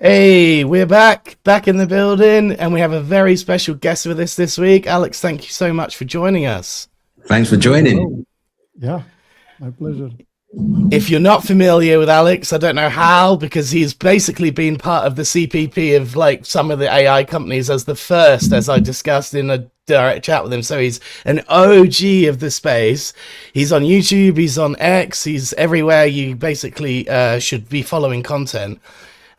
Hey, we're back in the building, and we have a very special guest with us this week. Alex, thank you so much for joining us. Thanks for joining. Yeah, my pleasure. If you're not familiar with Alex, I don't know how, because he's basically been part of the CPP of like some of the AI companies as the first, as I discussed in a direct chat with him. So he's an OG of the space. He's on YouTube, he's on X, he's everywhere you basically should be following content.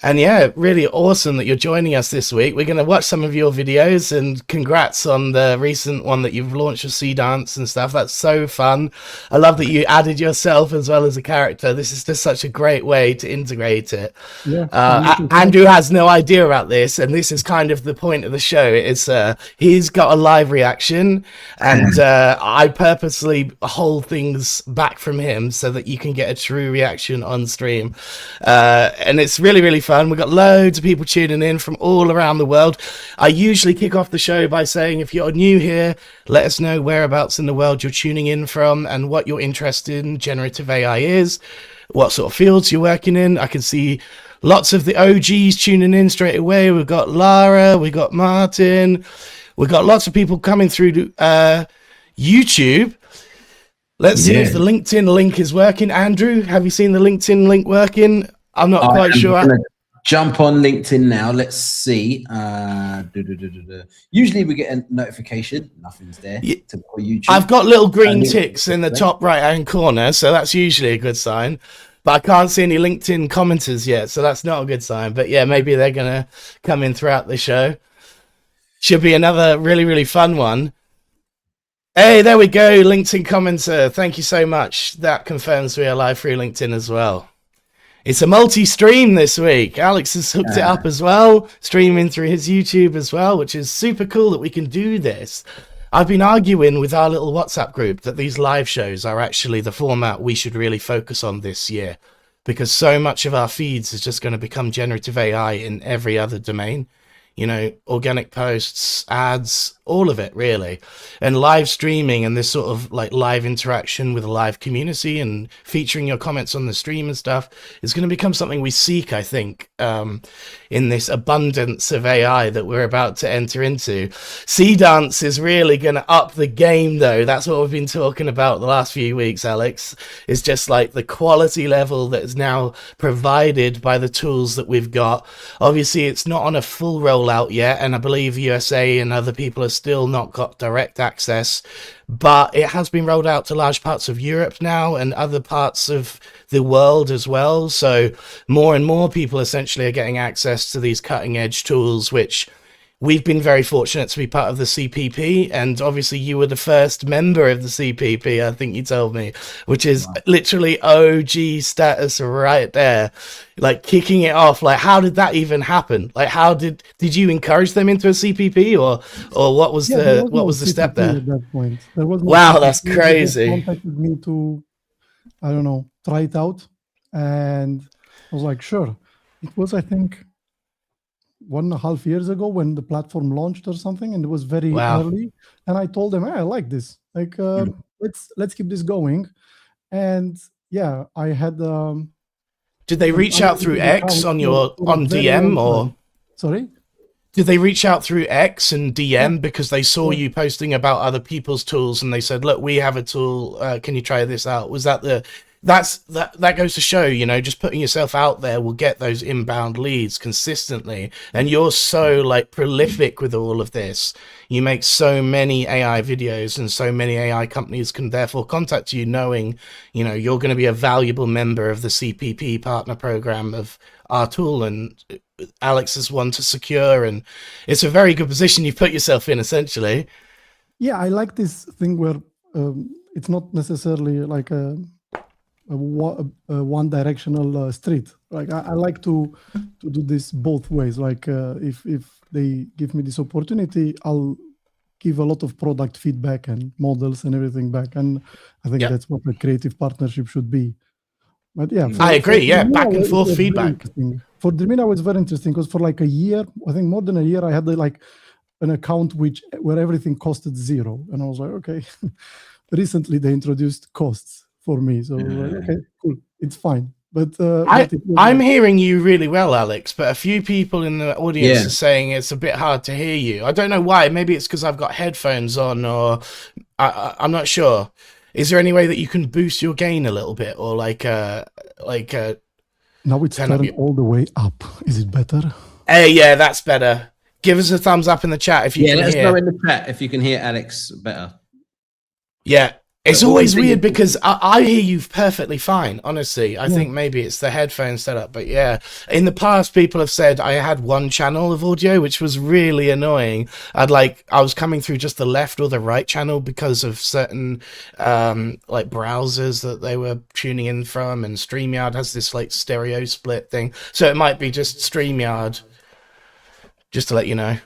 And yeah, really awesome that you're joining us this week. We're going to watch some of your videos, and congrats on the recent one that you've launched with Sea Dance and stuff. That's so fun. I love that you added yourself as well as a character. This is just such a great way to integrate it. Yeah, Andrew has no idea about this, and this is kind of the point of the show. It's he's got a live reaction, and I purposely hold things back from him so that you can get a true reaction on stream. And it's really, really fun. We've got loads of people tuning in from all around the world. I usually kick off the show by saying, if you're new here, let us know whereabouts in the world you're tuning in from and what your interest in generative AI is, what sort of fields you're working in. I can see lots of the OGs tuning in straight away. We've got Lara, we've got Martin, we've got lots of people coming through to YouTube. Let's see if the LinkedIn link is working. Andrew, have you seen the LinkedIn link working? I'm not quite sure. Jump on LinkedIn now. Let's see. Usually we get a notification. Nothing's there. Typical YouTube. I've got little green ticks in the top right-hand corner, so that's usually a good sign. But I can't see any LinkedIn commenters yet, so that's not a good sign. But yeah, maybe they're going to come in throughout the show. Should be another really, really fun one. Hey, there we go. LinkedIn commenter. Thank you so much. That confirms we are live through LinkedIn as well. It's a multi-stream this week. Alex has hooked it up as well, streaming through his YouTube as well, which is super cool that we can do this. I've been arguing with our little WhatsApp group that these live shows are actually the format we should really focus on this year, because so much of our feeds is just going to become generative AI in every other domain. You know, organic posts, ads, all of it really. And live streaming and this sort of like live interaction with a live community and featuring your comments on the stream and stuff is going to become something we seek, I think, in this abundance of AI that we're about to enter into. Sea Dance is really going to up the game though. That's what we've been talking about the last few weeks, Alex. It's just like the quality level that is now provided by the tools that we've got. Obviously, it's not on a full roll out yet, and I believe USA and other people have still not got direct access, but it has been rolled out to large parts of Europe now and other parts of the world as well. So more and more people essentially are getting access to these cutting edge tools, which we've been very fortunate to be part of the CPP, and obviously you were the first member of the CPP, I think you told me, which is literally OG status right there, like kicking it off. Like, how did that even happen? Like, how did you encourage them into a CPP, or what was the step there? At that point, there was wow, that's crazy. They contacted me to, I don't know, try it out, and I was like, sure. It was, I think, 1.5 years ago when the platform launched or something, and it was very early. And I told them, hey, I like this. Like, let's keep this going. And yeah, I had. Did they reach out through X on DM or? Sorry. Did they reach out through X and DM because they saw you posting about other people's tools and they said, look, we have a tool. Can you try this out? Was that the? That goes to show, you know, just putting yourself out there will get those inbound leads consistently. And you're so like prolific with all of this. You make so many AI videos, and so many AI companies can therefore contact you knowing, you know, you're going to be a valuable member of the CPP partner program of our tool. And Alex is one to secure, and it's a very good position you've put yourself in, essentially. Yeah, I like this thing where it's not necessarily like a one-directional street. Like I like to do this both ways. Like if they give me this opportunity, I'll give a lot of product feedback and models and everything back. And I think that's what a creative partnership should be. But yeah, I agree. Yeah, back and forth feedback. For Dreamina, it was very interesting because for like a year, I think more than a year, I had like an account where everything costed $0, and I was like, okay. Recently, they introduced costs for me, so okay, cool, it's fine. But I'm hearing you really well, Alex, but a few people in the audience are saying it's a bit hard to hear you. I don't know why. Maybe it's because I've got headphones on, or I'm not sure. Is there any way that you can boost your gain a little bit, or now it's turned all the way up. Is it better? Hey, yeah, that's better. Give us a thumbs up in the chat if you can hear. Yeah, let us know in the chat if you can hear Alex better. Yeah. It's always weird because I hear you perfectly fine, honestly. I think maybe it's the headphone setup, but yeah. In the past, people have said I had one channel of audio, which was really annoying. I was coming through just the left or the right channel because of certain like browsers that they were tuning in from, and StreamYard has this like stereo split thing. So it might be just StreamYard, just to let you know.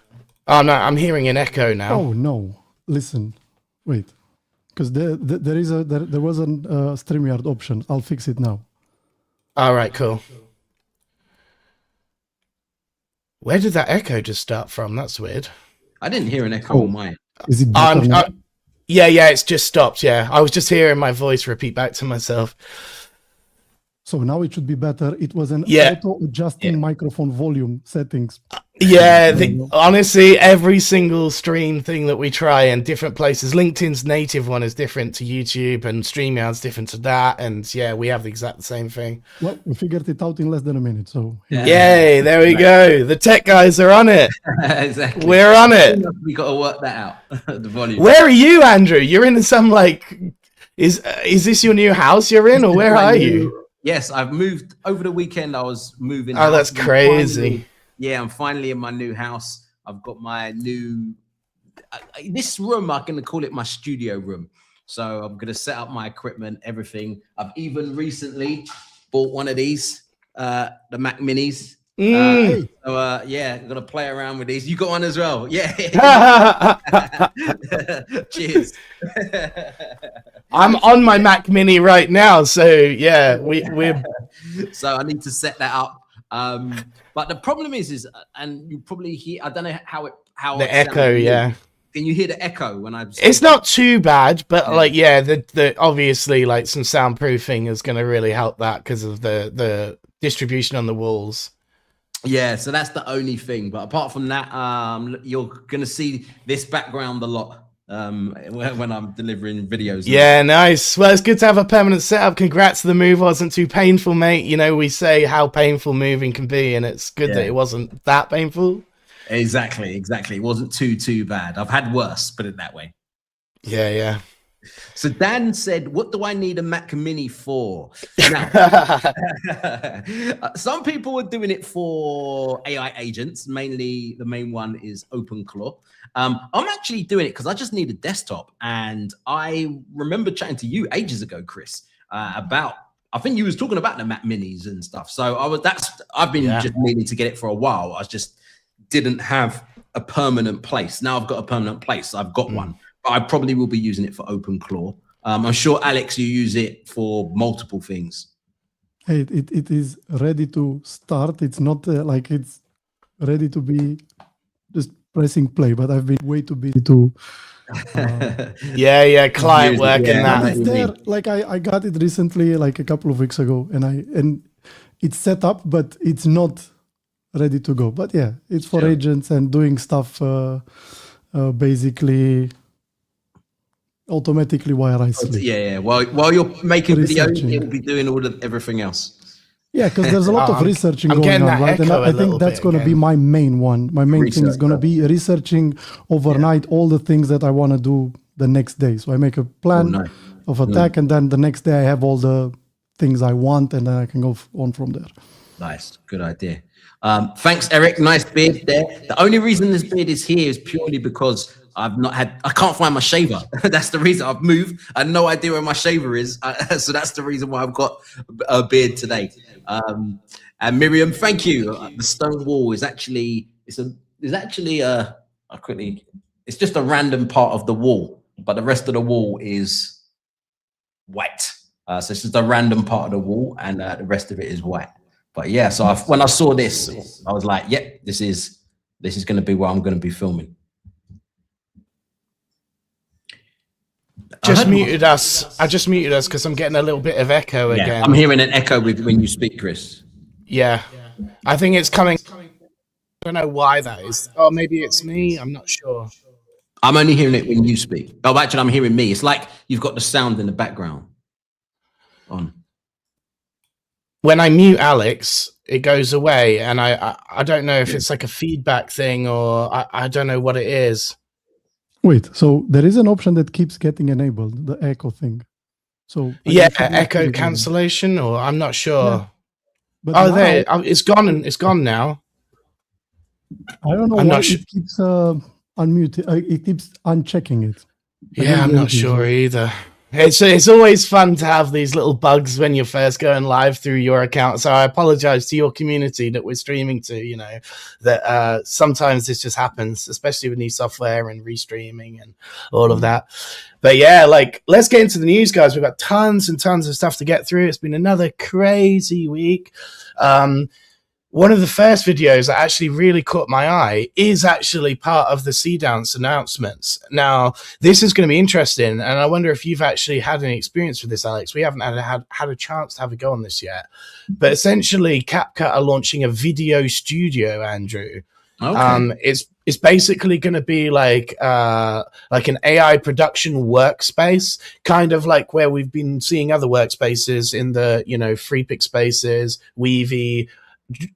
Oh no, I'm hearing an echo now. Oh no, listen, wait. Because there was a StreamYard option. I'll fix it now. All right, cool. Where did that echo just start from? That's weird. I didn't hear an echo on mine. Is it better now? Yeah, it's just stopped. Yeah, I was just hearing my voice repeat back to myself. So now it should be better. It was an auto-adjusting microphone volume settings. Yeah, honestly, every single stream thing that we try in different places, LinkedIn's native one is different to YouTube, and StreamYard's different to that. And yeah, we have the exact same thing. Well, we figured it out in less than a minute. So yay, there we go. The tech guys are on it. Exactly. We're on it. We got to work that out. The volume. Where are you, Andrew? You're in some like, is this your new house you're in, or where are you? Yes, I've moved over the weekend. I was moving. Oh, that's crazy. I'm finally in my new house. I've got my new, this room, I'm going to call it my studio room. So I'm going to set up my equipment, everything. I've even recently bought one of these, the Mac Minis. I'm going to play around with these. You got one as well? Yeah. Cheers. I'm on my Mac Mini right now, so yeah, we're. So I need to set that up. But the problem is, and you probably hear. I don't know how the echo. Yeah. Can you hear the echo when I? It's not too bad, but the obviously like some soundproofing is going to really help that because of the distribution on the walls. Yeah, so that's the only thing. But apart from that, you're going to see this background a lot when I'm delivering videos. Yeah, nice. Well, it's good to have a permanent setup. Congrats, the move wasn't too painful, mate. You know, we say how painful moving can be, and it's good that it wasn't that painful. Exactly. It wasn't too bad. I've had worse, put it that way. Yeah. So Dan said, what do I need a Mac Mini for? Now, some people are doing it for AI agents. Mainly, the main one is OpenClaw. I'm actually doing it because I just need a desktop. And I remember chatting to you ages ago, Chris, about, I think you was talking about the Mac Minis and stuff. So I've been just meaning to get it for a while. I just didn't have a permanent place. Now I've got a permanent place. I've got one. But I probably will be using it for OpenClaw. I'm sure, Alex, you use it for multiple things. Hey, it is ready to start. It's not like it's ready to be just pressing play, but I've been way too busy to... client work and that. It's there. Like I got it recently, like a couple of weeks ago, and it's set up, but it's not ready to go. But yeah, it's for agents and doing stuff basically... automatically while I sleep. While you're making videos, it will be doing everything else. Yeah, because there's a lot of researching going on, right? And I think that's going to be my main one. My main thing is going to be researching overnight all the things that I want to do the next day. So I make a plan of attack, and then the next day I have all the things I want, and then I can go on from there. Nice, good idea. Thanks, Eric. Nice beard there. The only reason this beard is here is purely because I can't find my shaver. That's the reason I've moved. I have no idea where my shaver is. So that's the reason why I've got a beard today. And Miriam, thank you. The stone wall is actually, it's just a random part of the wall, but the rest of the wall is white. So it's just a random part of the wall, and the rest of it is white. But yeah, so when I saw this, I was like, yep, this is going to be where I'm going to be filming. Just muted us. I just muted us because I'm getting a little bit of echo again. I'm hearing an echo when you speak, Chris. Yeah, I think it's coming. I don't know why that is. Oh, maybe it's me. I'm not sure. I'm only hearing it when you speak. Oh, actually, I'm hearing me. It's like you've got the sound in the background on. When I mute Alex, it goes away, and I don't know if it's like a feedback thing or I don't know what it is. Wait, so there is an option that keeps getting enabled, the echo thing. So yeah, echo cancellation, or I'm not sure. Yeah. But now, there, it's gone, and it's gone now. I don't know why it keeps unmuted. It keeps unchecking it. Yeah, I'm not sure either. It's always fun to have these little bugs when you're first going live through your account. So I apologize to your community that we're streaming to, you know, that sometimes this just happens, especially with new software and restreaming and all of that. But yeah, like, let's get into the news, guys. We've got tons and tons of stuff to get through. It's been another crazy week. One of the first videos that actually really caught my eye is actually part of the Sea Dance announcements. Now, this is going to be interesting, and I wonder if you've actually had any experience with this, Alex. We haven't had a chance to have a go on this yet. But essentially, CapCut are launching a video studio, Andrew. Okay. It's basically going to be like an AI production workspace, kind of like where we've been seeing other workspaces in the, you know, Freepik spaces, Weavy,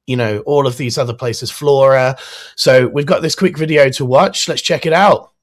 you know, all of these other places, Flora. So we've got this quick video to watch. Let's check it out.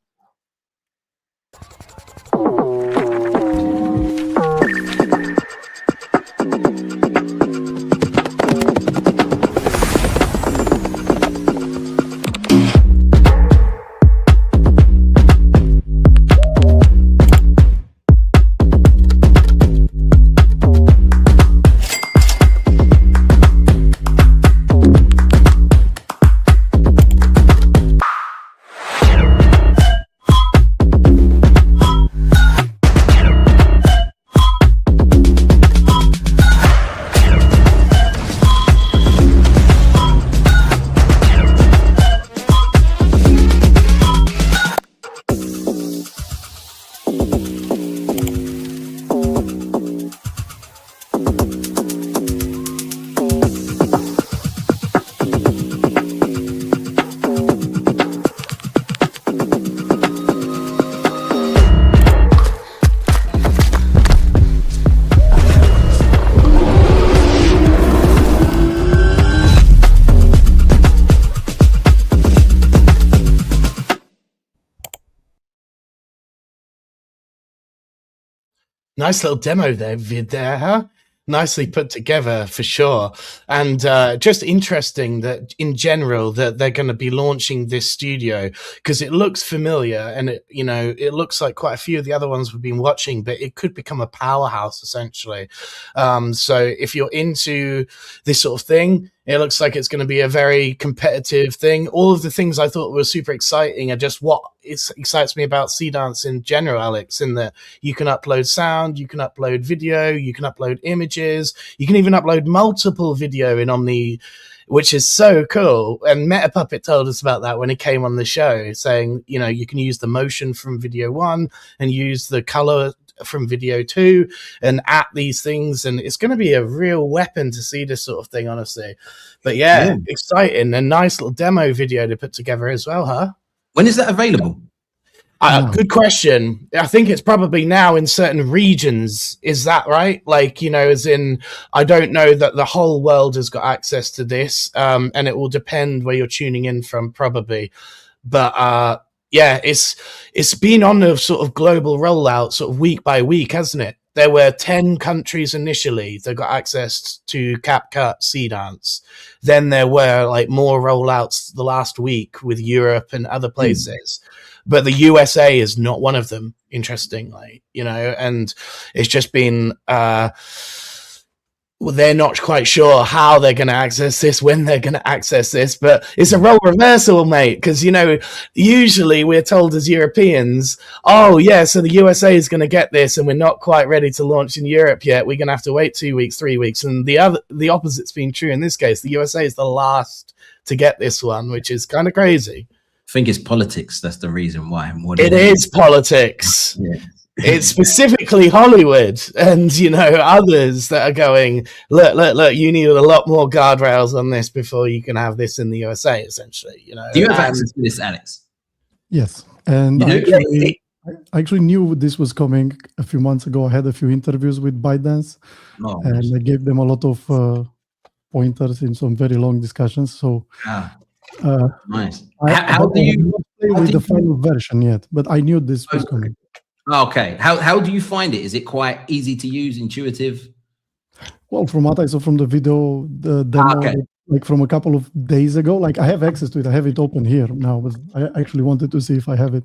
Nice little demo there, huh? Nicely put together for sure. And just interesting that in general that they're going to be launching this studio, because it looks familiar and it looks like quite a few of the other ones we've been watching, but it could become a powerhouse essentially. So if you're into this sort of thing, it looks like it's going to be a very competitive thing. All of the things I thought were super exciting are just what excites me about Sea Dance in general, Alex, in that you can upload sound, you can upload video, you can upload images, you can even upload multiple video in Omni, which is so cool. And MetaPuppet told us about that when he came on the show, saying, you know, you can use the motion from video 1 and use the color from video 2 and at these things, and it's going to be a real weapon to see this sort of thing, honestly. But yeah, exciting. A nice little demo video to put together as well, huh? When is that available? Good question. I think it's probably now in certain regions. Is that right? Like, you know, as in, I don't know that the whole world has got access to this, and it will depend where you're tuning in from, probably. But yeah, it's been on a sort of global rollout, sort of week by week, hasn't it? There were 10 countries initially that got access to CapCut Sea Dance. Then there were like more rollouts the last week with Europe and other places. But the USA is not one of them, interestingly, you know, and it's just been well, they're not quite sure how they're going to access this, when they're going to access this, but it's a role reversal, mate, because, you know, usually we're told as Europeans, oh, yeah, so the USA is going to get this and we're not quite ready to launch in Europe yet. We're going to have to wait 2 weeks, 3 weeks. And the opposite's been true in this case. The USA is the last to get this one, which is kind of crazy. I think it's politics. That's the reason why. It is politics. Yeah. It's specifically Hollywood and, you know, others that are going, look, you need a lot more guardrails on this before you can have this in the USA, essentially, you know. Do you have access to this, Alex? Yes. And You do? I actually knew this was coming a few months ago. I had a few interviews with ByteDance, and I gave them a lot of pointers in some very long discussions. So nice. How do you play with the final version yet? But I knew this was coming. Okay. How do you find it? Is it quite easy to use, intuitive? Well, from what I saw from the video, the demo, like from a couple of days ago, like I have access to it. I have it open here now, but I actually wanted to see if I have it.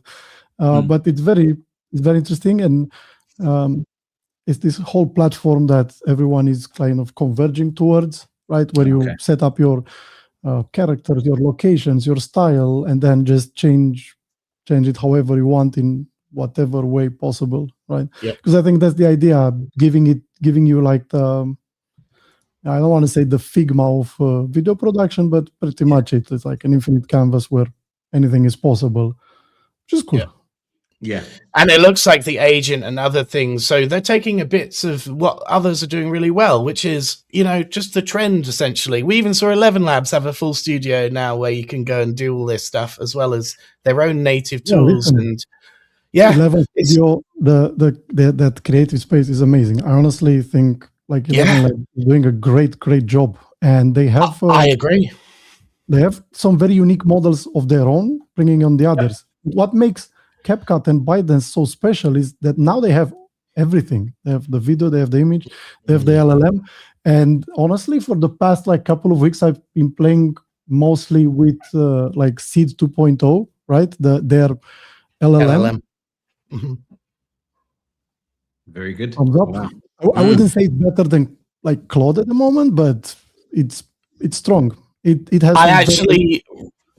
But it's very interesting, and it's this whole platform that everyone is kind of converging towards, right? Where you set up your characters, your locations, your style, and then just change it however you want in whatever way possible, right? Because I think that's the idea, giving you like the, I don't want to say the Figma of video production, but pretty much it's like an infinite canvas where anything is possible, which is cool. Yeah. And it looks like the agent and other things, so they're taking a bits of what others are doing really well, which is, you know, just the trend, essentially. We even saw 11 Labs have a full studio now where you can go and do all this stuff, as well as their own native tools. And 11 Studio, that creative space is amazing. I honestly think like 11 Labs is doing a great job, and they have I agree. They have some very unique models of their own, bringing on the others. What makes CapCut and ByteDance so special is that now they have everything. They have the video, they have the image, they have the LLM. And honestly, for the past like couple of weeks, I've been playing mostly with like Seed 2.0, right? Their LLM. Very good. Thumbs up. Wow. I wouldn't say it's better than like Claude at the moment, but it's strong. It has.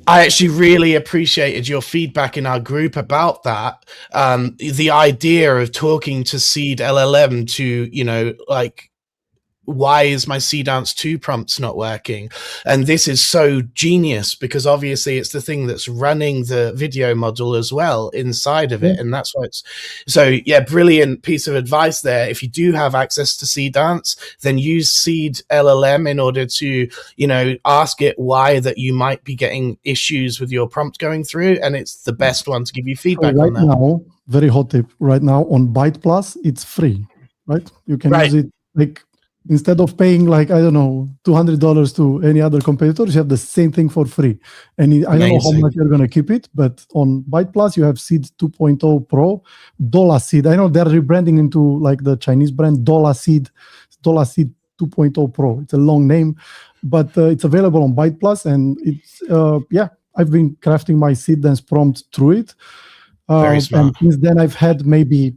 I actually really appreciated your feedback in our group about that. The idea of talking to Seed LLM to, you know, like, why is my Dance 2 prompts not working? And this is so genius because obviously it's the thing that's running the video model as well inside of it. And that's why it's so, brilliant piece of advice there. If you do have access to Dance, then use Seed LLM in order to, you know, ask it why that you might be getting issues with your prompt going through. And it's the best one to give you feedback on that. Now, very hot tip, right now on Byte Plus, it's free, right? You can use it like, instead of paying like, I don't know, $200 to any other competitors, you have the same thing for free. And I don't know how much you're going to keep it, but on Byte Plus, you have Seed 2.0 Pro, Dollar Seed. I know they're rebranding into like the Chinese brand Dollar Seed 2.0 Pro. It's a long name, but it's available on Byte Plus. And it's, I've been crafting my Seed Dance prompt through it. Very smart. And since then, I've had maybe,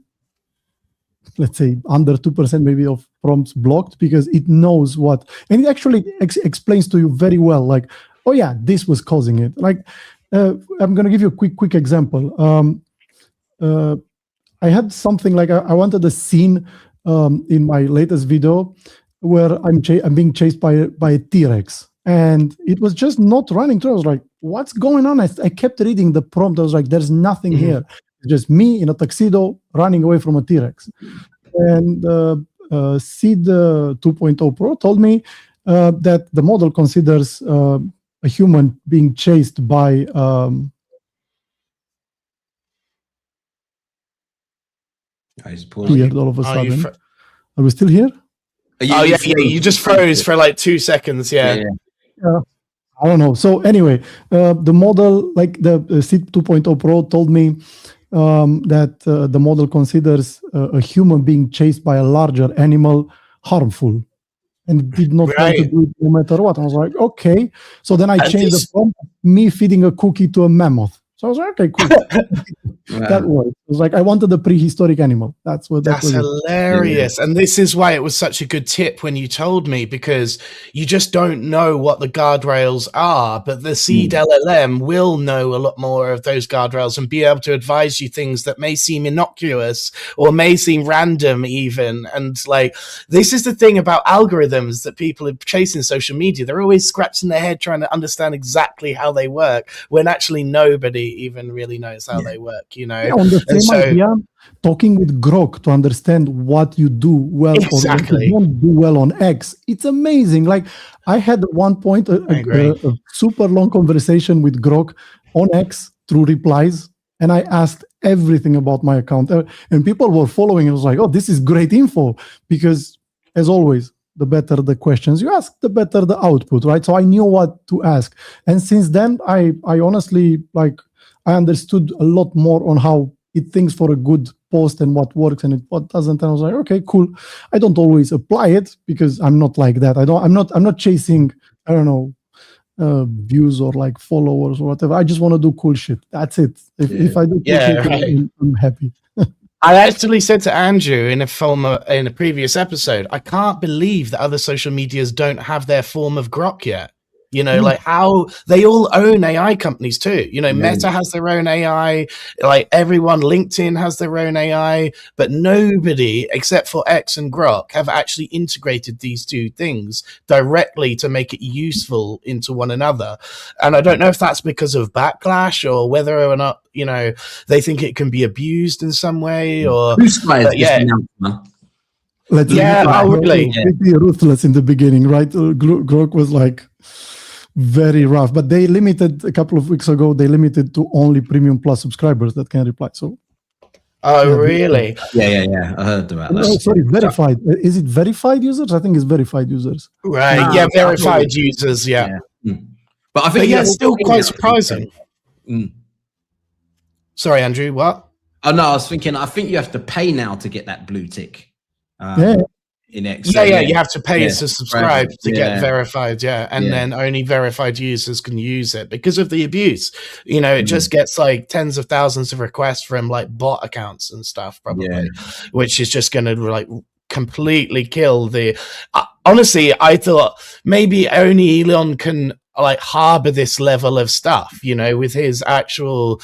let's say, under 2% maybe of prompts blocked because it knows what, and it actually explains to you very well, like, oh yeah, this was causing it. Like, I'm going to give you a quick example. I had something like, I wanted a scene in my latest video where I'm being chased by a T-Rex, and it was just not running through. I was like, what's going on? I kept reading the prompt. I was like, there's nothing here. It's just me in a tuxedo running away from a T-Rex. And Seed 2.0 Pro told me that the model considers a human being chased by weird all of a sudden. Are we still here? You just froze for like 2 seconds. I don't know. So anyway, the model, like the Seed 2.0 Pro told me that the model considers a human being chased by a larger animal harmful, and it did not want to do it no matter what. I was like, okay. So then I changed the prompt, me feeding a cookie to a mammoth. So I was like, okay, cool. That worked. It was like, I wanted a prehistoric animal. That's hilarious. And this is why it was such a good tip when you told me, because you just don't know what the guardrails are, but the Seed LLM will know a lot more of those guardrails and be able to advise you things that may seem innocuous or may seem random even. And like, this is the thing about algorithms that people are chasing social media. They're always scratching their head trying to understand exactly how they work when actually nobody even really knows how they work, you know. Yeah, on the And same so idea, talking with Grok to understand what you do well or what exactly, you don't do well on X, it's amazing. Like I had at one point I agree. a super long conversation with Grok on X through replies, and I asked everything about my account, and people were following. I was like, oh, this is great info, because as always, the better the questions you ask, the better the output, right? So I knew what to ask, and since then, I honestly, like, I understood a lot more on how it thinks for a good post and what works and what doesn't. And I was like, okay, cool. I don't always apply it because I'm not like that. I'm not chasing, I don't know, views or like followers or whatever. I just want to do cool shit. That's it. If I do cool shit, right. I'm happy. I actually said to Andrew in a previous episode, I can't believe that other social medias don't have their form of Grok yet. You know, like how they all own AI companies too. You know, Meta has their own AI, like everyone, LinkedIn has their own AI, but nobody except for X and Grok have actually integrated these two things directly to make it useful into one another. And I don't know if that's because of backlash or whether or not, you know, they think it can be abused in some way or Let's really pretty ruthless in the beginning, right? Grok was like very rough, but they limited a couple of weeks ago. They limited to only Premium Plus subscribers that can reply. So, really? Yeah. I heard about that. Oh, sorry, verified. Is it verified users? I think it's verified users. Right. Yeah, verified users. Yeah. But I think it's still quite surprising. Sorry, Andrew. What? Oh no, I was thinking. I think you have to pay now to get that blue tick. In X. You have to pay to subscribe to get verified, and then only verified users can use it because of the abuse. You know, it just gets like tens of thousands of requests from like bot accounts and stuff, probably, which is just going to like completely kill the. Honestly, I thought maybe only Elon can like harbor this level of stuff, you know, with his actual,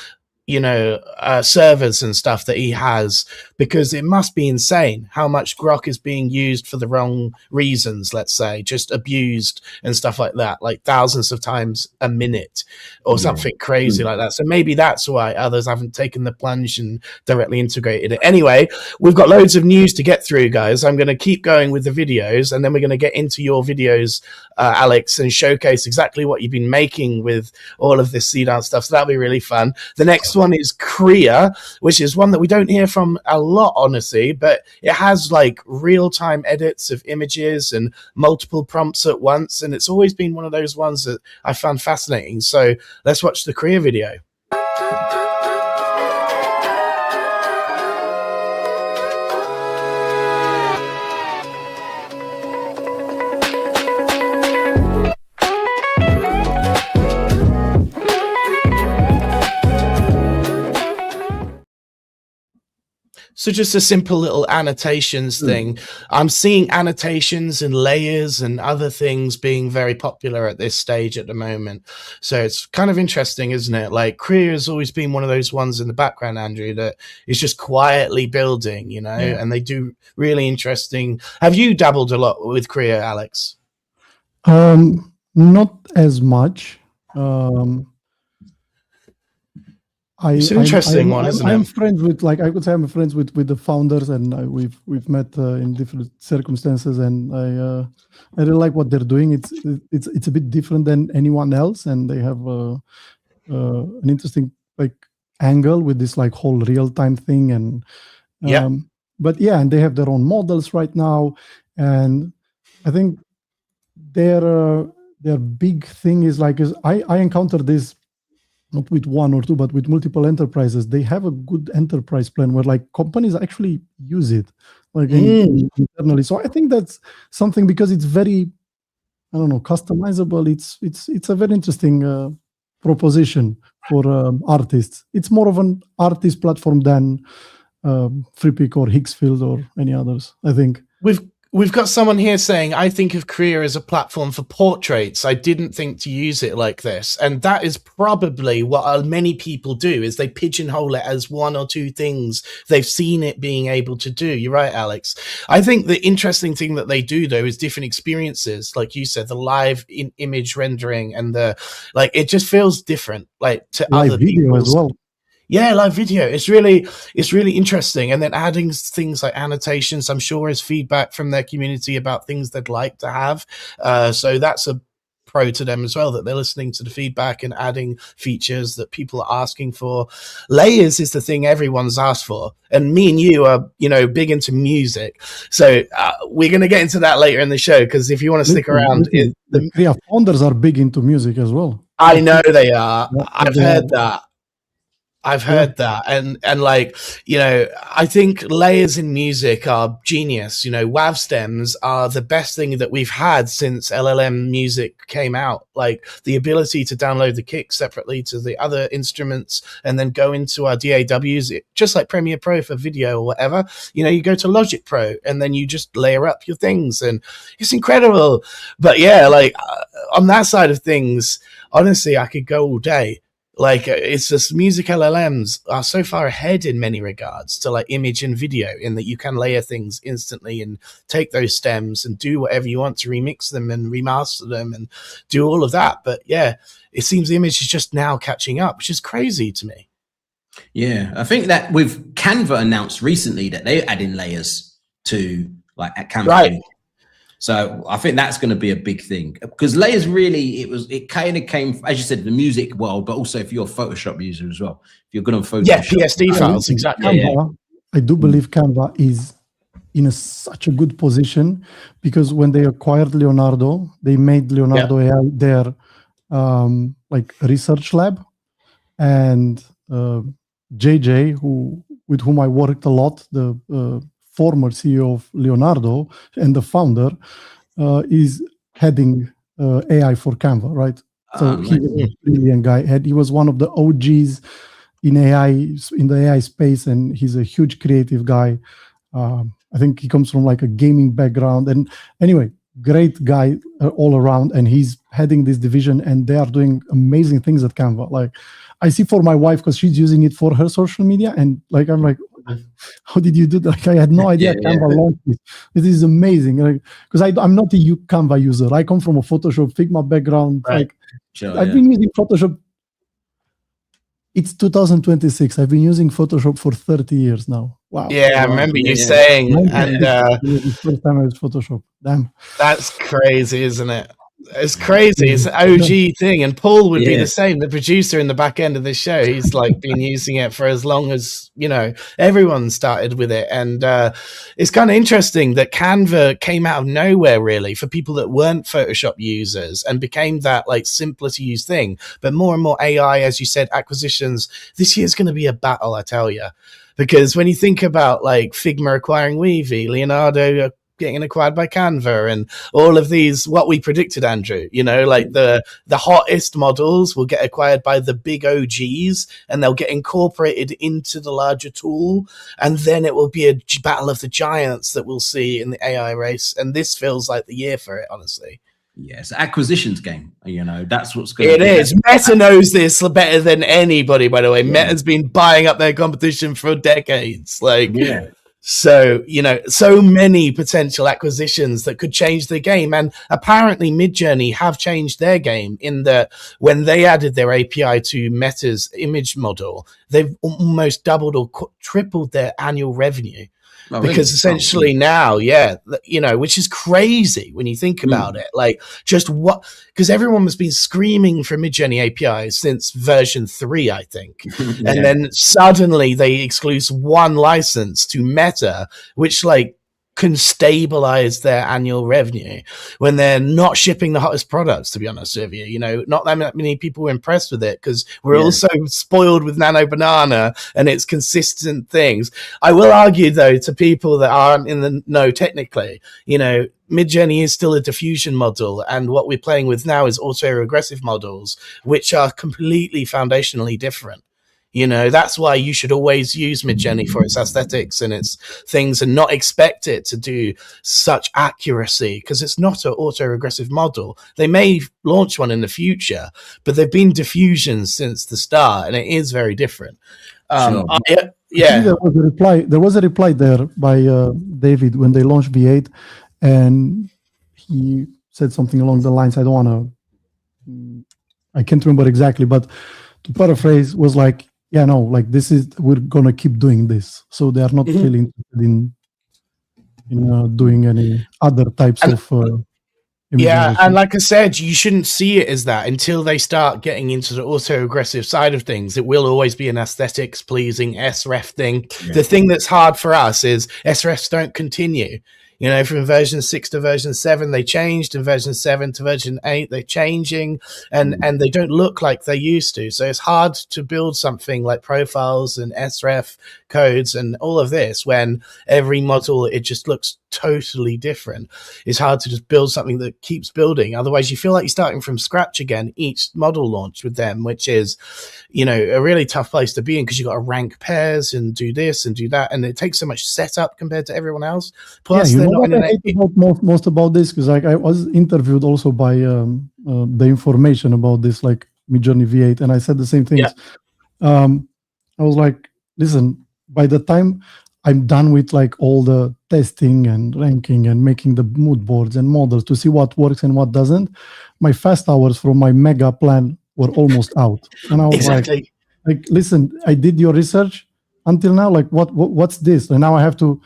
you know, servers and stuff that he has, because it must be insane how much Grok is being used for the wrong reasons, let's say, just abused and stuff like that, like thousands of times a minute or something crazy like that. So maybe that's why others haven't taken the plunge and directly integrated it. Anyway, we've got loads of news to get through, guys. I'm going to keep going with the videos, and then we're going to get into your videos, Alex, and showcase exactly what you've been making with all of this CDAN stuff. So that'll be really fun. The next one is Krea, which is one that we don't hear from a lot, honestly, but it has like real-time edits of images and multiple prompts at once, and it's always been one of those ones that I found fascinating. So let's watch the Krea video. So just a simple little annotations thing. I'm seeing annotations and layers and other things being very popular at this stage at the moment. So it's kind of interesting, isn't it? Like Krea has always been one of those ones in the background, Andrew, that is just quietly building, you know, and they do really interesting. Have you dabbled a lot with Krea, Alex? Not as much. It's an interesting one, isn't it? I'm friends with, like, I could say I'm friends with the founders, and we've met in different circumstances, and I really like what they're doing. It's a bit different than anyone else, and they have an interesting like angle with this like whole real time thing, and but yeah, and they have their own models right now, and I think their big thing is like I encountered this not with one or two, but with multiple enterprises. They have a good enterprise plan where like companies actually use it like internally. So I think that's something, because it's very, I don't know, customizable. It's a very interesting proposition for artists. It's more of an artist platform than Freepik or Higgsfield or any others, I think. We've got someone here saying, I think of Krea as a platform for portraits. I didn't think to use it like this. And that is probably what many people do, is they pigeonhole it as one or two things they've seen it being able to do. You're right, Alex. I think the interesting thing that they do, though, is different experiences. Like you said, the live image rendering and it just feels different, like to Live other video people's. as well. Yeah, live video. It's really interesting. And then adding things like annotations, I'm sure, is feedback from their community about things they'd like to have. So that's a pro to them as well, that they're listening to the feedback and adding features that people are asking for. Layers is the thing everyone's asked for. And me and you are, big into music. So we're going to get into that later in the show, because if you want to stick around, the Krea founders are big into music as well. I know they are. I've heard that. I've heard that. And I think layers in music are genius. WAV stems are the best thing that we've had since LLM music came out. Like the ability to download the kick separately to the other instruments and then go into our DAWs, just like Premiere Pro for video or whatever. You go to Logic Pro and then you just layer up your things, and it's incredible. But yeah, on that side of things, honestly, I could go all day. It's just music LLMs are so far ahead in many regards to image and video, in that you can layer things instantly and take those stems and do whatever you want to remix them and remaster them and do all of that. But yeah, it seems the image is just now catching up, which is crazy to me. Yeah, I think that with Canva announced recently that they're adding layers to at Canva. Right. So I think that's going to be a big thing, because layers really, it kind of came, as you said, the music world, but also if you're a Photoshop user as well, if you're good on Photoshop. Yeah, PSD files, exactly. Canva, I do believe Canva is in such a good position, because when they acquired Leonardo, they made Leonardo AI their research lab, and JJ, with whom I worked a lot, the former CEO of Leonardo and the founder, is heading AI for Canva, right? So he's a brilliant guy. He was one of the OGs in AI, in the AI space, and he's a huge creative guy. I think he comes from a gaming background. And anyway, great guy all around, and he's heading this division, and they are doing amazing things at Canva. I see for my wife, because she's using it for her social media, and I'm like, how did you do that? I had no idea Canva launched this. This is amazing. Because I'm not a Canva user. I come from a Photoshop, Figma background. Right. I've been using Photoshop. It's 2026. I've been using Photoshop for 30 years now. Wow. Yeah, I remember you saying. And the first time I used Photoshop. Damn. That's crazy, isn't it? It's crazy. It's an OG thing. And Paul would be the same. The producer in the back end of this show, he's been using it for as long as, everyone started with it. And it's kind of interesting that Canva came out of nowhere, really, for people that weren't Photoshop users, and became that simpler to use thing. But more and more AI, as you said, acquisitions. This year's going to be a battle, I tell you. Because when you think about Figma acquiring Weavy, Leonardo getting acquired by Canva, and all of these, what we predicted, Andrew, the hottest models will get acquired by the big OGs, and they'll get incorporated into the larger tool, and then it will be a battle of the giants that we'll see in the AI race. And this feels like the year for it, honestly. Yes, acquisitions game. That's what's going. It is. Meta knows this better than anybody. By the way, Meta's been buying up their competition for decades. So, so many potential acquisitions that could change the game. And apparently Midjourney have changed their game, in that when they added their API to Meta's image model, they've almost doubled or tripled their annual revenue. Oh, because really? Essentially now, which is crazy when you think about it. Because everyone has been screaming for Midjourney API since version 3, I think. And then suddenly they exclude one license to Meta, which can stabilize their annual revenue when they're not shipping the hottest products, to be honest with you. Not that many people were impressed with it, because we're also spoiled with Nano Banana and its consistent things. I will argue, though, to people that aren't in the know technically, Midjourney is still a diffusion model, and what we're playing with now is auto-regressive models, which are completely foundationally different. That's why you should always use Midjourney for its aesthetics and its things, and not expect it to do such accuracy, because it's not an auto-regressive model. They may launch one in the future, but they've been diffusions since the start, and it is very different. Yeah, there was a reply there by David when they launched V8, and he said something along the lines, I can't remember exactly, but to paraphrase was like, yeah, no, like we're gonna keep doing this. So they are not really interested in doing any other types of and like I said, you shouldn't see it as that until they start getting into the auto-aggressive side of things. It will always be an aesthetics pleasing SREF thing. Yeah. The thing that's hard for us is SREFs don't continue. From version 6 to version 7, they changed, and version 7 to version 8, they're changing, and they don't look like they used to. So it's hard to build something like profiles and SREF codes and all of this when every model, it just looks totally different. It's hard to just build something that keeps building. Otherwise, you feel like you're starting from scratch again each model launch with them, which is, a really tough place to be in, because you've got to rank pairs and do this and do that, and it takes so much setup compared to everyone else. Plus, what I hate most about this, because I was interviewed also by the information about this, like Midjourney V8, and I said the same things. Yeah. I was like, listen, by the time I'm done with like all the testing and ranking and making the mood boards and models to see what works and what doesn't, my fast hours from my mega plan were almost out. And I was like, listen, I did your research until now. Like, what's this? And now I have to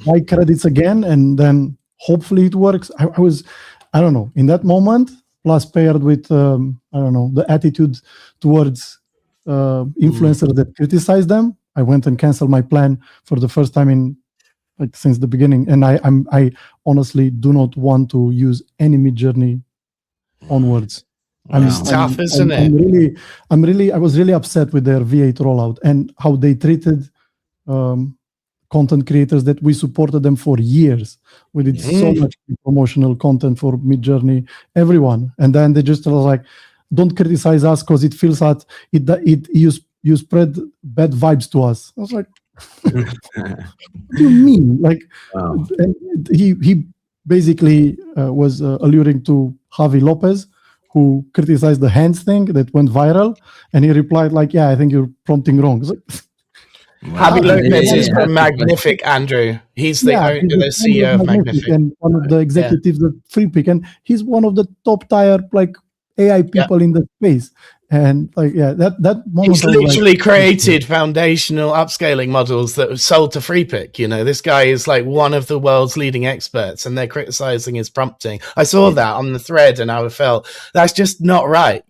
buy credits again, and then hopefully it works. I don't know, in that moment, plus paired with, the attitude towards influencers that criticize them, I went and canceled my plan for the first time since the beginning. And I honestly do not want to use any Midjourney onwards. It's tough, isn't it? I was really upset with their V8 rollout and how they treated content creators that we supported them for years. We did so much promotional content for Midjourney, everyone, and then they just was like, "Don't criticize us because it feels that you spread bad vibes to us." I was like, "What do you mean?" Like, and he basically was alluding to Javi Lopez, who criticized the hands thing that went viral, and he replied like, "Yeah, I think you're prompting wrong." It's like, Javi Lopez is Magnific, Andrew. He's the CEO of Magnific and one of the executives of Freepik, and he's one of the top tier AI people in the space. And that moment, he's literally created foundational upscaling models that were sold to Freepik. This guy is like one of the world's leading experts, and they're criticizing his prompting. I saw that on the thread, and I felt that's just not right.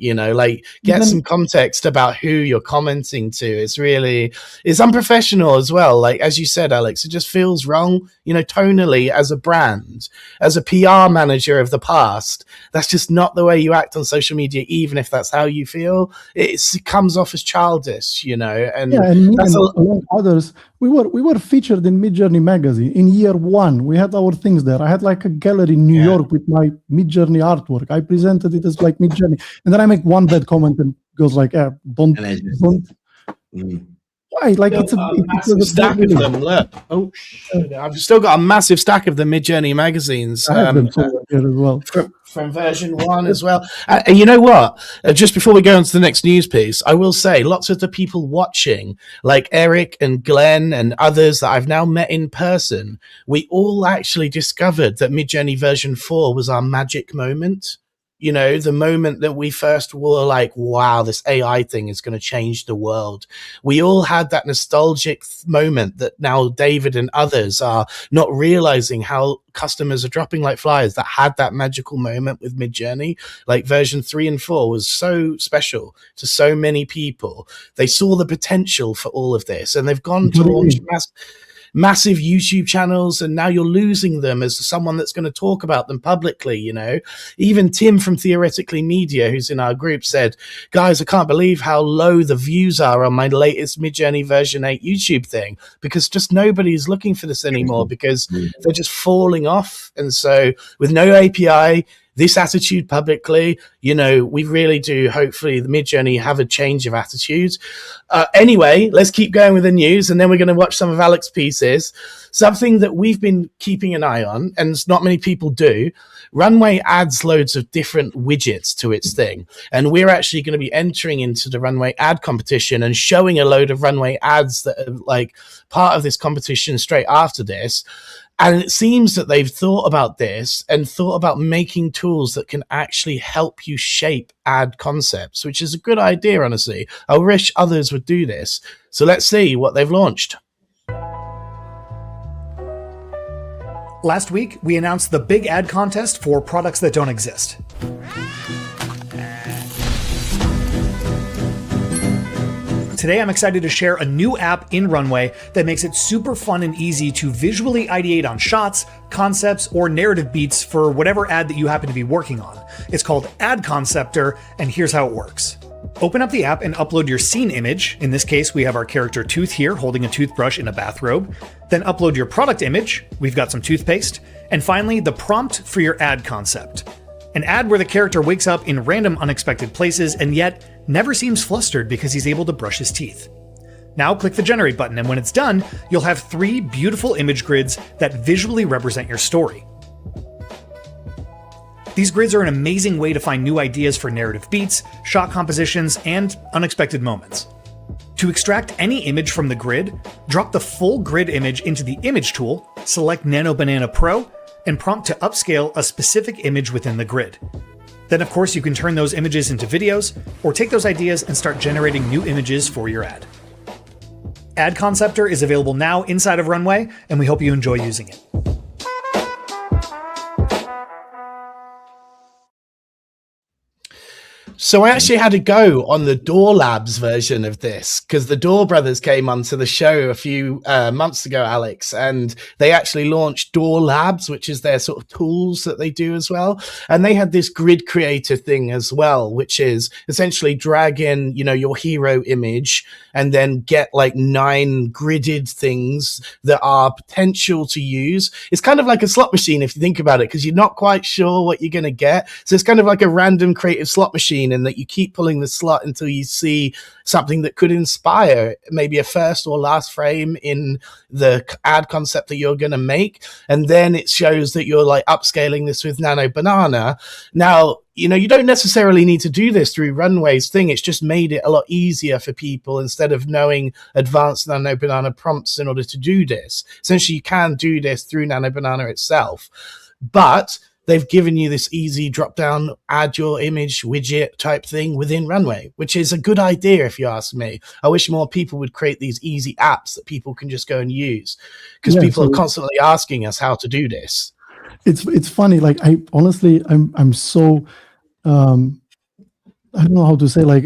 Get some context about who you're commenting to. It's unprofessional as well. Like, as you said, Alex, it just feels wrong. Tonally, as a brand, as a PR manager of the past, that's just not the way you act on social media, even if that's how you feel. It comes off as childish, and among others, we were featured in Midjourney magazine in year 1. We had our things there. I had like a gallery in New York with my Midjourney artwork. I presented it as like Midjourney, and then I make one bad comment and goes like, don't. Why? Like, it's a stack of them. Look, I've still got a massive stack of the Midjourney magazines. I have them here as well. From version 1 as well. And you know what? Just before we go on to the next news piece, I will say lots of the people watching, like Eric and Glenn and others that I've now met in person, we all actually discovered that Midjourney version 4 was our magic moment. The moment that we first were like, wow, this AI thing is going to change the world. We all had that nostalgic moment that now David and others are not realizing how customers are dropping like flies that had that magical moment with Midjourney. Like version 3 and 4 was so special to so many people. They saw the potential for all of this, and they've gone to launch massive YouTube channels, and now you're losing them as someone that's going to talk about them publicly. Even Tim from Theoretically Media, who's in our group, said, guys, I can't believe how low the views are on my latest Midjourney version 8 YouTube thing, because just nobody's looking for this anymore, because they're just falling off. And so with no API, this attitude publicly. You know, we really do, hopefully, the Midjourney have a change of attitude. Anyway, let's keep going with the news, and then we're going to watch some of Alex's pieces. Something that we've been keeping an eye on, and not many people do, Runway adds loads of different widgets to its thing. And we're actually going to be entering into the Runway ad competition and showing a load of Runway ads that are like part of this competition straight after this. And it seems that they've thought about this and thought about making tools that can actually help you shape ad concepts, which is a good idea, honestly. I wish others would do this. So let's see what they've launched. Last week, we announced the big ad contest for products that don't exist. Today, I'm excited to share a new app in Runway that makes it super fun and easy to visually ideate on shots, concepts, or narrative beats for whatever ad that you happen to be working on. It's called Ad Conceptor, and here's how it works. Open up the app and upload your scene image. In this case, we have our character Tooth here holding a toothbrush in a bathrobe. Then upload your product image. We've got some toothpaste. And finally, the prompt for your ad concept. An ad where the character wakes up in random unexpected places and yet never seems flustered because he's able to brush his teeth. Now click the generate button, and when it's done, you'll have 3 beautiful image grids that visually represent your story. These grids are an amazing way to find new ideas for narrative beats, shot compositions, and unexpected moments. To extract any image from the grid, drop the full grid image into the Image tool, select Nano Banana Pro, and prompt to upscale a specific image within the grid. Then, of course, you can turn those images into videos, or take those ideas and start generating new images for your ad. Ad Conceptor is available now inside of Runway, and we hope you enjoy using it. So I actually had to go on the Door Labs version of this because the Door brothers came onto the show a few months ago, Alex, and they actually launched Door Labs, which is their sort of tools that they do as well. And they had this grid creator thing as well, which is essentially drag in, you know, your hero image and then get like 9 gridded things that are potential to use. It's kind of like a slot machine if you think about it, because you're not quite sure what you're going to get. So it's kind of like a random creative slot machine, and that you keep pulling the slot until you see something that could inspire maybe a first or last frame in the ad concept that you're going to make. And then it shows that you're like upscaling this with Nano Banana. Now, you know, you don't necessarily need to do this through Runway's thing. It's just made it a lot easier for people instead of knowing advanced Nano Banana prompts in order to do this. Essentially, you can do this through Nano Banana itself. But they've given you this easy drop down, add your image widget type thing within Runway, which is a good idea if you ask me. I wish more people would create these easy apps that people can just go and use, because people are constantly asking us how to do this. It's funny. Like, I honestly, I'm so, I don't know how to say, like,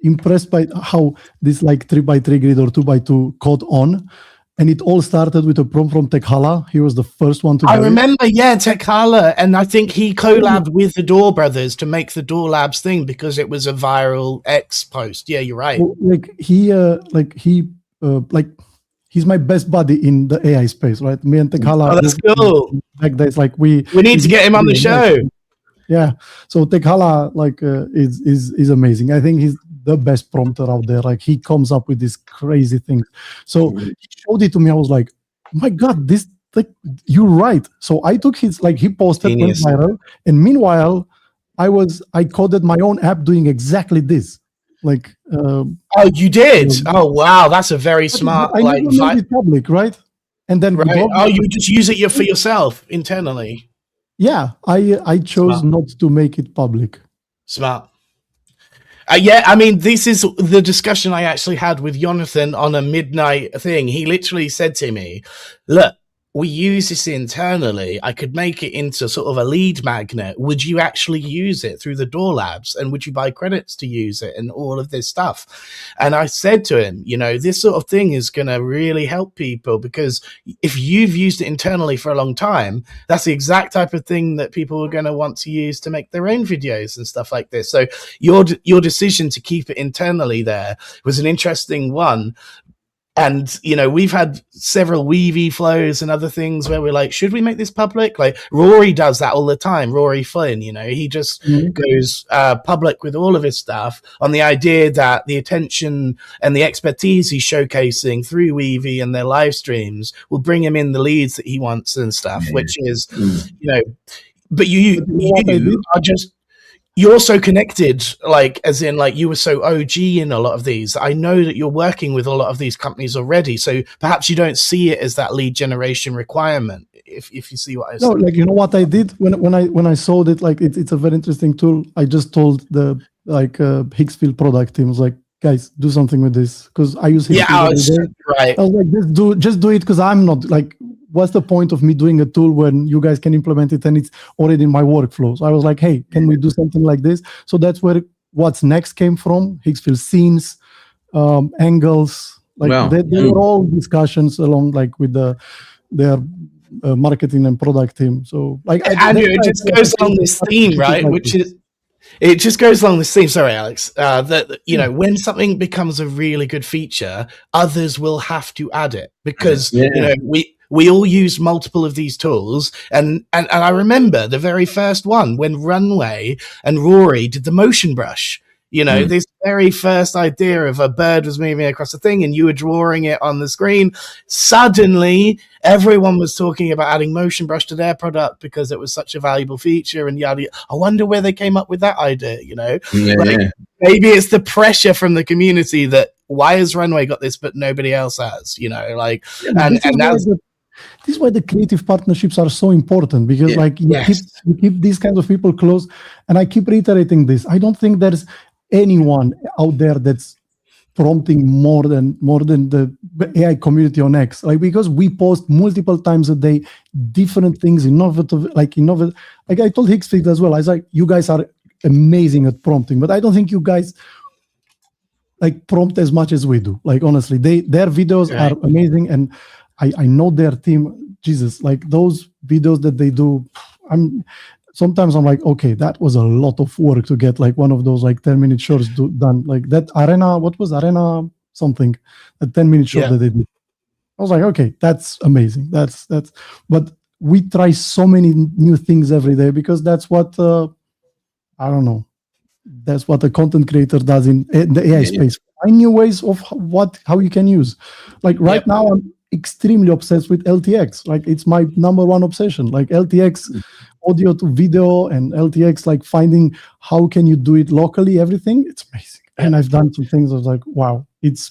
impressed by how this like 3x3 grid or 2x2 caught on. And it all started with a prompt from Tekhala. He was the first one to do it. I remember, Tekhala, and I think he collabed with the Door brothers to make the Door Labs thing because it was a viral X post. Yeah, you're right. So, he's my best buddy in the AI space, right? Me and Tekhala. Oh, that's cool. Like that's like we need to get him on the show. Yeah. So Tekhala is amazing. I think he's the best prompter out there. Like, he comes up with these crazy things. So he showed it to me. I was like, oh my God, this, like, you're right. So I took his, like, he posted, went viral, and meanwhile I coded my own app doing exactly this. Like, oh, you did? Oh wow, that's a very smart. I never made it public, right? And then you just use it for yourself internally. Yeah, I chose not to make it public. Smart. Yeah, I mean, this is the discussion I actually had with Jonathan on a midnight thing. He literally said to me, look, we use this internally. I could make it into sort of a lead magnet. Would you actually use it through the Door Labs? And would you buy credits to use it and all of this stuff? And I said to him, you know, this sort of thing is going to really help people, because if you've used it internally for a long time, that's the exact type of thing that people are going to want to use to make their own videos and stuff like this. So your decision to keep it internally there was an interesting one. And, you know, we've had several Weavy flows and other things where we're like, should we make this public? Like Rory does that all the time. Rory Flynn, you know, he just goes public with all of his stuff on the idea that the attention and the expertise he's showcasing through Weavy and their live streams will bring him in the leads that he wants and stuff, which is, you know, but you are just, you're so connected, like, as in, like, you were so OG in a lot of these. I know that you're working with a lot of these companies already, so perhaps you don't see it as that lead generation requirement. If you see what I said. No, like, you know what I did when I saw it, like, it's a very interesting tool. I just told the Higgsfield product team, I was like, guys, do something with this, because I use Higgsfield right. I was like, just do it, because I'm not like, what's the point of me doing a tool when you guys can implement it and it's already in my workflow? So I was like, hey, can we do something like this? So that's where what's next came from. Higgsfield scenes, angles, like they were all discussions along, like, with their marketing and product team. So, like, Andrew, it just goes along this theme, right? Which is, it just goes along this theme. Sorry, Alex. That, you know, when something becomes a really good feature, others will have to add it, because you know, we all use multiple of these tools, and I remember the very first one when Runway and Rory did the motion brush. You know, this very first idea of a bird was moving across the thing and you were drawing it on the screen. Suddenly, everyone was talking about adding motion brush to their product because it was such a valuable feature and yada. I wonder where they came up with that idea, you know? Maybe it's the pressure from the community that, why has Runway got this but nobody else has, you know? Like, and that's... This is why the creative partnerships are so important, because like you keep these kinds of people close. And I keep reiterating this. I don't think there's anyone out there that's prompting more than the AI community on X. Like, because we post multiple times a day, different things, innovative. Like I told Higgsfield as well. I was like, you guys are amazing at prompting, but I don't think you guys like prompt as much as we do. Like, honestly, their videos are amazing, and I know their team. Jesus, like those videos that they do, sometimes I'm like, okay, that was a lot of work to get like one of those like 10-minute shorts done. Like that Arena, what was Arena something, a 10-minute short that they did. I was like, okay, that's amazing. That's. But we try so many new things every day, because that's what I don't know. That's what a content creator does in the AI space. Find new ways of how you can use. Like right now, I'm extremely obsessed with LTX. Like, it's my number one obsession. Like LTX audio to video, and LTX, like finding how can you do it locally, everything. It's amazing. And I've done some things I was like, wow, it's...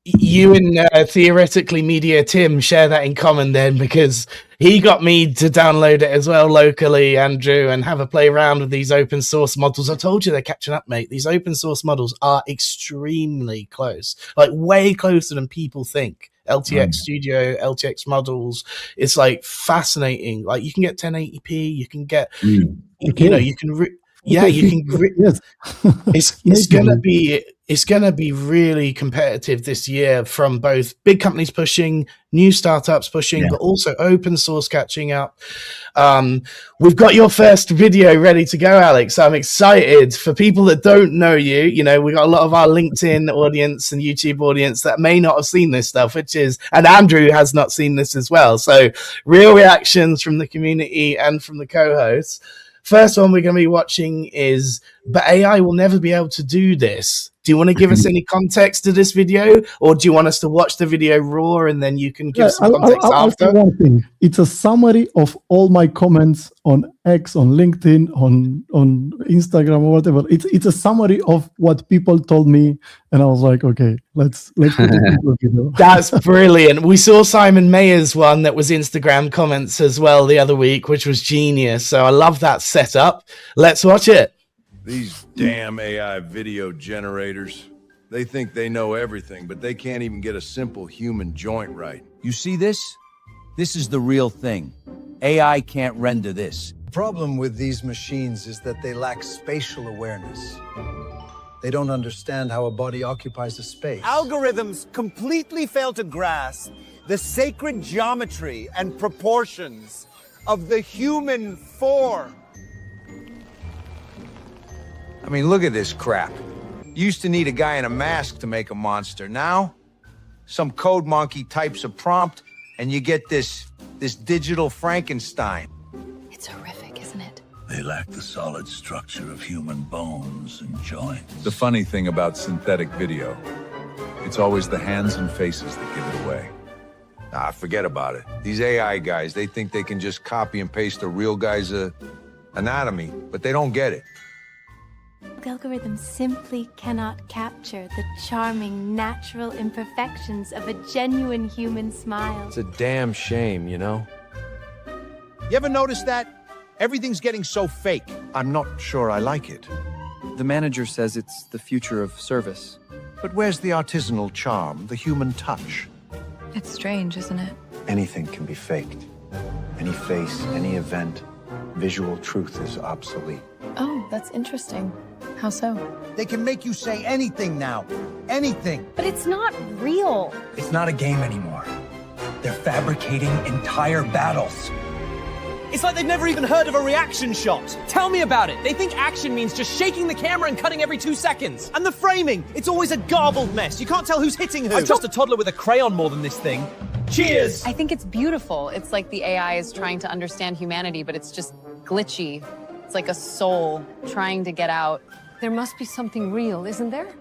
You and theoretically Media Tim share that in common then, because he got me to download it as well locally, Andrew, and have a play around with these open source models. I told you they're catching up, mate. These open source models are extremely close, like way closer than people think. LTX Studio, LTX models, it's like fascinating. Like, you can get 1080p, you can get, you know, you can, you can. Yes. It's gonna be really competitive this year, from both big companies pushing, new startups pushing, but also open source catching up. We've got your first video ready to go, Alex. I'm excited. For people that don't know you, you know, we got a lot of our LinkedIn audience and YouTube audience that may not have seen this stuff, and Andrew has not seen this as well. So real reactions from the community and from the co-hosts. First one we're going to be watching is, but AI will never be able to do this. Do you want to give us any context to this video, or do you want us to watch the video raw and then you can give some context after? One thing. It's a summary of all my comments on X, on LinkedIn, on Instagram, or whatever. It's a summary of what people told me, and I was like, okay, let's put it into a video. That's brilliant. We saw Simon Mayer's one that was Instagram comments as well the other week, which was genius. So I love that setup. Let's watch it. These damn AI video generators. They think they know everything, but they can't even get a simple human joint right. You see this? This is the real thing. AI can't render this. The problem with these machines is that they lack spatial awareness. They don't understand how a body occupies a space. Algorithms completely fail to grasp the sacred geometry and proportions of the human form. I mean, look at this crap. Used to need a guy in a mask to make a monster. Now, Some code monkey types a prompt, and you get this digital Frankenstein. It's horrific, isn't it? They lack the solid structure of human bones and joints. The funny thing about synthetic video, it's always the hands and faces that give it away. Ah, forget about it. These AI guys, they think they can just copy and paste a real guy's anatomy, but they don't get it. Algorithms simply cannot capture the charming, natural imperfections of a genuine human smile. It's a damn shame, you know? You ever notice that? Everything's getting so fake. I'm not sure I like it. The manager says it's the future of service. But where's the artisanal charm, the human touch? It's strange, isn't it? Anything can be faked. Any face, any event. Visual truth is obsolete. Oh, that's interesting. How so? They can make you say anything now. Anything. But it's not real. It's not a game anymore. They're fabricating entire battles. It's like they've never even heard of a reaction shot. Tell me about it. They think action means just shaking the camera and cutting every 2 seconds. And the framing, it's always a garbled mess. You can't tell who's hitting who. I trust a toddler with a crayon more than this thing. Cheers! I think it's beautiful. It's like the AI is trying to understand humanity, but it's just glitchy. It's like a soul trying to get out. There must be something real, isn't there?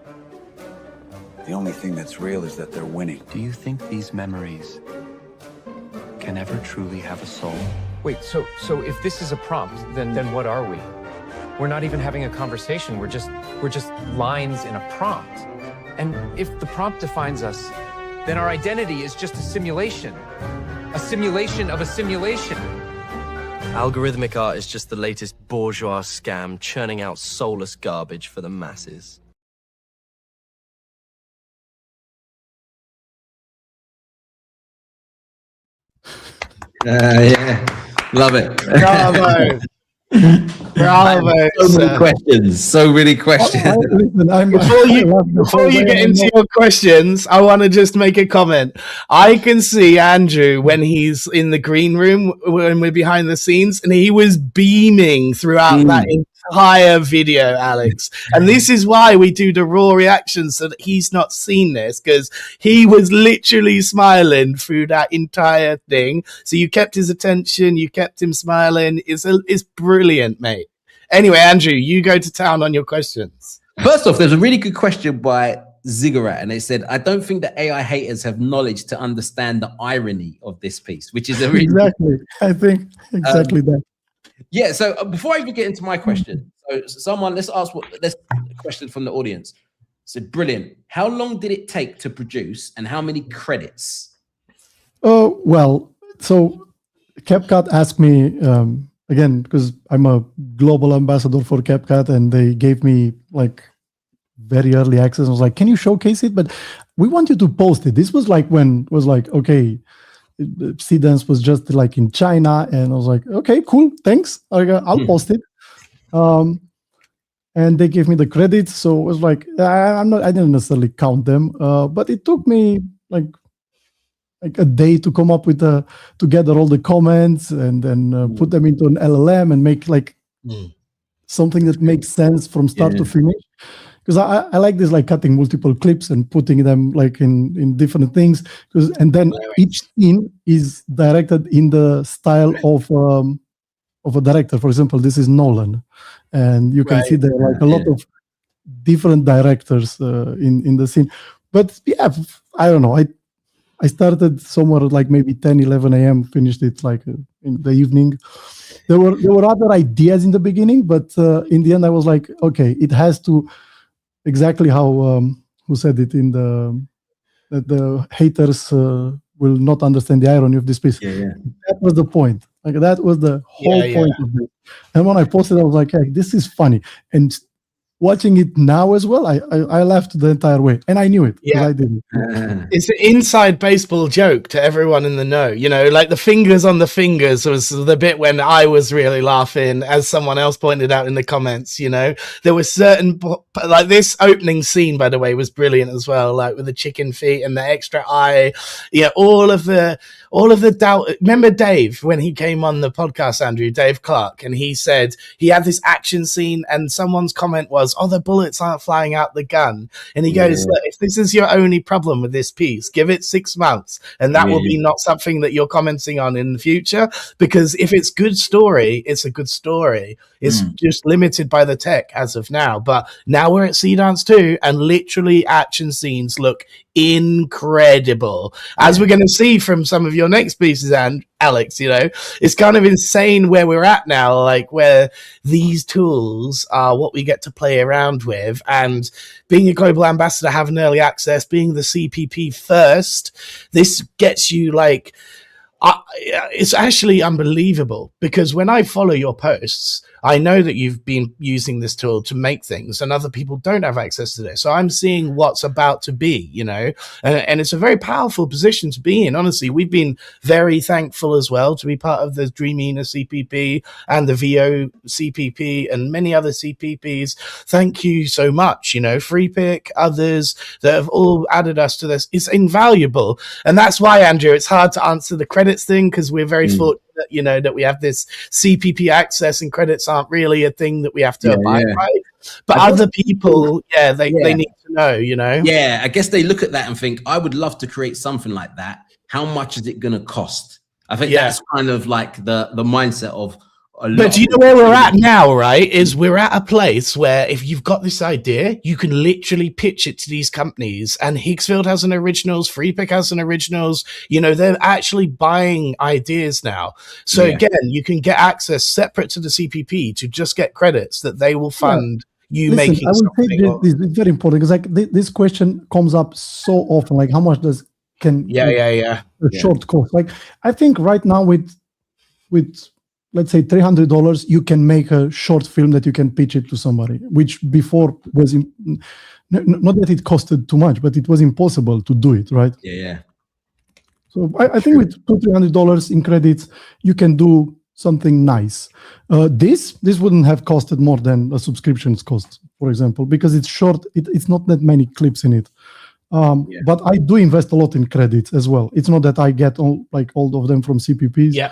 The only thing that's real is that they're winning. Do you think these memories can ever truly have a soul? Wait, so if this is a prompt, then what are we? We're not even having a conversation. We're just lines in a prompt. And if the prompt defines us, then our identity is just a simulation of a simulation. Algorithmic art is just the latest bourgeois scam, churning out soulless garbage for the masses. Yeah, love it. Bravo. Bravo. So many questions. Before you get into your questions, I want to just make a comment. I can see Andrew when he's in the green room, when we're behind the scenes, and he was beaming throughout that entire video, Alex. And this is why we do the raw reaction, so that he's not seen this, because he was literally smiling through that entire thing. So you kept his attention, you kept him smiling. It's brilliant, mate. Anyway, Andrew, you go to town on your questions. First off, there's a really good question by Ziggurat, and it said, I don't think that AI haters have knowledge to understand the irony of this piece, which is a really exactly. I think exactly that. Yeah, so before I even get into my question, let's ask this question from the audience. So brilliant. How long did it take to produce and how many credits? Oh, well, so CapCut asked me, again, because I'm a global ambassador for CapCut, and they gave me like very early access. I was like, can you showcase it? But we want you to post it. This was like when it was like, okay, Seedance was just like in China, and I was like, okay, cool, thanks. I'll post it. And they gave me the credits, so it was like I didn't necessarily count them, but it took me like a day to come up with to gather all the comments and then put them into an LLM and make like something that makes sense from start to finish. Because I like this, like cutting multiple clips and putting them like in different things. And then each scene is directed in the style of a director. For example, this is Nolan, and you can see there are like a lot of different directors in the scene. But yeah, I don't know. I started somewhere at like maybe 10, 11 a.m. Finished it like in the evening. There were other ideas in the beginning, but in the end, I was like, okay, it has to. Exactly how who said it in that the haters will not understand the irony of this piece. That was the point. Like that was the whole point of it. And when I posted, I was like, hey, this is funny. And watching it now as well, I laughed the entire way, and I knew it. I didn't. It's an inside baseball joke to everyone in the know. You know, like the fingers on the fingers was the bit when I was really laughing, as someone else pointed out in the comments. You know, there was certain, like this opening scene, by the way, was brilliant as well. Like with the chicken feet and the extra eye. Yeah, all of the doubt. Remember Dave when he came on the podcast, Andrew, Dave Clark, and he said he had this action scene, and someone's comment was, was, oh, the bullets aren't flying out the gun. And he goes, look, if this is your only problem with this piece, give it 6 months, and that will be not something that you're commenting on in the future, because if it's good story, it's a good story. It's just limited by the tech as of now. But now we're at Sea Dance 2, and literally action scenes look incredible, as we're going to see from some of your next pieces. And Alex, you know, it's kind of insane where we're at now, like where these tools are what we get to play around with. And being a global ambassador, having early access, being the CPP first, this gets you like, it's actually unbelievable, because when I follow your posts, I know that you've been using this tool to make things and other people don't have access to this. So I'm seeing what's about to be, you know, and it's a very powerful position to be in. Honestly, we've been very thankful as well to be part of the Dreamina CPP and the VO CPP and many other CPPs. Thank you so much. You know, Freepik, others that have all added us to this. It's invaluable. And that's why, Andrew, it's hard to answer the credits thing, because we're very fortunate, you know, that we have this CPP access, and credits aren't really a thing that we have to abide by. But other people, they need to know, you know. Yeah, I guess they look at that and think, I would love to create something like that. How much is it going to cost? I think that's kind of like the mindset of But do you know where we're at now, right? Is we're at a place where if you've got this idea, you can literally pitch it to these companies. And Higgsfield has an originals, Freepik has an originals. You know, they're actually buying ideas now. So again, you can get access separate to the CPP to just get credits that they will fund you making I will something. take this. It's very important, because like this question comes up so often. Like, how much can a short cost? Like, I think right now with let's say $300, you can make a short film that you can pitch it to somebody, which before was not that it costed too much, but it was impossible to do it, right? Yeah. So I think with $200-300 in credits, you can do something nice. This wouldn't have costed more than a subscriptions cost, for example, because it's short. It's not that many clips in it. But I do invest a lot in credits as well. It's not that I get all of them from CPPs.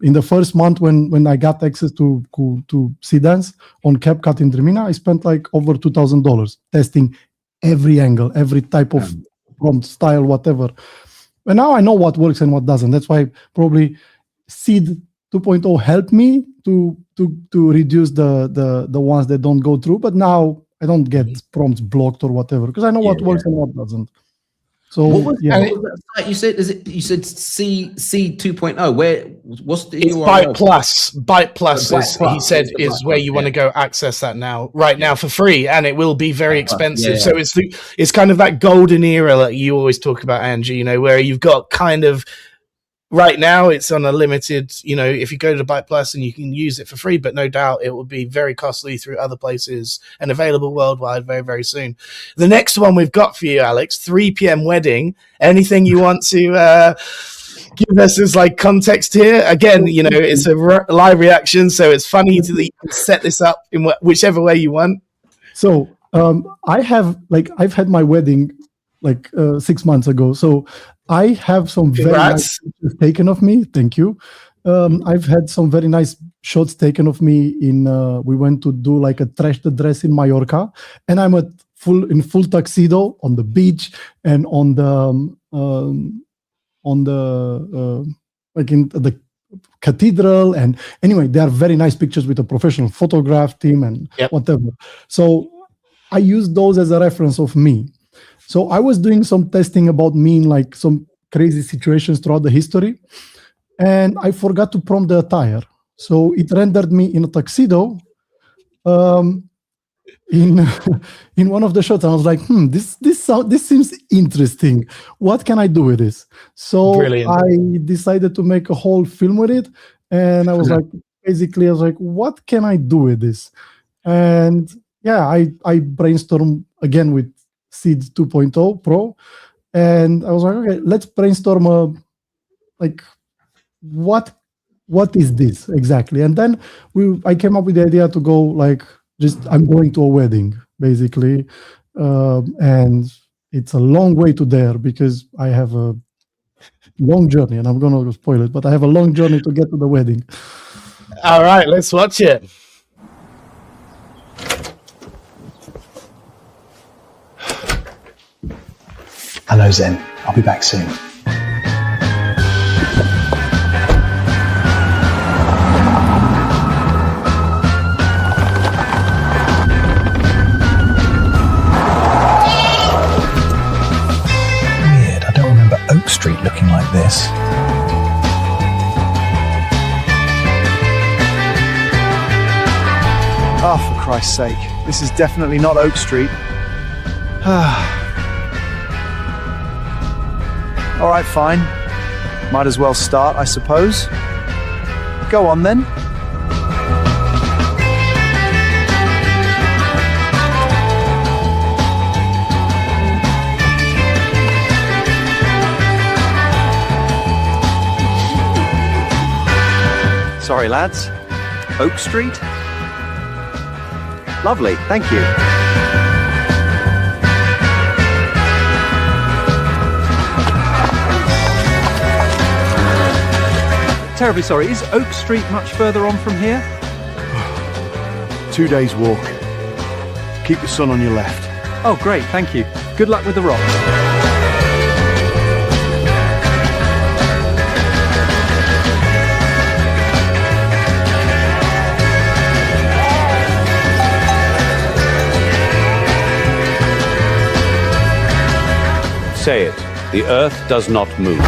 In the first month when I got access to Sea Dance on CapCut in Dreamina, I spent like over $2,000 testing every angle, every type of prompt style, whatever. And now I know what works and what doesn't. That's why probably Seed 2.0 helped me to reduce the ones that don't go through. But now I don't get prompts blocked or whatever, because I know what works and what doesn't. So what was that site you said? You said C 2.0. What's the URL? Byte Plus he said is where you want to go access that now, right now for free, and it will be very expensive. So it's kind of that golden era that you always talk about, Angie. You know, where you've got kind of. Right now, it's on a limited, you know, if you go to Byte Plus and you can use it for free, but no doubt it will be very costly through other places and available worldwide very, very soon. The next one we've got for you, Alex, 3 p.m. wedding. Anything you want to give us as like context here? Again, you know, it's a live reaction, so it's funny that you can set this up in whichever way you want. So I've had my wedding 6 months ago. So I have some very nice pictures taken of me. Thank you. I've had some very nice shots taken of me we went to do like a trash the dress in Mallorca, and I'm in full tuxedo on the beach and in the cathedral. And anyway, they are very nice pictures with a professional photograph team and whatever. So I use those as a reference of me. So I was doing some testing about me in like some crazy situations throughout the history, and I forgot to prompt the attire. So it rendered me in a tuxedo in one of the shots. I was like, this seems interesting. What can I do with this? So brilliant. I decided to make a whole film with it, and I was like, what can I do with this? And I brainstormed again with Seed 2.0 Pro, and I was like, okay, let's brainstorm what is this exactly? And then I came up with the idea to go I'm going to a wedding basically, and it's a long way to there because I have a long journey, and I'm gonna spoil it, but I have a long journey to get to the wedding. All right, let's watch it. Hello, Zen. I'll be back soon. Weird, I don't remember Oak Street looking like this. Oh, for Christ's sake. This is definitely not Oak Street. All right, fine. Might as well start, I suppose. Go on, then. Sorry, lads. Oak Street? Lovely, thank you. Terribly sorry, is Oak Street much further on from here? 2 days walk. Keep the sun on your left. Oh, great, thank you. Good luck with the rocks. Say it. The Earth does not move.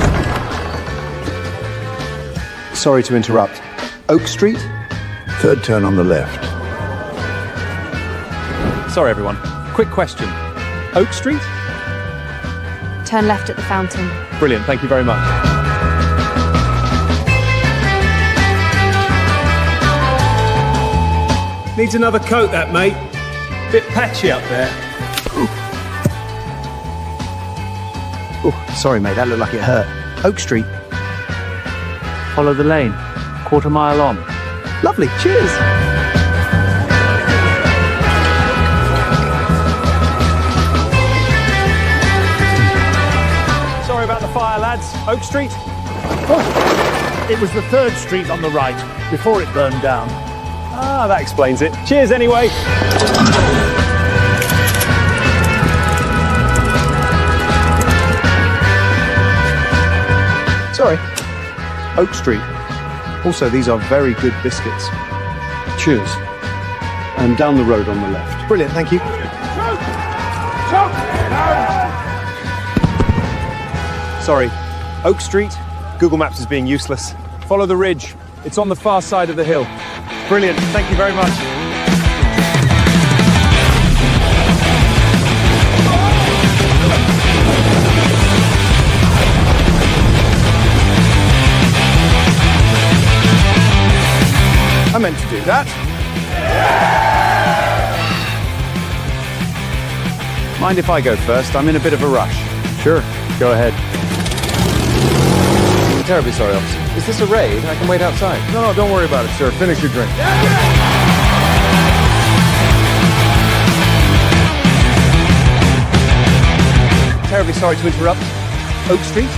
Sorry to interrupt. Oak Street? Third turn on the left. Sorry, everyone. Quick question. Oak Street? Turn left at the fountain. Brilliant, thank you very much. Needs another coat, that, mate. Bit patchy up there. Oh, sorry, mate. That looked like it hurt. Oak Street. Follow the lane. Quarter mile on. Lovely. Cheers. Sorry about the fire, lads. Oak Street? Oh, it was the 3rd street on the right, before it burned down. Ah, that explains it. Cheers anyway. Sorry. Oak Street. Also, these are very good biscuits. Cheers. And down the road on the left. Brilliant, thank you. Sorry. Oak Street? Google Maps is being useless. Follow the ridge. It's on the far side of the hill. Brilliant. Thank you very much. I meant to do that. Mind if I go first? I'm in a bit of a rush. Sure, go ahead. I'm terribly sorry, officer. Is this a raid? I can wait outside. No, don't worry about it, sir. Finish your drink. Terribly sorry to interrupt. Oak Street?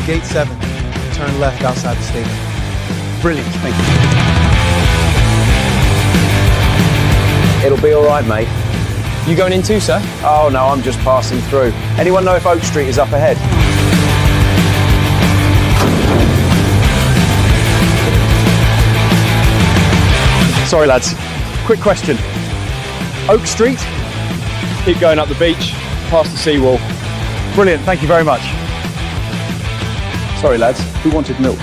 Gate 7. Turn left outside the stadium. Brilliant, thank you. It'll be all right, mate. You going in too, sir? Oh, no, I'm just passing through. Anyone know if Oak Street is up ahead? Sorry, lads. Quick question. Oak Street? Keep going up the beach, past the seawall. Brilliant, thank you very much. Sorry, lads. Who wanted milk?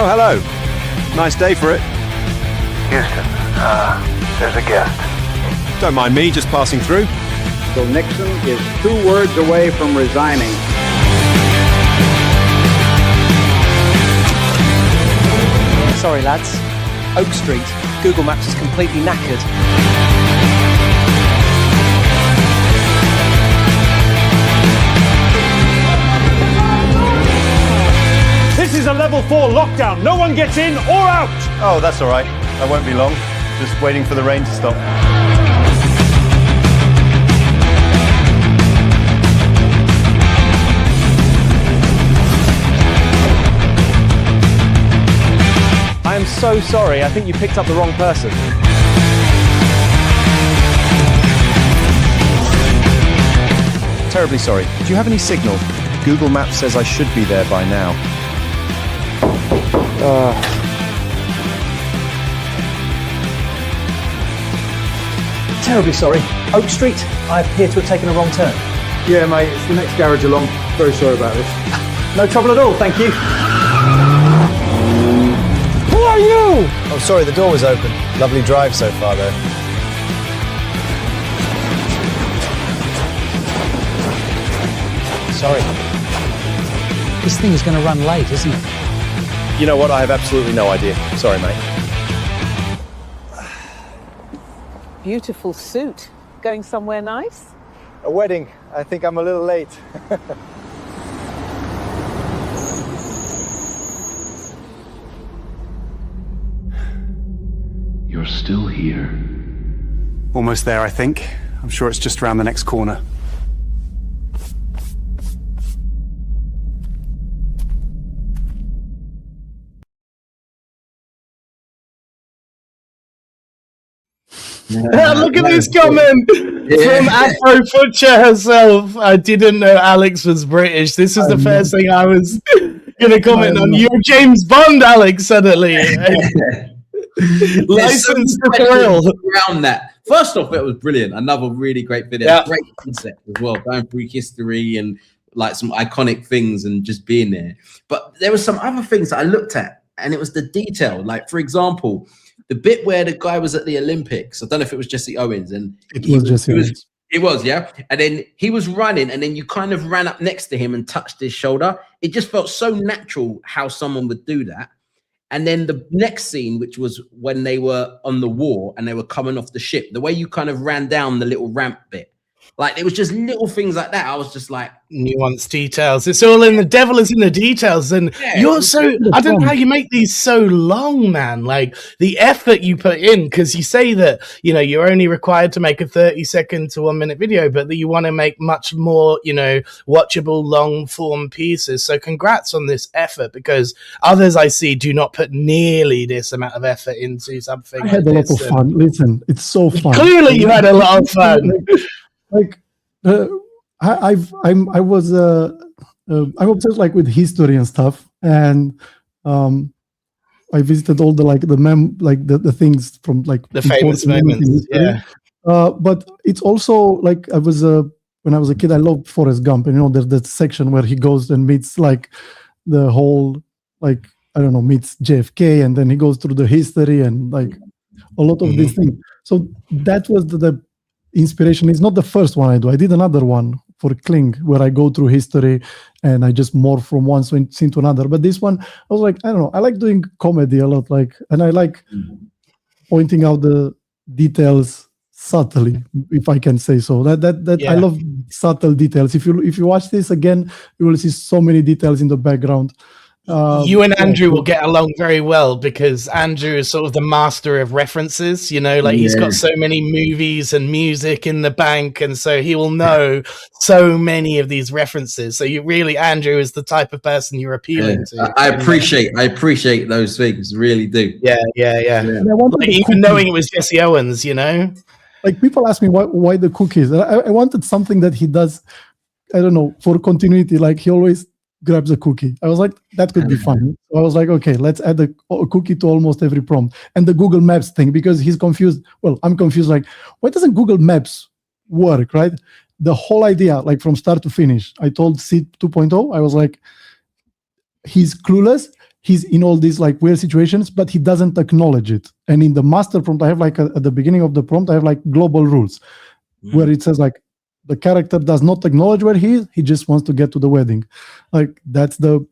Oh, hello. Nice day for it. Houston, there's a guest. Don't mind me, just passing through. So Nixon is 2 words away from resigning. Sorry, lads. Oak Street. Google Maps is completely knackered. This is a level 4 lockdown. No one gets in or out. Oh, that's all right. I won't be long. Just waiting for the rain to stop. so sorry. I think you picked up the wrong person. Terribly sorry. Do you have any signal? Google Maps says I should be there by now. Terribly sorry. Oak Street, I appear to have taken a wrong turn. Yeah, mate, it's the next garage along. Very sorry about this. No trouble at all, thank you. Who are you? Oh, sorry, the door was open. Lovely drive so far, though. Sorry. This thing is going to run late, isn't it? You know what? I have absolutely no idea. Sorry, mate. Beautiful suit. Going somewhere nice? A wedding. I think I'm a little late. You're still here. Almost there, I think. I'm sure it's just around the next corner. Look at this comment from Afro Butcher herself. I didn't know Alex was British. This was the first thing I was going to comment on. You're James Bond, Alex, suddenly. License to thrill. Around that. First off, it was brilliant. Another really great video. Yeah. Great concept as well. Going through history and like some iconic things and just being there. But there were some other things that I looked at, and it was the detail. Like, for example, the bit where the guy was at the Olympics. I don't know if it was Jesse Owens, and It was Jesse Owens. It was, yeah. And then he was running, and then you kind of ran up next to him and touched his shoulder. It just felt so natural how someone would do that. And then the next scene, which was when they were on the war and they were coming off the ship, the way you kind of ran down the little ramp bit, like it was just little things like that. I was just like, nuanced details. It's all in the devil is in the details. And you're so, I don't know how you make these so long, man. Like the effort you put in, because you say that, you know, you're only required to make a 30-second to 1 minute video, but that you want to make much more, you know, watchable long form pieces. So congrats on this effort, because others I see do not put nearly this amount of effort into something. I had a lot of fun. Listen, it's so fun. Clearly you had a lot of fun. I'm obsessed like with history and stuff, and I visited all the the things from like the famous moments. Yeah. But it's also like when I was a kid, I loved Forrest Gump, and you know there's that section where he goes and meets like the whole like I don't know meets JFK, and then he goes through the history and like a lot of these things. So that was the inspiration. It's not the first one I do. I did another one for Kling where I go through history and I just morph from one scene to another. But this one, I was like, I don't know. I like doing comedy a lot, and I like pointing out the details subtly, if I can say so. That I love subtle details. If you watch this again, you will see so many details in the background. You and Andrew will get along very well, because Andrew is sort of the master of references, you know, like he's got so many movies and music in the bank, and so he will know so many of these references. So you really, Andrew is the type of person you're appealing to. I appreciate those things, really do. Yeah. Like, even knowing it was Jesse Owens, you know, like people ask me why the cookies. I wanted something that he does, I don't know, for continuity. Like he always grabs a cookie. I was like, that could be fun. So I was like, okay, let's add a cookie to almost every prompt. And the Google Maps thing, because he's confused. Well, I'm confused. Like, why doesn't Google Maps work, right? The whole idea, like from start to finish, I told Sid 2.0, I was like, he's clueless. He's in all these like weird situations, but he doesn't acknowledge it. And in the master prompt, I have like at the beginning of the prompt, I have like global rules where it says like, the character does not acknowledge where he is. He just wants to get to the wedding. Like that's the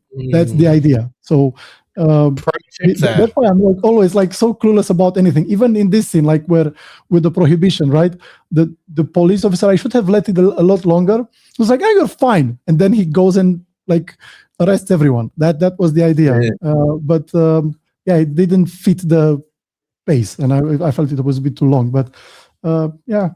idea. So that's why I'm like always like so clueless about anything. Even in this scene, like where with the prohibition, right? The police officer, I should have let it a lot longer. He was like, "Oh, you're fine," and then he goes and like arrests everyone. That was the idea. But it didn't fit the pace, and I felt it was a bit too long. But yeah.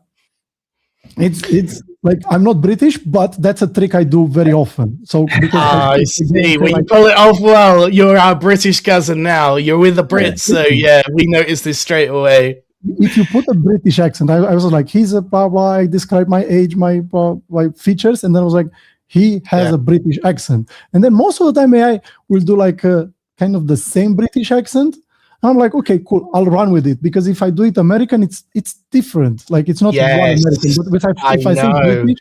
It's like I'm not British, but that's a trick I do very often. So because I see. When you pull it off well, you're our British cousin now. You're with the Brits, so yeah, we noticed this straight away. If you put a British accent, I was like, he's a blah blah. I describe my age, my features, and then I was like, he has a British accent. And then most of the time, AI will do like a kind of the same British accent. And I'm like, okay, cool, I'll run with it, because if I do it American, it's different. Like it's not one American, but if I say British,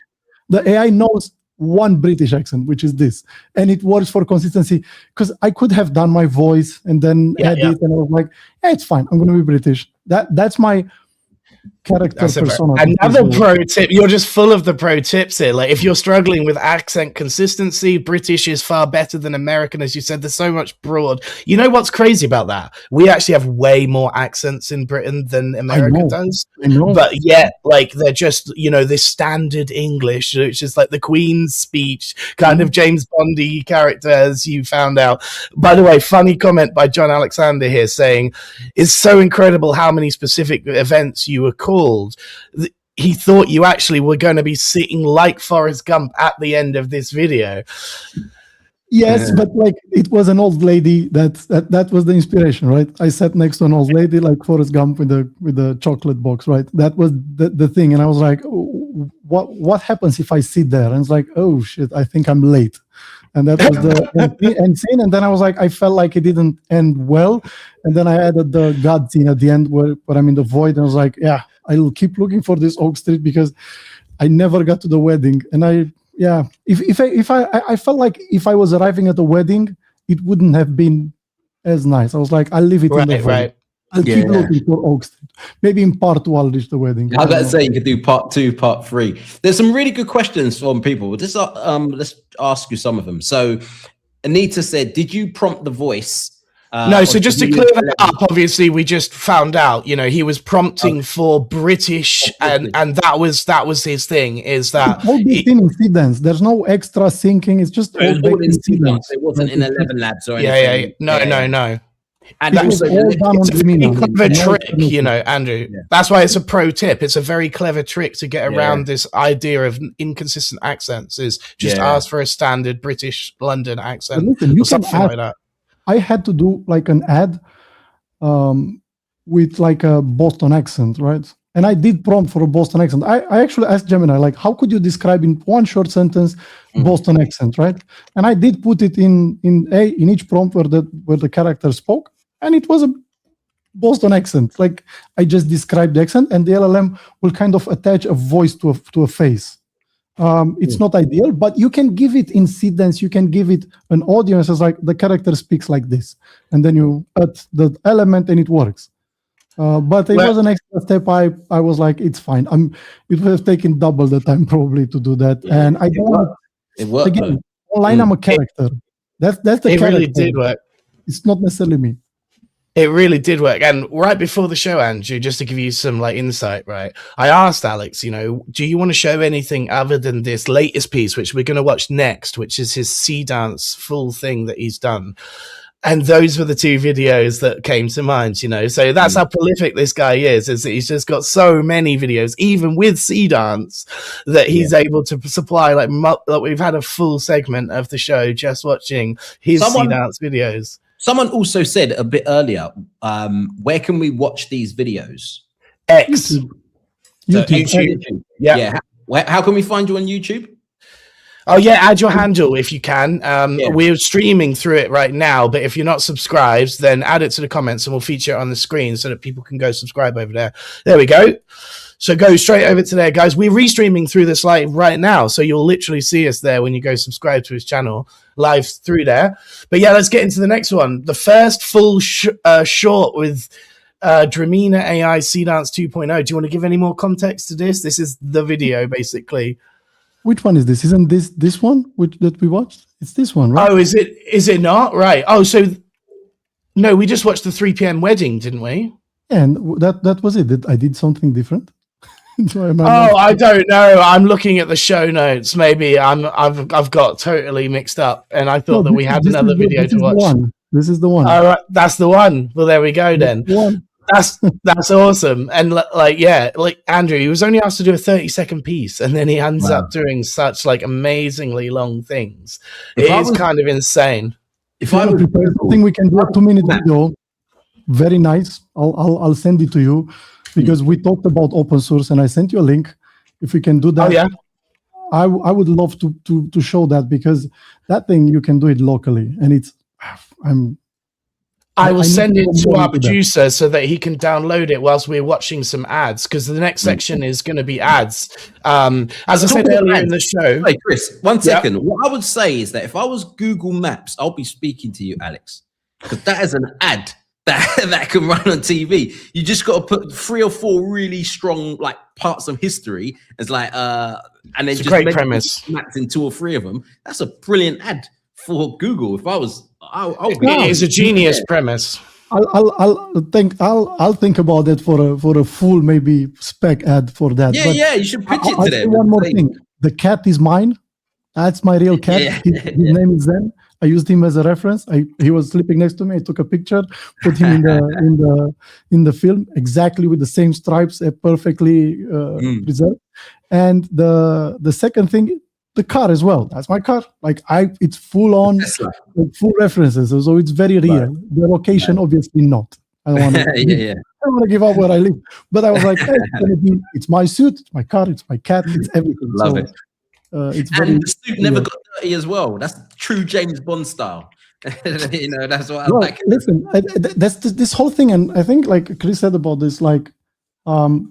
the AI knows one British accent, which is this, and it works for consistency. Because I could have done my voice and then edit, and I was like, yeah, it's fine, I'm going to be British. That's my character persona. Another pro tip. You're just full of the pro tips here. Like if you're struggling with accent consistency, British is far better than American. As you said, there's so much broad. You know what's crazy about that? We actually have way more accents in Britain than America does. I know. But yet, like they're just, this standard English, which is like the Queen's speech, kind of James Bondy character, as you found out. By the way, funny comment by John Alexander here saying, it's so incredible how many specific events you were called. He thought you actually were going to be sitting like Forrest Gump at the end of this video. Yes, but like it was an old lady that was the inspiration, right? I sat next to an old lady like Forrest Gump with the chocolate box, right? That was the thing, and I was like, what happens if I sit there? And it's like, oh shit, I think I'm late. And that was the end scene. And then I was like, I felt like it didn't end well. And then I added the God scene at the end where I'm in the void. And I was like, yeah, I'll keep looking for this Oak Street because I never got to the wedding. And I felt like if I was arriving at the wedding, it wouldn't have been as nice. I was like, I'll leave it in the void. Right. I'll keep looking for Oak Street. Maybe in part 2 I'll reach the wedding. I was going to say you could do part 2, part 3. There's some really good questions from people. Let's ask you some of them. So Anita said, did you prompt the voice? No, so just to clear that up, obviously we just found out, he was prompting for British, and that was his thing. Is that it's all built in Seedance? There's no extra syncing. It's just all built in Seedance. It wasn't in 11 Labs or anything. No. And it's a very clever trick, Andrew. Yeah. That's why it's a pro tip. It's a very clever trick to get around this idea of inconsistent accents. Is just ask for a standard British London accent or something like that. I had to do like an ad with like a Boston accent, right? And I did prompt for a Boston accent. I actually asked Gemini, like, how could you describe in one short sentence Boston accent, right? And I did put it in each prompt where the character spoke, and it was a Boston accent. Like I just described the accent, and the LLM will kind of attach a voice to a face. It's not ideal, but you can give it in Seedance. You can give it an audio and says like the character speaks like this, and then you add the element and it works. But it was an extra step. I was like, it's fine. It would have taken double the time probably to do that. Yeah, and I don't want it worked again. Online, I'm a character. That's the character. It really did work. It's not necessarily me. It really did work. And right before the show, Andrew, just to give you some like insight, right? I asked Alex, do you want to show anything other than this latest piece, which we're going to watch next, which is his Seedance full thing that he's done. And those were the 2 videos that came to mind, So that's how prolific this guy is that he's just got so many videos, even with Seedance, that he's able to supply like we've had a full segment of the show just watching his Seedance videos. Someone also said a bit earlier, where can we watch these videos? X. YouTube. Yeah. How can we find you on YouTube? Oh, yeah, add your handle if you can. We're streaming through it right now, but if you're not subscribed, then add it to the comments and we'll feature it on the screen so that people can go subscribe over there. There we go. So go straight over to there, guys. We're restreaming through this live right now, so you'll literally see us there when you go subscribe to his channel live through there. But yeah, let's get into the next one. The first full short with Dramina AI Seedance 2.0. Do you want to give any more context to this? This is the video, basically. Which one is this? Isn't this one that we watched? It's this one, right? Oh, is it not? Right. Oh, so no, we just watched the 3 p.m. wedding, didn't we? Yeah, and that was it. I did something different. I don't know. I'm looking at the show notes. Maybe I've got totally mixed up, and I thought that we had another video to watch. This is the one. All right, that's the one. Well, there we go then. That's awesome. And like, yeah, like Andrew, he was only asked to do a 30-second piece, and then he ends up doing such like amazingly long things. It is kind of insane. If I think we can do a 2-minute video, very nice. I'll send it to you because we talked about open source, and I sent you a link. If we can do that, I would love to show that, because that thing you can do it locally, and it's I will send it to our producer so that he can download it whilst we're watching some ads, because the next section is going to be ads. As I said earlier in the show. Hey, Chris, 1 second. What I would say is that if I was Google Maps, I'll be speaking to you, Alex, because that is an ad that can run on TV. You just got to put 3 or 4 really strong like parts of history as like, and then it's just a great premise. Maps in 2 or 3 of them. That's a brilliant ad for Google. If I was, it is a genius premise. I'll think about it for a full maybe spec ad for that. Yeah, but you should pitch it to them. One more thing: the cat is mine. That's my real cat. His name is Zen. I used him as a reference. He was sleeping next to me. I took a picture, put him in the film exactly with the same stripes, perfectly preserved. And the second thing, the car as well. That's my car. Like it's full on, like, full references. So it's very real. The location, obviously not. I don't want to. I don't want to give up where I live. But I was like, hey, it's my suit, it's my car, it's my cat, it's everything. Love it. It's and the suit never got dirty as well. That's true James Bond style. You know, that's what I like. Listen, that's this whole thing, and I think like Chris said about this, like the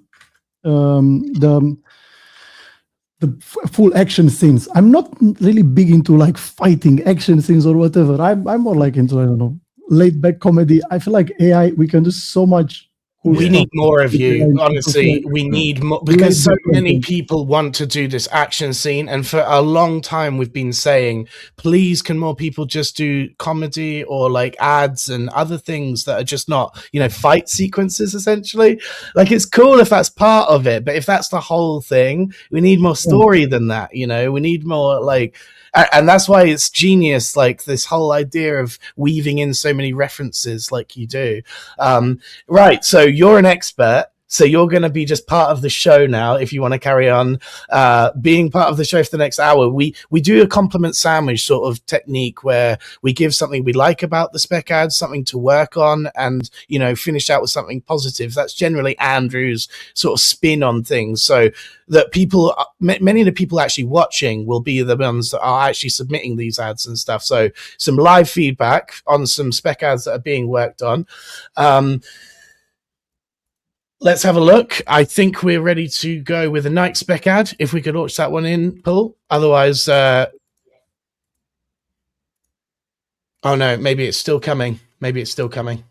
full action scenes. I'm not really big into like fighting action scenes or whatever. I'm more like into, I don't know, laid back comedy. I feel like AI, we can do so much. Cool we stuff. need more of you, honestly. We need more, because so many people want to do this action scene, and for a long time we've been saying, please, can more people just do comedy or like ads and other things that are just not, you know, fight sequences essentially. Like, it's cool if that's part of it, but if that's the whole thing, we need more story than that, you know. We need more like, and that's why it's genius, like this whole idea of weaving in so many references like you do. Right, so you're an expert, so you're going to be just part of the show now if you want to carry on being part of the show for the next hour. We do a compliment sandwich sort of technique where we give something we like about the spec ads, something to work on, and, you know, finish out with something positive. That's generally Andrew's sort of spin on things, so that people, many of the people actually watching will be the ones that are actually submitting these ads and stuff. So some live feedback on some spec ads that are being worked on. Let's have a look. I think we're ready to go with a night spec ad. If we could launch that one in, Paul. Otherwise, oh no, maybe it's still coming. Maybe it's still coming.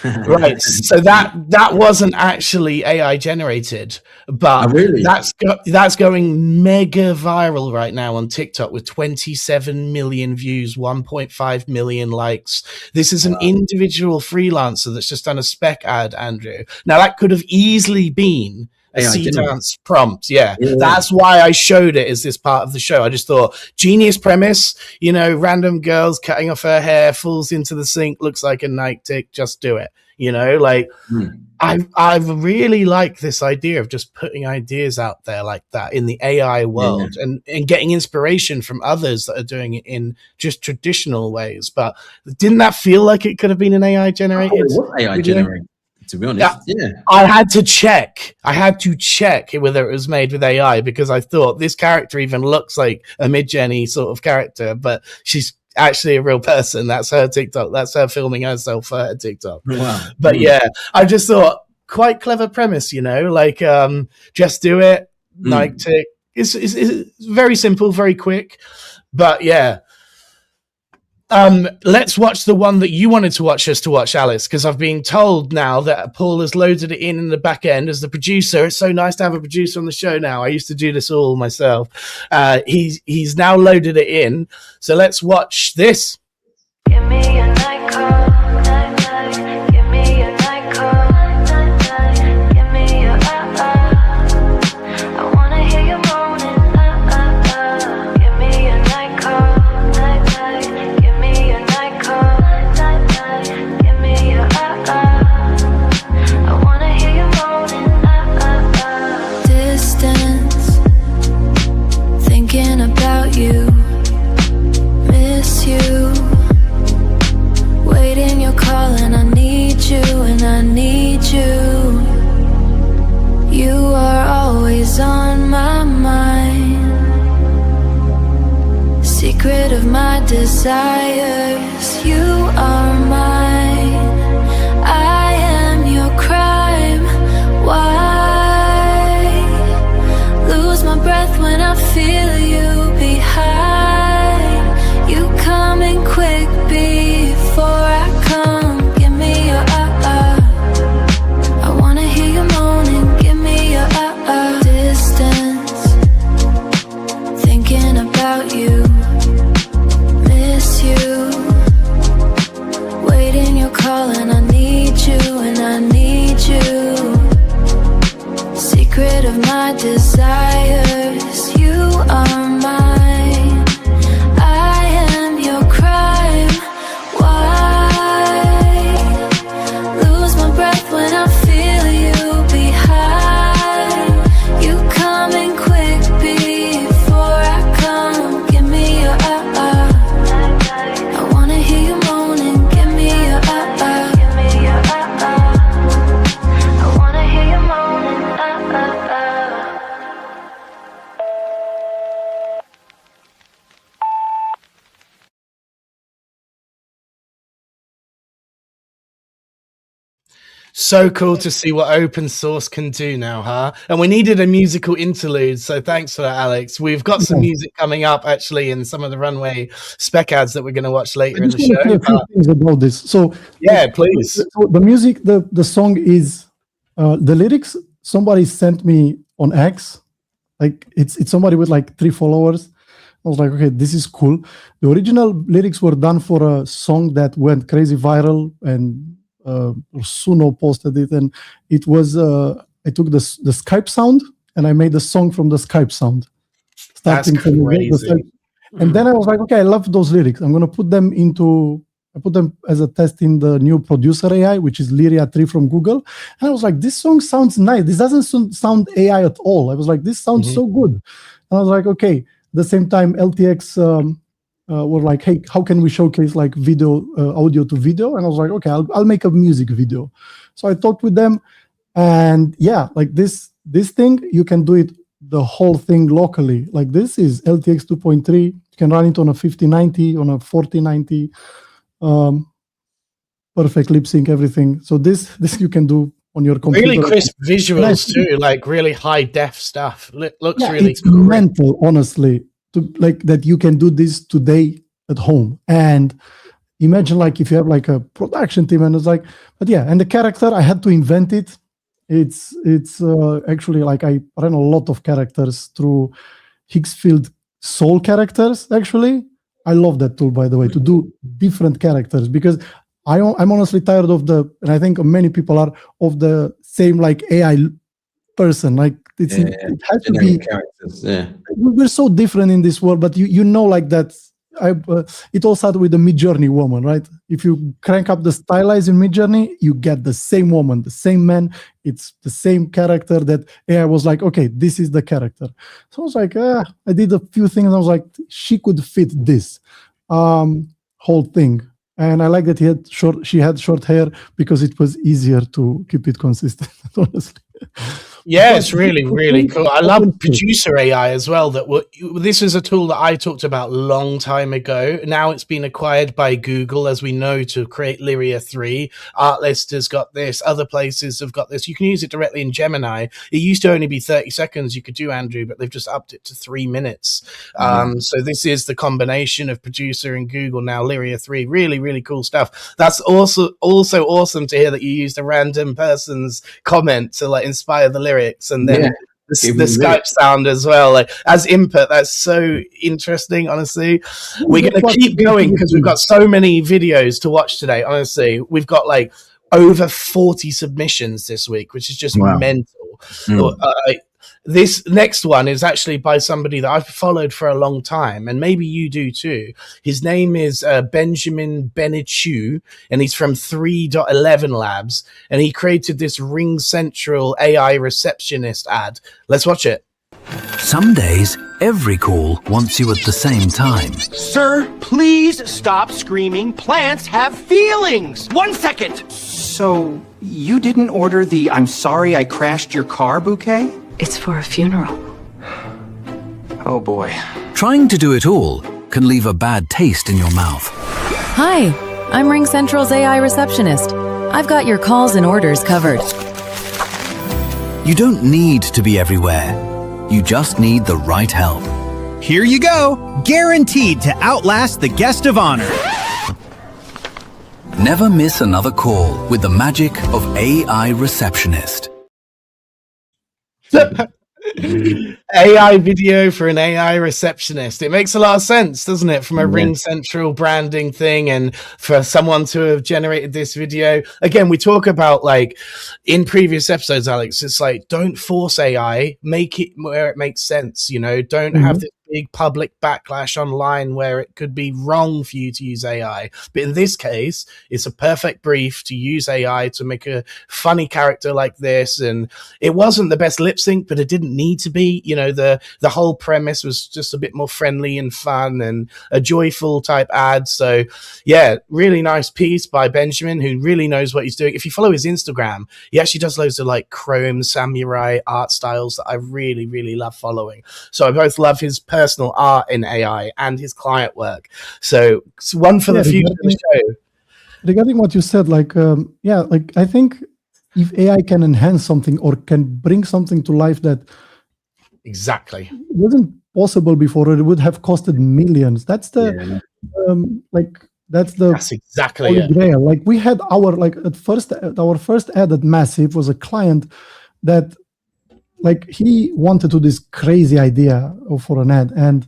Right, so that wasn't actually AI generated, but that's going mega viral right now on TikTok with 27 million views, 1.5 million likes. This is an individual freelancer that's just done a spec ad, Andrew. Now that could have easily been a C-dance prompt. Yeah, that's why I showed it as this part of the show. I just thought, genius premise, you know, random girls cutting off her hair, falls into the sink, looks like a night tick, just do it. You know, like I really like this idea of just putting ideas out there like that in the AI world and getting inspiration from others that are doing it in just traditional ways. But didn't that feel like it could have been an AI generated? It was AI generated. To be honest, I had to check whether it was made with AI, because I thought this character even looks like a Midjourney sort of character, but she's actually a real person. That's her TikTok. That's her filming herself for her TikTok. Wow. But yeah, I just thought, quite clever premise, you know, like just do it, like tick. It's very simple, very quick, but yeah. Let's watch the one that you wanted to watch us to watch, Alice, because I've been told now that Paul has loaded it in the back end as the producer. It's so nice to have a producer on the show now. I used to do this all myself. He's now loaded it in. So let's watch this. Give me a night call, night, night. Give me a night call, night, night. Give me a I want desires. You are mine. I am your crime. Why lose my breath when I feel you behind? You coming quick before I come. Give me your I wanna hear you moaning. Give me your distance. Thinking about you. Miss you. Waiting your call and I need you and I need you. Secret of my desires. You are mine. I am your crime. Why lose my breath when I feel you behind? You coming quick before I come. Give me your I wanna hear you moaning. Give me your Give me your I wanna hear you moaning. So cool to see what open source can do now, huh? And we needed a musical interlude, so thanks for that, Alex. We've got some music coming up actually in some of the Runway spec ads that we're going to watch later in the show. A few things about this. So yeah, please. So the music, the song is the lyrics. Somebody sent me on X, like it's somebody with like 3 followers. I was like, okay, this is cool. The original lyrics were done for a song that went crazy viral, and Suno posted it, and it was I took the Skype sound and I made the song from the Skype sound, starting That's from crazy. the Skype. And then I was like, okay, I love those lyrics. I'm gonna put them I put them as a test in the new producer AI, which is Lyria 3 from Google. And I was like, this song sounds nice. This doesn't sound AI at all. I was like, this sounds so good. And I was like, okay. At the same time, LTX were like, hey, how can we showcase like video, audio to video? And I was like, okay, I'll make a music video. So I talked with them, and yeah, like this thing, you can do it, the whole thing locally. Like this is LTX 2.3. You can run it on a 5090, on a 4090, perfect lip sync, everything. So this you can do on your computer. Really crisp visuals too, like really high def stuff. Looks really it's cool. mental, honestly, to like that you can do this today at home. And imagine like if you have like a production team, and it's like, but yeah, and the character, I had to invent it. It's actually like I ran a lot of characters through Higgsfield Soul characters. Actually, I love that tool, by the way, to do different characters, because I'm honestly tired of and I think many people are, of the same like AI person. Like it has to be characters. Yeah, we're so different in this world, but you know, like that. It all started with the Midjourney woman, right? If you crank up the stylize in Midjourney, you get the same woman, the same man. It's the same character that AI was like, okay, this is the character. So I was like, I did a few things. And I was like, she could fit this whole thing. And I like that she had short hair, because it was easier to keep it consistent, honestly. Yeah, it's really, really cool. I love Producer AI as well. This is a tool that I talked about a long time ago. Now it's been acquired by Google, as we know, to create Lyria 3. Artlist has got this. Other places have got this. You can use it directly in Gemini. It used to only be 30 seconds you could do, Andrew, but they've just upped it to 3 minutes. So this is the combination of Producer and Google now, Lyria 3. Really, really cool stuff. That's also awesome to hear that you used a random person's comment to like inspire the lyrics, and then the Skype sound as well, like as input. That's so interesting. Honestly, we're going to keep going because we've got so many videos to watch today. Honestly, we've got like over 40 submissions this week, which is just mental. This next one is actually by somebody that I've followed for a long time, and maybe you do too. His name is Benjamin Benichu, and he's from 3.11 Labs, and he created this Ring Central AI receptionist ad. Let's watch it. Some days, every call wants you at the same time. Sir, please stop screaming. Plants have feelings. 1 second. So, you didn't order the "I'm sorry I crashed your car" bouquet? It's for a funeral. Oh boy. Trying to do it all can leave a bad taste in your mouth. Hi, I'm RingCentral's AI receptionist. I've got your calls and orders covered. You don't need to be everywhere. You just need the right help. Here you go, guaranteed to outlast the guest of honor. Never miss another call with the magic of AI Receptionist. AI video for an AI receptionist. It makes a lot of sense, doesn't it? From a Ring Central branding thing, and for someone to have generated this video. Again, we talk about, like, in previous episodes, Alex, it's like, don't force AI, make it where it makes sense, you know, don't have this big public backlash online where it could be wrong for you to use AI. But in this case, it's a perfect brief to use AI to make a funny character like this. And it wasn't the best lip sync, but it didn't need to be. You know, the whole premise was just a bit more friendly and fun and a joyful type ad. So yeah, really nice piece by Benjamin, who really knows what he's doing. If you follow his Instagram, he actually does loads of like chrome samurai art styles that I really, really love following. So I both love his personal art in AI and his client work. So it's one for the future of the show. Regarding what you said, like, like I think if AI can enhance something or can bring something to life that wasn't possible before, it would have costed millions. That's the that's exactly it. Grail. Like we had our our first ad at Massive was a client that, like, he wanted to do this crazy idea for an ad, and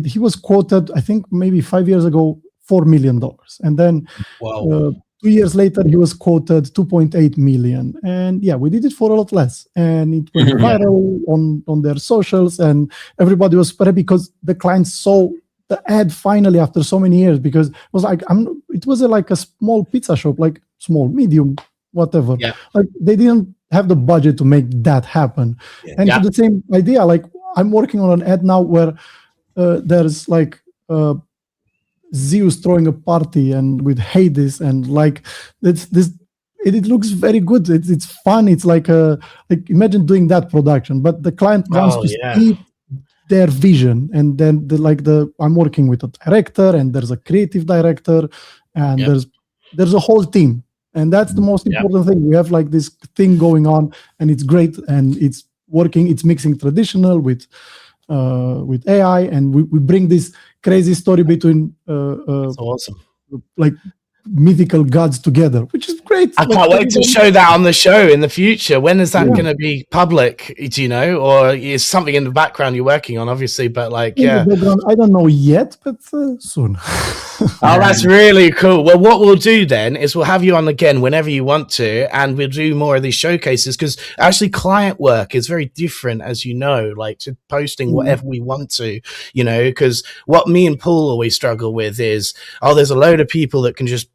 he was quoted, I think maybe 5 years ago, $4 million, and then 2 years later he was quoted 2.8 million, and yeah, we did it for a lot less, and it went viral on their socials, and everybody was happy because the clients saw the ad finally after so many years, because it was like it was like a small pizza shop, like small, medium, whatever. Like they didn't have the budget to make that happen. And it's the same idea. Like I'm working on an ad now where there's like Zeus throwing a party and with Hades, and like it looks very good. It's fun. It's like imagine doing that production, but the client wants to see their vision, and then I'm working with a director, and there's a creative director, and there's a whole team. And that's the most important thing. We have like this thing going on, and it's great, and it's working. It's mixing traditional with AI, and we bring this crazy story between that's awesome, like mythical gods together, which is great. I can't wait to show that on the show in the future. When is that going to be public? Do you know, or is something in the background you're working on, obviously? But like, I don't know yet, but soon. Oh, that's really cool. Well, what we'll do then is we'll have you on again whenever you want to, and we'll do more of these showcases, because actually client work is very different, as you know, like to posting whatever we want to, you know, because what me and Paul always struggle with is, there's a load of people that can just,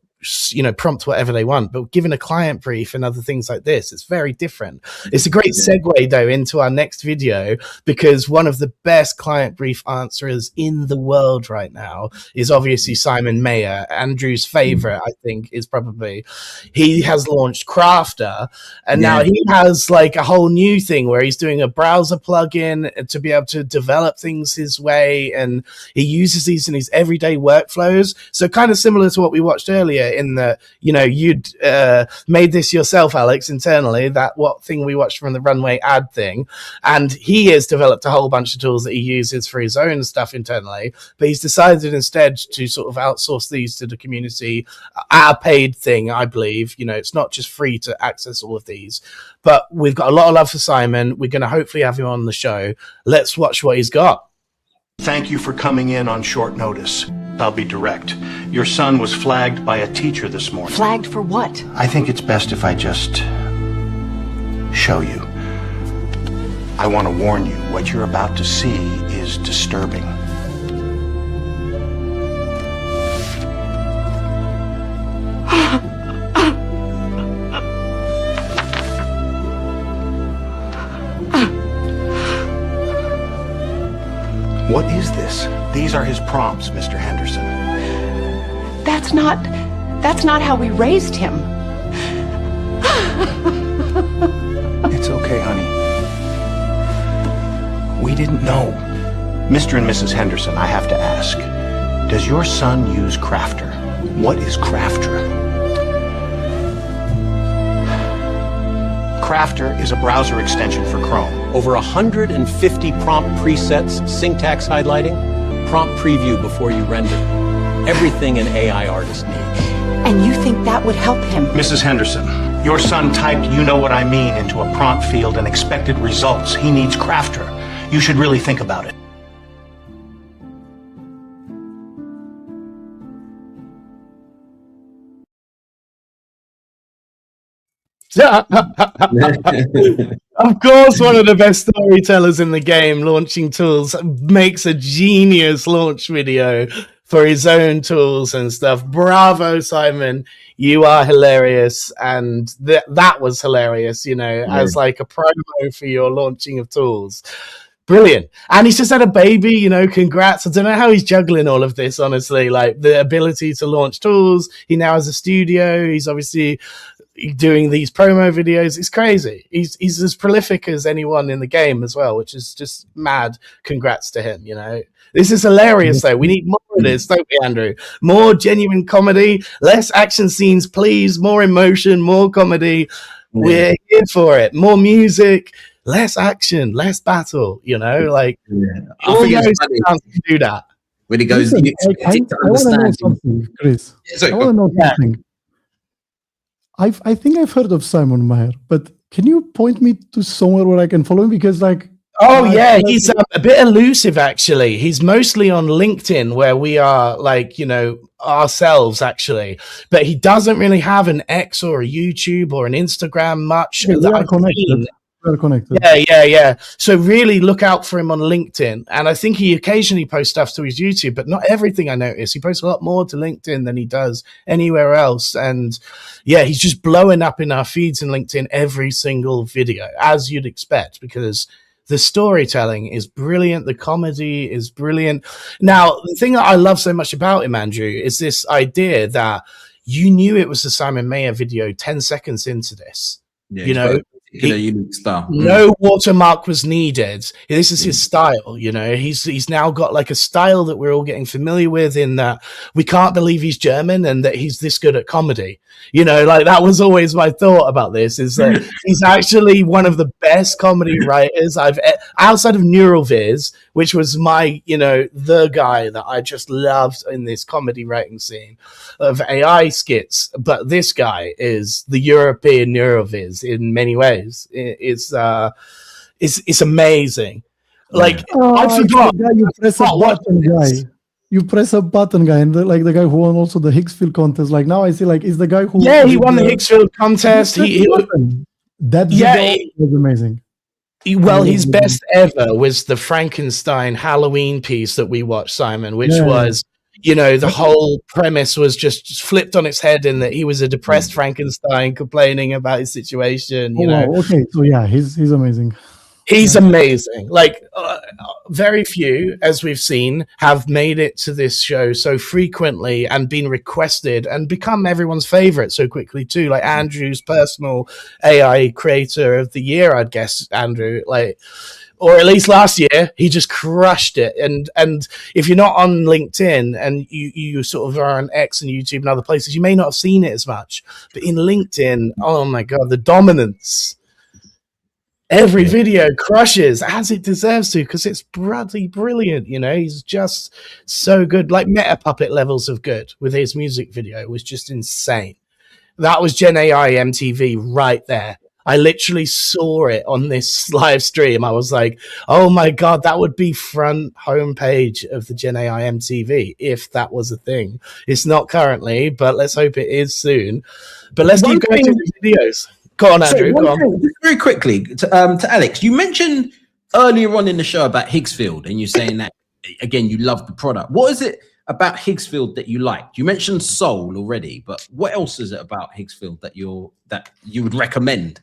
you know, prompt whatever they want, but given a client brief and other things like this, it's very different. It's a great segue though into our next video, because one of the best client brief answerers in the world right now is obviously Simon Mayer. Andrew's favorite, I think, is probably, he has launched Crafter, and now he has like a whole new thing where he's doing a browser plugin to be able to develop things his way, and he uses these in his everyday workflows. So kind of similar to what we watched earlier, in the, you know, you'd made this yourself, Alex, internally, that what thing we watched from the Runway ad thing, and he has developed a whole bunch of tools that he uses for his own stuff internally, but he's decided instead to sort of outsource these to the community at a paid thing, I believe. You know, it's not just free to access all of these, but we've got a lot of love for Simon. We're going to hopefully have him on the show. Let's watch what he's got. Thank you for coming in on short notice. I'll be direct. Your son was flagged by a teacher this morning. Flagged for what? I think it's best if I just show you. I want to warn you, what you're about to see is disturbing. What is this? These are his prompts, Mr. Henderson. That's not how we raised him. It's okay, honey. We didn't know. Mr. and Mrs. Henderson, I have to ask, does your son use Crafter? What is Crafter? Crafter is a browser extension for Chrome. Over 150 prompt presets, syntax highlighting, prompt preview before you render. Everything an AI artist needs. And you think that would help him? Mrs. Henderson, your son typed "you know what I mean" into a prompt field and expected results. He needs Crafter. You should really think about it. Of course, one of the best storytellers in the game, launching tools, makes a genius launch video for his own tools and stuff. Bravo, Simon. You are hilarious. And that was hilarious, you know, as like a promo for your launching of tools. Brilliant. And he's just had a baby, you know, congrats. I don't know how he's juggling all of this, honestly, like the ability to launch tools. He now has a studio. He's obviously doing these promo videos. It's crazy. He's as prolific as anyone in the game as well, which is just mad. Congrats to him, you know. This is hilarious, though. We need more of this, don't we, Andrew? More genuine comedy, less action scenes, please. More emotion, more comedy. We're here for it. More music, less action, less battle, you know? Like, I think it's funny to do that. when he goes, Listen, you expect it to I want to know understand. something, Chris. Sorry, I want to know something. I think I've heard of Simon Meyer, but can you point me to somewhere where I can follow him? Because like, oh yeah, he's a bit elusive actually. He's mostly on LinkedIn, where we are like, you know, ourselves actually, but he doesn't really have an X or a YouTube or an Instagram much. yeah, we that are I've connected. seen. We are connected. Yeah. So really look out for him on LinkedIn. And I think he occasionally posts stuff to his YouTube, but not everything I notice. He posts a lot more to LinkedIn than he does anywhere else. And yeah, he's just blowing up in our feeds in LinkedIn every single video, as you'd expect, because the storytelling is brilliant. The comedy is brilliant. Now, the thing that I love so much about him, Andrew, is this idea that you knew it was the Simon Meyer video 10 seconds into this. Yeah, you know, unique style. no watermark was needed. This is his style, you know. He's now got like a style that we're all getting familiar with, in that we can't believe he's German and that he's this good at comedy. You know, like that was always my thought about this, is that he's actually one of the best comedy writers I've outside of Neuroviz, which was my, you know, the guy that I just loved in this comedy writing scene of AI skits. But this guy is the European Neuroviz in many ways. It's amazing. Like I forgot. You press a button, guy. You press a button, guy, and like the guy who won also the Higgsfield contest. Like now I see, like, is the guy who? Yeah, he won the Higgsfield contest. That was amazing. Well, his best ever was the Frankenstein Halloween piece that we watched, Simon, which was, you know, the whole premise was just flipped on its head, in that he was a depressed Frankenstein complaining about his situation. You know, wow. Okay, so yeah, he's amazing. He's amazing. Like very few, as we've seen, have made it to this show so frequently and been requested and become everyone's favorite so quickly too. Like Andrew's personal AI creator of the year, I'd guess, Andrew, like, or at least last year, he just crushed it. And if you're not on LinkedIn and you sort of are on X and YouTube and other places, you may not have seen it as much. But in LinkedIn, oh my God, the dominance. Every video crushes, as it deserves to, because it's bloody brilliant. You know, he's just so good. Like Meta Puppet levels of good with his music video was just insane. That was Gen AI MTV right there. I literally saw it on this live stream. I was like, oh my God, that would be front homepage of the Gen AI MTV if that was a thing. It's not currently, but let's hope it is soon. But let's keep going to the videos. Go on, Andrew. Go on. Just very quickly to Alex, you mentioned earlier on in the show about Higgsfield, and you're saying that again, you love the product. What is it about Higgsfield that you liked? You mentioned Soul already, but what else is it about Higgsfield that you would recommend?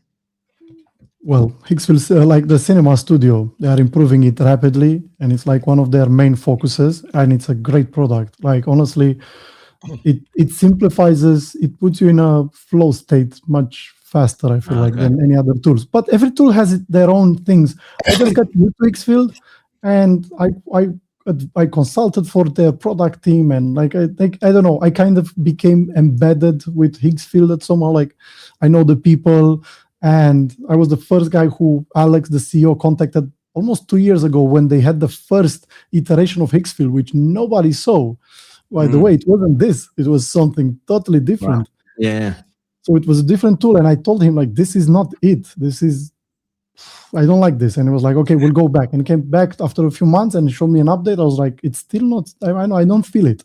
Well, Higgsfield's like the cinema studio. They are improving it rapidly, and it's like one of their main focuses, and it's a great product. Like honestly, it simplifies us. It puts you in a flow state much faster, I feel like, than any other tools. But every tool has their own things. I just got used to Higgsfield, and I consulted for their product team, and like I don't know, I kind of became embedded with Higgsfield somehow. Like I know the people, and I was the first guy who Alex, the CEO, contacted almost 2 years ago when they had the first iteration of Higgsfield, which nobody saw. By the way, it wasn't this; it was something totally different. Wow. Yeah. So it was a different tool, and I told him like, "This is not it. I don't like this." And he was like, "Okay, we'll go back." And came back after a few months and showed me an update. I was like, "It's still not. I know I don't feel it,"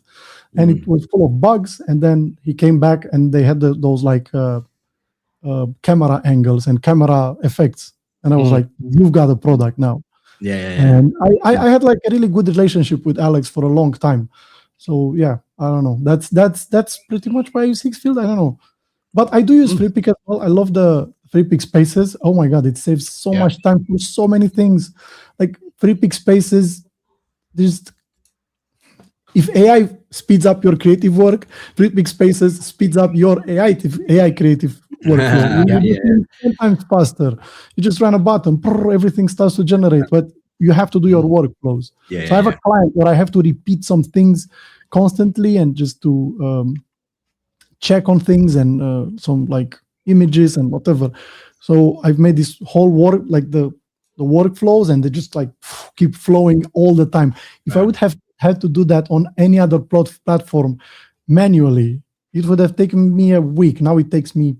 and it was full of bugs. And then he came back, and they had those like camera angles and camera effects, and I was like, "You've got a product now." Yeah. And I had like a really good relationship with Alex for a long time. So yeah, I don't know. That's pretty much why I use Higgsfield. I don't know, but I do use Freepik as well. I love the Freepik Spaces. Oh my god, it saves so much time for so many things. Like Freepik Spaces, if AI speeds up your creative work, Freepik Spaces speeds up your AI creative workflow. 10 times faster. You just run a button, everything starts to generate, but you have to do your workflows. So I have a client where I have to repeat some things constantly and just to check on things and some like images and whatever. So I've made this whole work, like the workflows, and they just like keep flowing all the time. If I would have had to do that on any other platform manually, it would have taken me a week. Now it takes me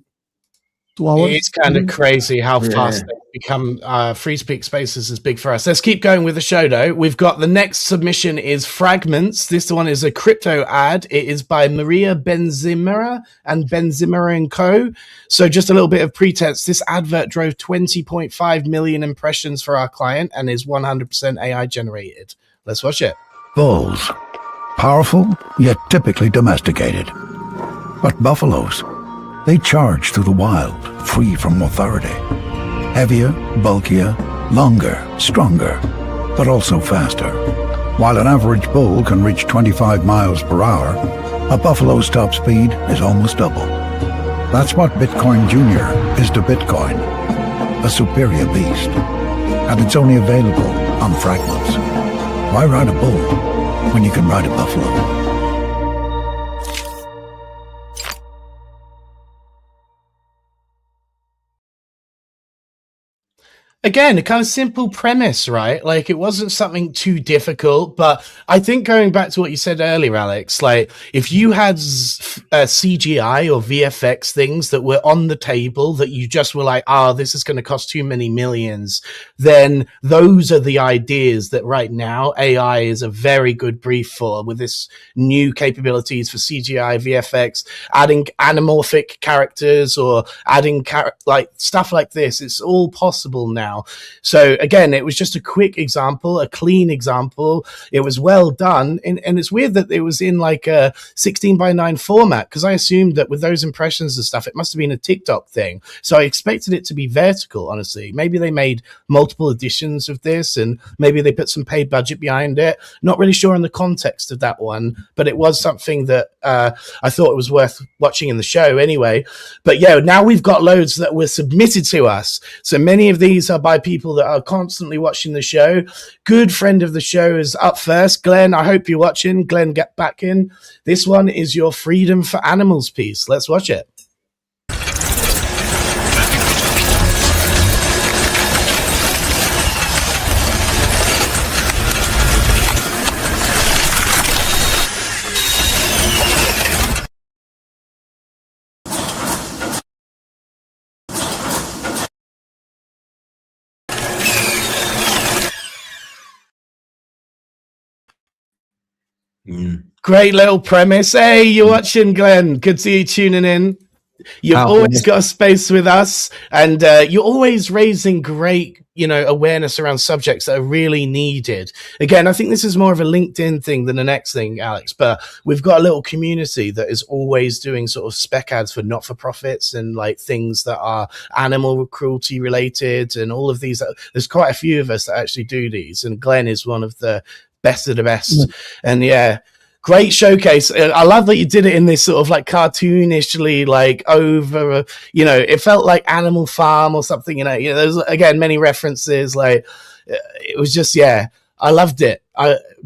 2 hours. It's kind of crazy how fast they become. Freepik Spaces is big for us. Let's keep going with the show, though. We've got the next submission is Fragments. This one is a crypto ad. It is by Maria Benzimera and Benzimera & Co. So just a little bit of pretense. This advert drove 20.5 million impressions for our client and is 100% AI generated. Let's watch it. Bulls. Powerful, yet typically domesticated. But buffaloes, they charge through the wild, free from authority. Heavier, bulkier, longer, stronger, but also faster. While an average bull can reach 25 miles per hour, a buffalo's top speed is almost double. That's what Bitcoin Jr. is to Bitcoin, a superior beast. And it's only available on Fragments. Why ride a bull when you can ride a buffalo? Again, a kind of simple premise, right? Like it wasn't something too difficult, but I think going back to what you said earlier, Alex, like if you had CGI or VFX things that were on the table that you just were like, this is going to cost too many millions, then those are the ideas that right now AI is a very good brief for, with this new capabilities for CGI, VFX, adding anamorphic characters or adding like stuff like this. It's all possible now. So again, it was just a quick example, a clean example. It was well done. And it's weird that it was in like a 16:9 format, because I assumed that with those impressions and stuff, it must have been a TikTok thing. So I expected it to be vertical, honestly. Maybe they made multiple editions of this and maybe they put some paid budget behind it. Not really sure on the context of that one, but it was something that I thought it was worth watching in the show anyway. But yeah, now we've got loads that were submitted to us. So many of these are by people that are constantly watching the show. Good friend of the show is up first. Glenn, I hope you're watching. Glenn, get back in. This one is your Freedom for Animals piece. Let's watch it. Great little premise. Hey, you're watching, Glenn. Good to see you tuning in. You've always got a space with us, and you're always raising great, awareness around subjects that are really needed. Again, I think this is more of a LinkedIn thing than the next thing, Alex, but we've got a little community that is always doing sort of spec ads for not-for-profits and like things that are animal cruelty related and all of these. There's quite a few of us that actually do these, and Glenn is one of the best of the best. And yeah, great showcase. I love that you did it in this sort of like cartoonishly, like over, it felt like Animal Farm or something, there's again many references. Like it was just, I loved it.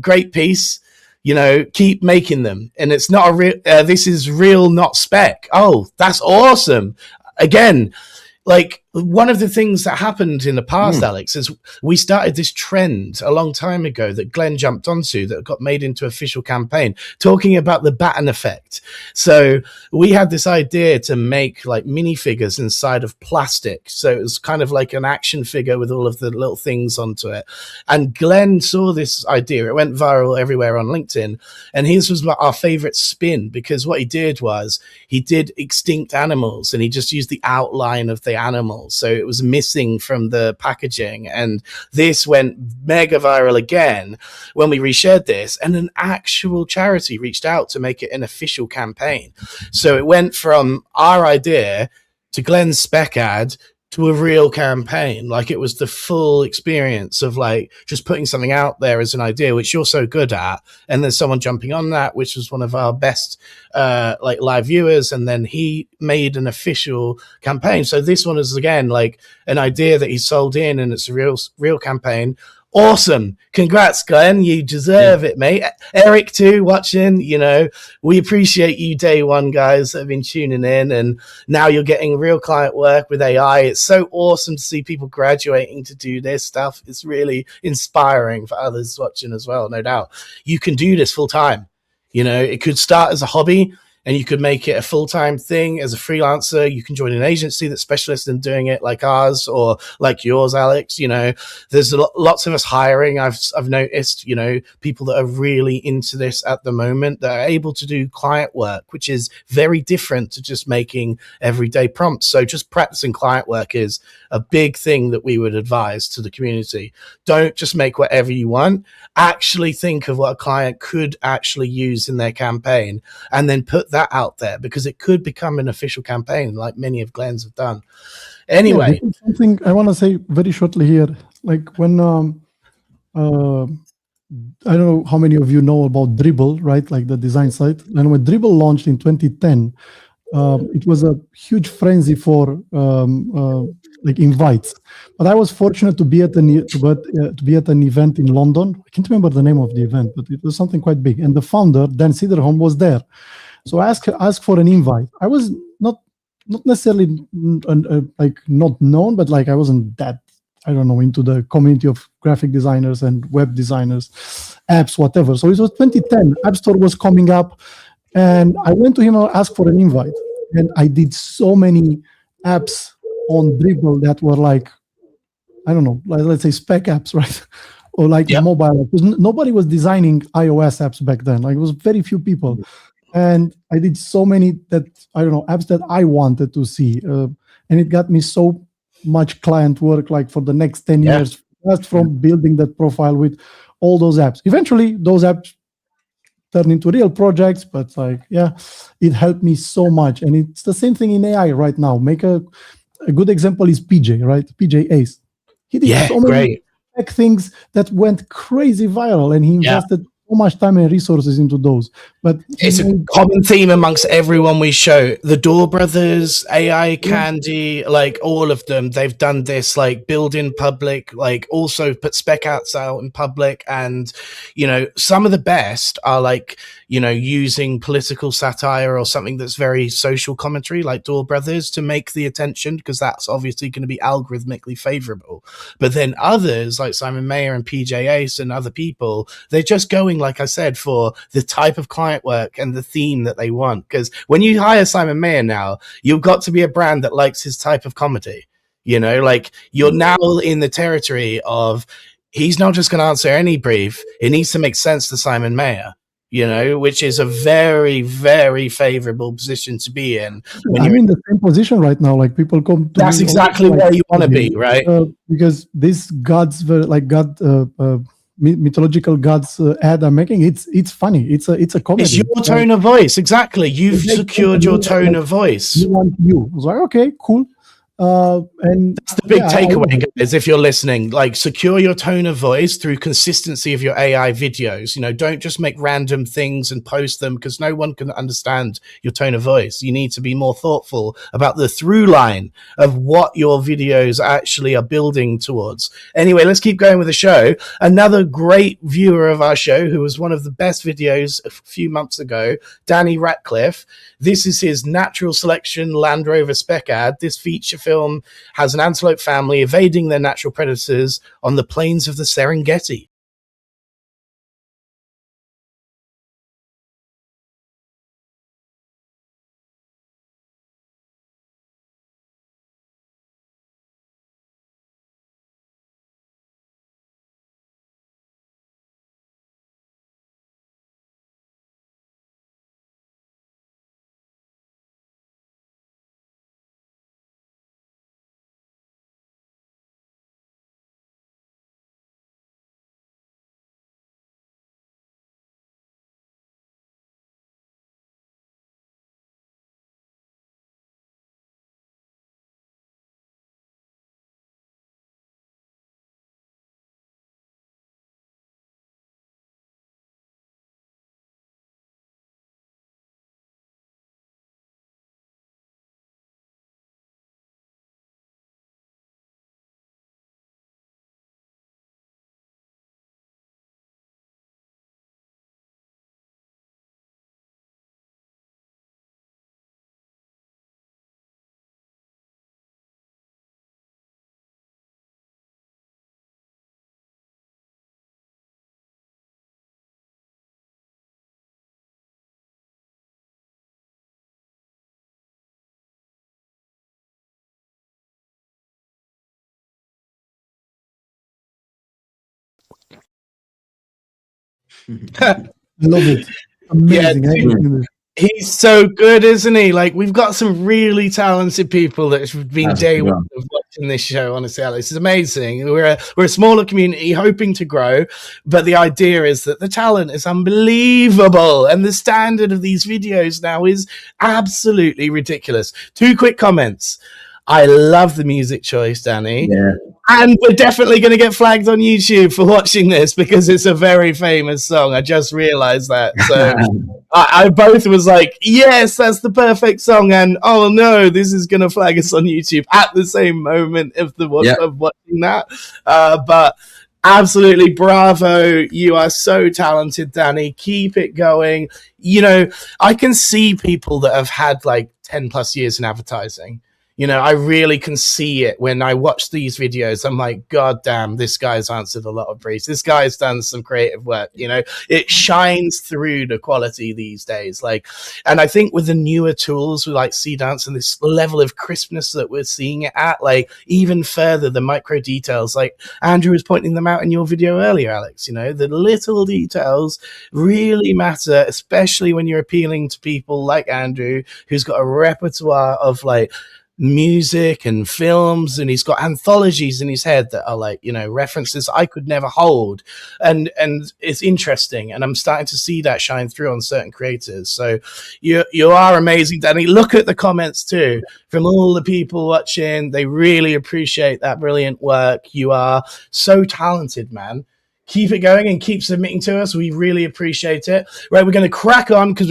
Great piece. You know, keep making them. And it's not a real, this is real, not spec. Oh, that's awesome. Again, like one of the things that happened in the past, Alex, is we started this trend a long time ago that Glenn jumped onto that got made into official campaign, talking about the baton effect. So we had this idea to make like minifigures inside of plastic. So it was kind of like an action figure with all of the little things onto it. And Glenn saw this idea. It went viral everywhere on LinkedIn. And his was our favorite spin, because what he did was he did extinct animals and he just used the outline of the animals. So it was missing from the packaging, and this went mega viral again when we reshared this, and an actual charity reached out to make it an official campaign. So it went from our idea to Glenn's spec ad to a real campaign. Like it was the full experience of like just putting something out there as an idea, which you're so good at, and there's someone jumping on that, which was one of our best like live viewers, and then he made an official campaign. So this one is again like an idea that he sold in, and it's a real campaign. Awesome. Congrats, Glenn. You deserve it, mate. Eric too, watching. You know, we appreciate you day one guys that have been tuning in, and now you're getting real client work with AI. It's so awesome to see people graduating to do this stuff. It's really inspiring for others watching as well, no doubt. You can do this full time. You know, it could start as a hobby, and you could make it a full-time thing as a freelancer. You can join an agency that's specialist in doing it, like ours or like yours, Alex. You know, there's lots of us hiring. I've noticed, you know, people that are really into this at the moment that are able to do client work, which is very different to just making everyday prompts. So just practicing client work is a big thing that we would advise to the community. Don't just make whatever you want. Actually think of what a client could actually use in their campaign, and then put that out there, because it could become an official campaign like many of Glenn's have done. Anyway, yeah, something I want to say very shortly here, like when I don't know how many of you know about Dribble, right? Like the design site. And when Dribble launched in 2010, it was a huge frenzy for like invites. But I was fortunate to be at an event in London. I can't remember the name of the event, but it was something quite big. And the founder, Dan Siderholm, was there. So I asked for an invite. I was not necessarily like not known, but like I wasn't that, I don't know, into the community of graphic designers and web designers, apps, whatever. So it was 2010. App Store was coming up, and I went to him and asked for an invite. And I did so many apps on Dribble that were like, I don't know, like, let's say spec apps, right? Or like mobile apps. Nobody was designing iOS apps back then. Like it was very few people. And I did so many that, I don't know, apps that I wanted to see. And it got me so much client work, like for the next 10 years, just from building that profile with all those apps. Eventually, those apps turn into real projects, but like, yeah, it helped me so much. And it's the same thing in AI right now. Make a good example is PJ, right? PJ Ace. He did so many things that went crazy viral, and he invested so much time and resources into those. But it's a common theme amongst everyone we show. The Door Brothers, AI Candy, like all of them, they've done this, like build in public, like also put spec outs out in public. And, you know, some of the best are like, you know, using political satire or something that's very social commentary, like Door Brothers, to make the attention, because that's obviously going to be algorithmically favorable. But then others like Simon Mayer and PJ Ace and other people, they're just going, like I said, for the type of client work and the theme that they want. Because when you hire Simon Mayer now, you've got to be a brand that likes his type of comedy. You know, like you're now in the territory of, he's not just going to answer any brief. It needs to make sense to Simon Mayer, you know, which is a very, very favorable position to be in. When I'm in the same position right now. Like people come to that's exactly where you want to be, right? Because this gods, like God, mythological gods ad I'm making, it's funny. It's a comedy. It's your tone of voice. Exactly. You've secured your tone of voice. You want you. I was like, okay, cool. And that's the big takeaway, as if you're listening, like secure your tone of voice through consistency of your AI videos. You know, don't just make random things and post them because no one can understand your tone of voice. You need to be more thoughtful about the through line of what your videos actually are building towards. Anyway, let's keep going with the show. Another great viewer of our show, who was one of the best videos a few months ago, Danny Ratcliffe. This is his natural selection Land Rover spec ad. This feature film has an antelope family evading their natural predators on the plains of the Serengeti. Love it. Amazing. Yeah, he's so good, isn't he? Like, we've got some really talented people that have been day one of watching this show. Honestly, Alex, it's amazing. We're a smaller community hoping to grow, but the idea is that the talent is unbelievable, and the standard of these videos now is absolutely ridiculous. 2 quick comments. I love the music choice, Danny. Yeah. And we're definitely going to get flagged on YouTube for watching this because it's a very famous song. I just realized that. So I both was like, yes, that's the perfect song. And oh no, this is going to flag us on YouTube at the same moment of watching that. But absolutely bravo. You are so talented, Danny. Keep it going. You know, I can see people that have had like 10 plus years in advertising. You know, I really can see it when I watch these videos. I'm like, God damn, this guy's answered a lot of briefs. This guy's done some creative work. You know, it shines through the quality these days. Like, and I think with the newer tools, with like C-Dance and this level of crispness that we're seeing it at, like even further, the micro details, like Andrew was pointing them out in your video earlier, Alex, you know, the little details really matter, especially when you're appealing to people like Andrew, who's got a repertoire of like music and films, and he's got anthologies in his head that are like, you know, references I could never hold, and it's interesting, and I'm starting to see that shine through on certain creators. So you are amazing, Danny. Look at the comments too from all the people watching. They really appreciate that brilliant work. You are so talented, man. Keep it going and keep submitting to us. We really appreciate it. Right, we're going to crack on because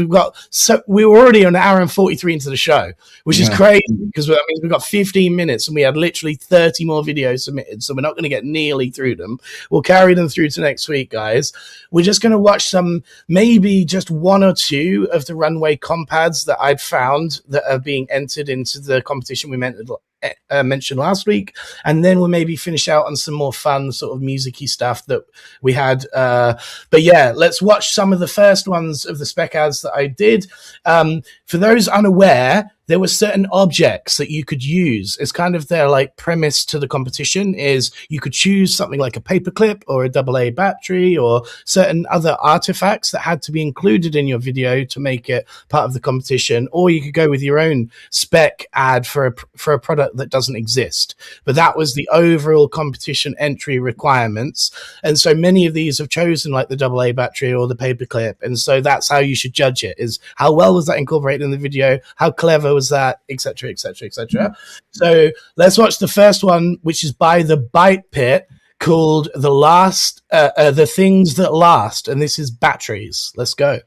we're already an hour and 43 into the show, which is crazy because that means we've got 15 minutes and we had literally 30 more videos submitted. So we're not going to get nearly through them. We'll carry them through to next week, guys. We're just going to watch some, maybe just 1 or 2 of the Runway compads that I'd found that are being entered into the competition we mentioned last week, and then we'll maybe finish out on some more fun sort of music-y stuff that we had. But yeah, let's watch some of the first ones of the spec ads that I did. For those unaware, there were certain objects that you could use as kind of their like premise to the competition. Is you could choose something like a paperclip or a AA battery or certain other artifacts that had to be included in your video to make it part of the competition, or you could go with your own spec ad for a product that doesn't exist. But that was the overall competition entry requirements, and so many of these have chosen like the AA battery or the paperclip, and so that's how you should judge it, is how well was that incorporated creating the video? How clever was that? Etc. Etc. Etc. So let's watch the first one, which is by the Bite Pit, called The Things That Last, and this is batteries. Let's go.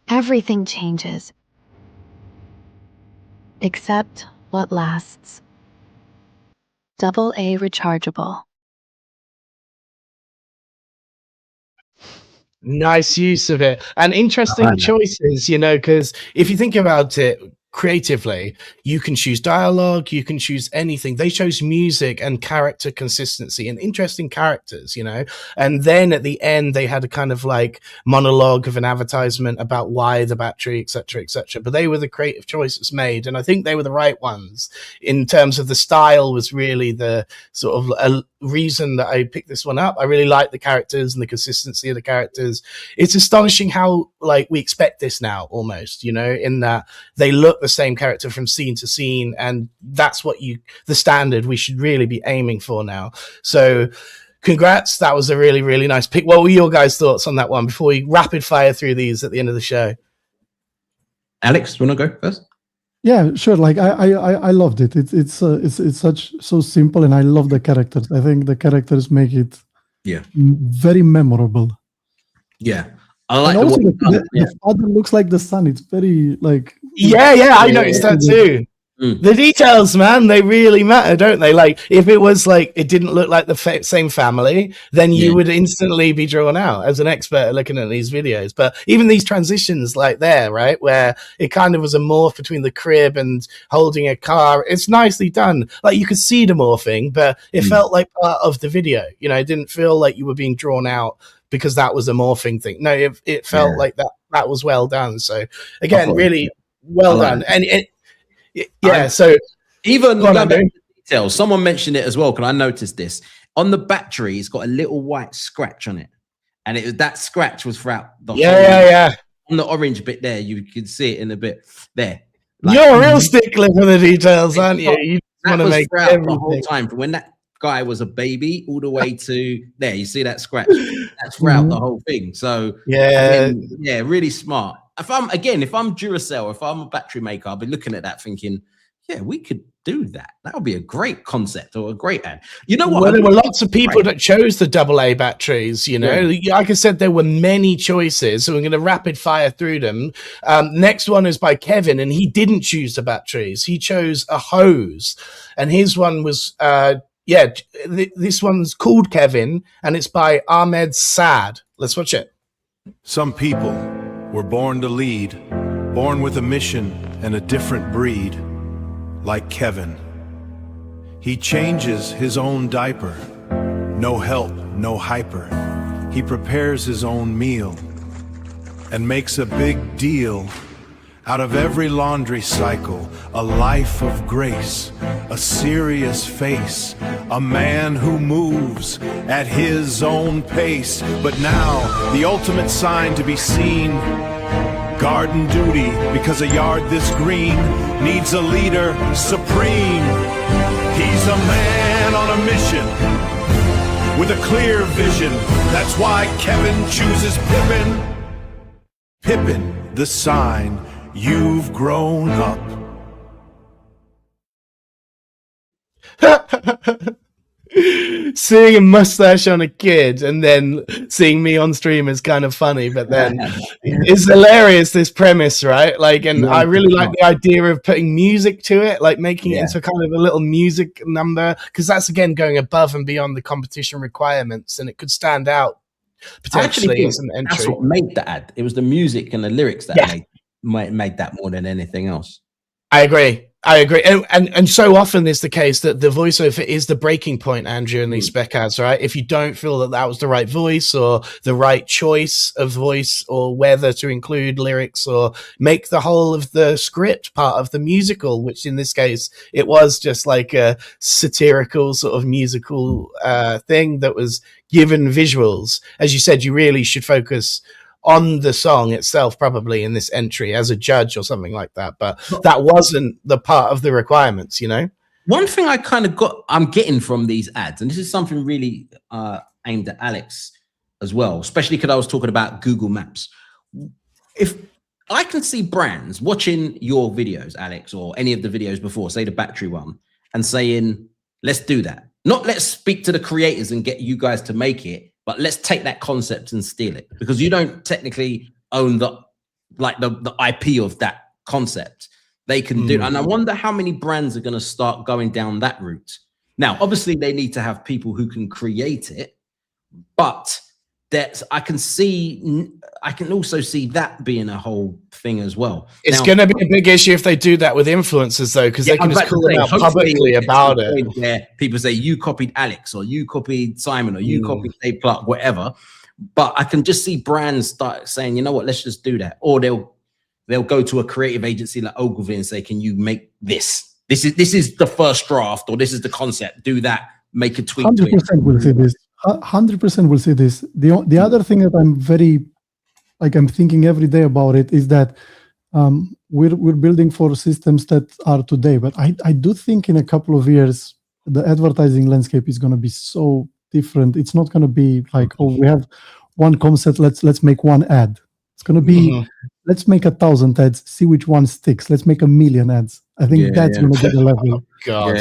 Everything changes, except what lasts. AA rechargeable. Nice use of it, and interesting choices, you know, because if you think about it creatively, you can choose dialogue, you can choose anything. They chose music and character consistency and interesting characters, you know, and then at the end they had a kind of like monologue of an advertisement about why the battery, etc., etc. But they were the creative choices made, and I think they were the right ones. In terms of the style was really the sort of a reason that I picked this one up. I really like the characters and the consistency of the characters. It's astonishing how like we expect this now, almost, you know, in that they look the same character from scene to scene, and that's what the standard we should really be aiming for now. So congrats, that was a really, really nice pick. What were your guys' thoughts on that one before we rapid fire through these at the end of the show? Alex, you want to go first? Yeah, sure. Like I loved it. It's so simple, and I love the characters. I think the characters make it very memorable. Yeah, I like and also the father looks like the son. It's very like I noticed that too. The details, man, they really matter, don't they? Like if it was like it didn't look like the same family, then you would instantly be drawn out as an expert looking at these videos. But even these transitions like there, right, where it kind of was a morph between the crib and holding a car, it's nicely done. Like you could see the morphing, but it felt like part of the video. You know, it didn't feel like you were being drawn out because that was a morphing thing. No, it felt like that was well done. So again, really well done. And so even going back to the details, someone mentioned it as well. Can I notice this on the battery? It's got a little white scratch on it, and that scratch was throughout the whole. On the orange bit there, you can see it in a bit there. Like, you're a real stickler for the details, aren't you? You want to make everything the whole time from when that guy was a baby all the way to there. You see that scratch? That's throughout the whole thing. So really smart. If I'm Duracell, if I'm a battery maker, I'll be looking at that thinking, we could do that. That would be a great concept or a great ad. You know what? Well, there were lots of people that chose the AA batteries, you know. Like I said, there were many choices, so we're going to rapid fire through them. Next one is by Kevin, and he didn't choose the batteries. He chose a hose, and his one was, this one's called Kevin, and it's by Ahmed Saad. Let's watch it. Some people were born to lead, born with a mission and a different breed. Like Kevin, he changes his own diaper. No help, no hyper. He prepares his own meal and makes a big deal out of every laundry cycle. A life of grace, a serious face, a man who moves at his own pace. But now, the ultimate sign to be seen, garden duty, because a yard this green needs a leader supreme. He's a man on a mission with a clear vision. That's why Kevin chooses Pippin. Pippin, the sign you've grown up. Seeing a mustache on a kid and then seeing me on stream is kind of funny, but then it's hilarious, this premise, right? Like, and I really like the idea of putting music to it, like making it into kind of a little music number, because that's again going above and beyond the competition requirements, and it could stand out potentially as an that's entry. what made the ad. It was the music and the lyrics that made that more than anything else. I agree. And so often is the case that the voiceover is the breaking point, Andrew, in these spec ads, right? If you don't feel that that was the right voice or the right choice of voice, or whether to include lyrics or make the whole of the script part of the musical, which in this case, it was just like a satirical sort of musical thing that was given visuals. As you said, you really should focus on the song itself, probably in this entry as a judge or something like that, but that wasn't the part of the requirements, you know. One thing I'm getting from these ads, and this is something really aimed at Alex as well, especially because I was talking about Google Maps. If I can see brands watching your videos, Alex, or any of the videos before, say the battery one, and saying, let's do that. Not let's speak to the creators and get you guys to make it, but let's take that concept and steal it, because you don't technically own the IP of that concept. They can do, and I wonder how many brands are going to start going down that route. Now, obviously, they need to have people who can create it, but I can also see that being a whole thing as well. It's going to be a big issue if they do that with influencers, though, because they can just call them out publicly about it. Where people say you copied Alex, or you copied Simon, or you copied Dave Clark, whatever. But I can just see brands start saying, you know what, let's just do that. Or they'll go to a creative agency like Ogilvy and say, can you make this? This is the first draft, or this is the concept. Do that. Make a tweak. 100% will see this. 100% will see this. The other thing that I'm thinking every day about it is that we're building for systems that are today, but I do think in a couple of years the advertising landscape is going to be so different. It's not going to be like, oh, we have one concept, let's make one ad. It's going to be let's make 1,000 ads, see which one sticks. Let's make 1,000,000 ads. I think that's going to be the level. Oh, God.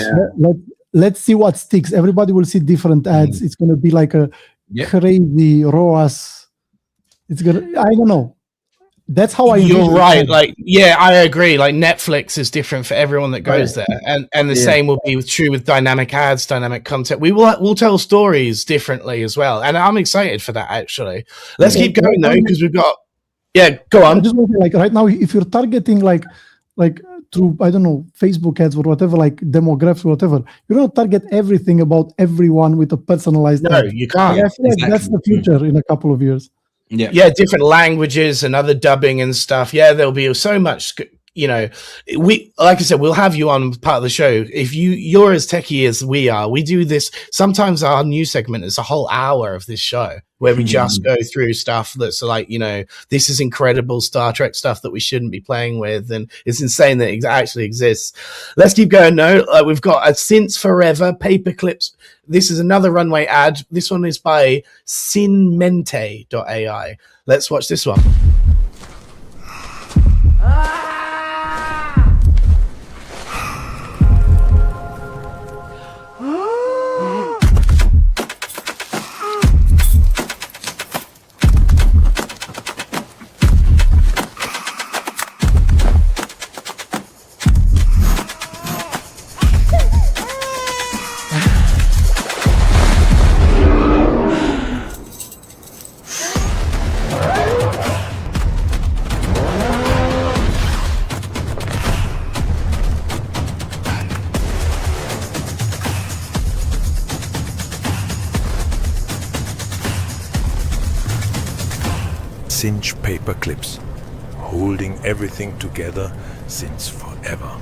Let's see what sticks. Everybody will see different ads. It's going to be like a crazy ROAS. It's going to, I don't know. That's how You're right. Like, yeah, I agree. Like, Netflix is different for everyone that goes there, and the same will be true with dynamic ads, dynamic content. We'll tell stories differently as well, and I'm excited for that. Actually, let's keep going though, because we've got. Yeah, go on. I just want to say, like, right now, if you're targeting like through, I don't know, Facebook ads or whatever, like demographics or whatever, you don't target everything about everyone with a personalized ad. You can't. I feel like that's the future in a couple of years. Yeah, different languages and other dubbing and stuff. Yeah, there'll be so much. You know, like I said, we'll have you on part of the show. If you're as techie as we are, we do this. Sometimes our news segment is a whole hour of this show where we just go through stuff that's like, you know, this is incredible Star Trek stuff that we shouldn't be playing with, and it's insane that it actually exists. Let's keep going. No, we've got a Since Forever Paperclips. This is another Runway ad. This one is by Sinmente.ai. Let's watch this one. Cinch paper clips, holding everything together since forever.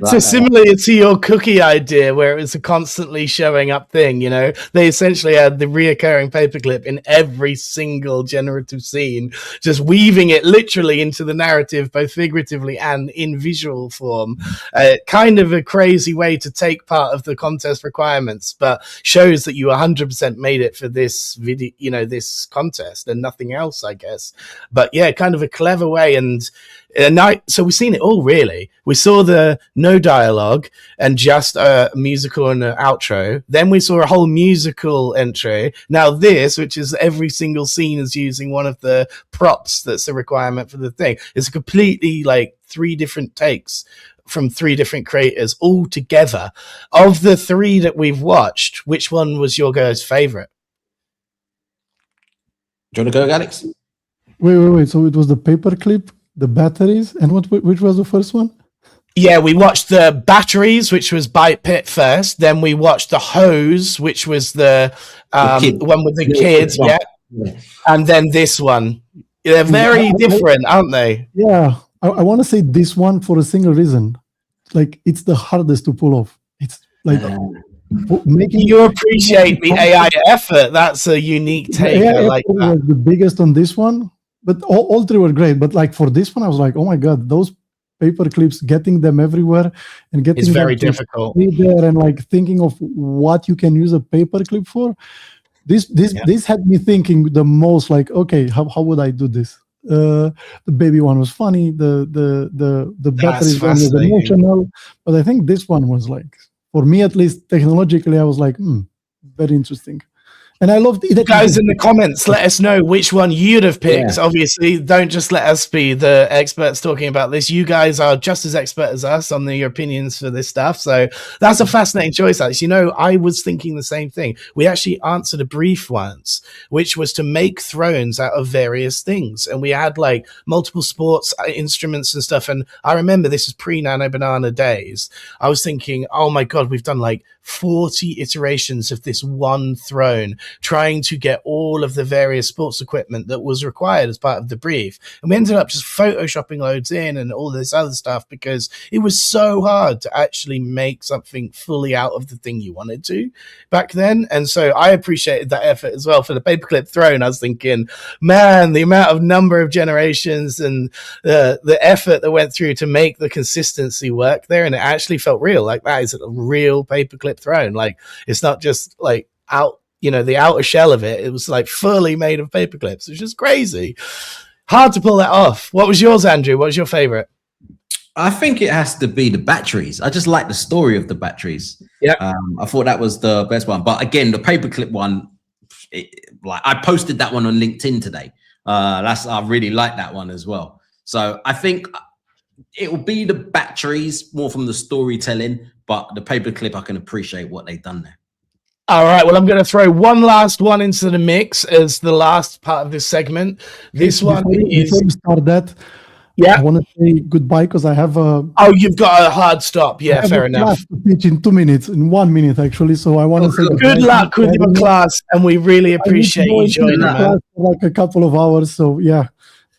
So similarly to your cookie idea, where it was a constantly showing up thing, you know, they essentially had the reoccurring paperclip in every single generative scene, just weaving it literally into the narrative, both figuratively and in visual form. Kind of a crazy way to take part of the contest requirements, but shows that you 100% made it for this video, you know, this contest and nothing else, I guess. But yeah, kind of a clever way. And so we've seen it all, really. We saw the no dialogue and just a musical and an outro. Then we saw a whole musical entry. Now this, which is every single scene is using one of the props that's a requirement for the thing. It's completely like 3 different takes from 3 different creators all together. Of the 3 that we've watched, which one was your guys' favorite? Do you want to go, Alex? Wait. So it was the paperclip, the batteries, and which was the first one? Yeah, we watched the batteries, which was Bite Pit first. Then we watched the hose, which was the one with the kids. Yeah. And then this one. They're very different, aren't they? Yeah. I want to say this one for a single reason. Like, it's the hardest to pull off. It's like making you appreciate the AI effort. That's a unique take. I like that. Was the biggest on this one, but all 3 were great. But like for this one, I was like, oh my god, those paper clips, getting them everywhere and getting it's very them difficult there, and like thinking of what you can use a paper clip for. This had me thinking the most. Like, okay, how would I do this? The baby one was funny. The batteries one was emotional, but I think this one was like, for me at least, technologically, I was like, very interesting. And I loved it. Guys in the comments, let us know which one you'd have picked. Yeah. Obviously, don't just let us be the experts talking about this. You guys are just as expert as us on your opinions for this stuff. So that's a fascinating choice, Alex. You know, I was thinking the same thing. We actually answered a brief once, which was to make thrones out of various things. And we had like multiple sports instruments and stuff. And I remember this was pre-Nano Banana days. I was thinking, oh my God, we've done like 40 iterations of this one throne, trying to get all of the various sports equipment that was required as part of the brief. And we ended up just photoshopping loads in and all this other stuff because it was so hard to actually make something fully out of the thing you wanted to back then. And so I appreciated that effort as well for the paperclip throne. I was thinking, man, the amount of number of generations and the effort that went through to make the consistency work there. And it actually felt real. Like that is a real paperclip throne. Like it's not just like out, you know, the outer shell of it. It was like fully made of paper clips, which is crazy. Hard to pull that off. What was yours, Andrew? What was your favorite? I think it has to be the batteries. I just like the story of the batteries. Yeah, I thought that was the best one. But again, the paperclip one, like I posted that one on LinkedIn today. I really like that one as well. So I think it will be the batteries more from the storytelling, but the paperclip, I can appreciate what they've done there. All right, well, I'm going to throw one last one into the mix as the last part of this segment. This one is... Before we start that, yeah, I want to say goodbye because I have a... Oh, you've got a hard stop. Yeah, fair enough. To teach in 2 minutes, in 1 minute, actually. So I want to say... Good luck with your class, and we really appreciate you joining, man. For like a couple of hours, so yeah.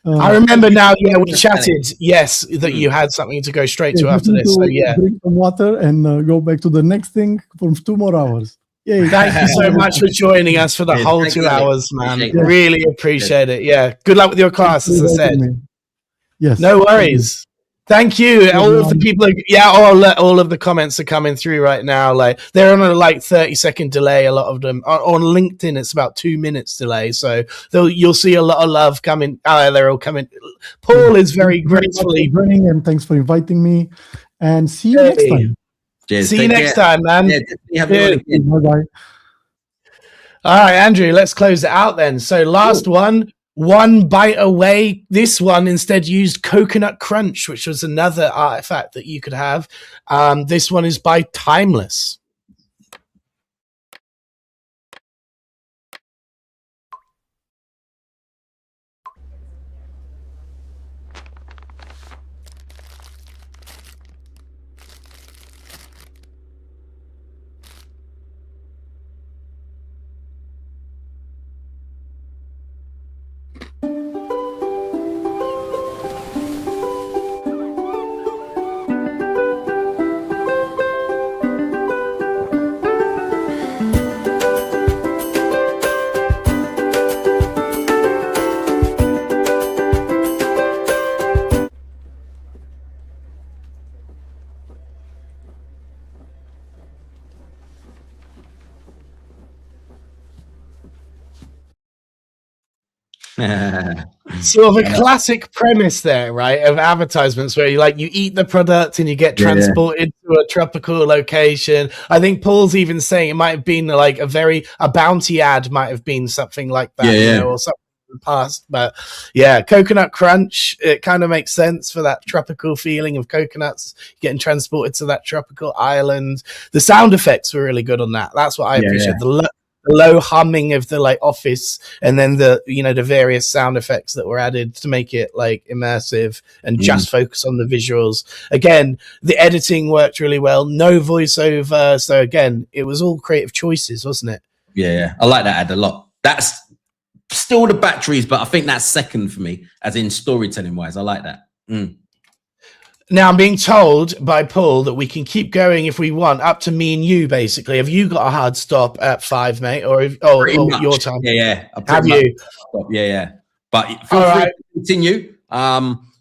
I remember now, yeah, we chatted, yes, that you had something to go straight to after this. So, yeah. Drink some water and go back to the next thing for 2 more hours. Yay. Thank you so much for joining us for the whole 2 hours, man. Really appreciate it. Yeah. Good luck with your class, as I said. Yes. No worries. Thank you. All of the people, all of the comments are coming through right now. Like they're on a 30-second delay. A lot of them on LinkedIn, it's about 2 minutes delay. So you'll see a lot of love coming. They're all coming. Paul is very gratefully running, and thanks for inviting me. And see you next time. Cheers. See you next time, man. Yeah, bye-bye. All right, Andrew, let's close it out then. So last one bite away. This one instead used Coconut Crunch, which was another artifact that you could have. This one is by Timeless. Sort of a classic premise there, right? Of advertisements where you eat the product and you get transported to a tropical location. I think Paul's even saying it might have been a bounty ad might have been something like that, you know, or something the past. But yeah, Coconut Crunch, it kind of makes sense for that tropical feeling of coconuts getting transported to that tropical island. The sound effects were really good on that. That's what I appreciate. The low humming of the like office, and then the the various sound effects that were added to make it like immersive and just focus on the visuals. Again, the editing worked really well, no voiceover, so again it was all creative choices, wasn't it? Yeah, I like that ad a lot. That's still the batteries, but I think that's second for me, as in storytelling wise. I like that. Now, I'm being told by Paul that we can keep going if we want, up to me and you, basically. Have you got a hard stop at 5, mate? Or your time? Yeah. Have you? Yeah. But feel free to continue.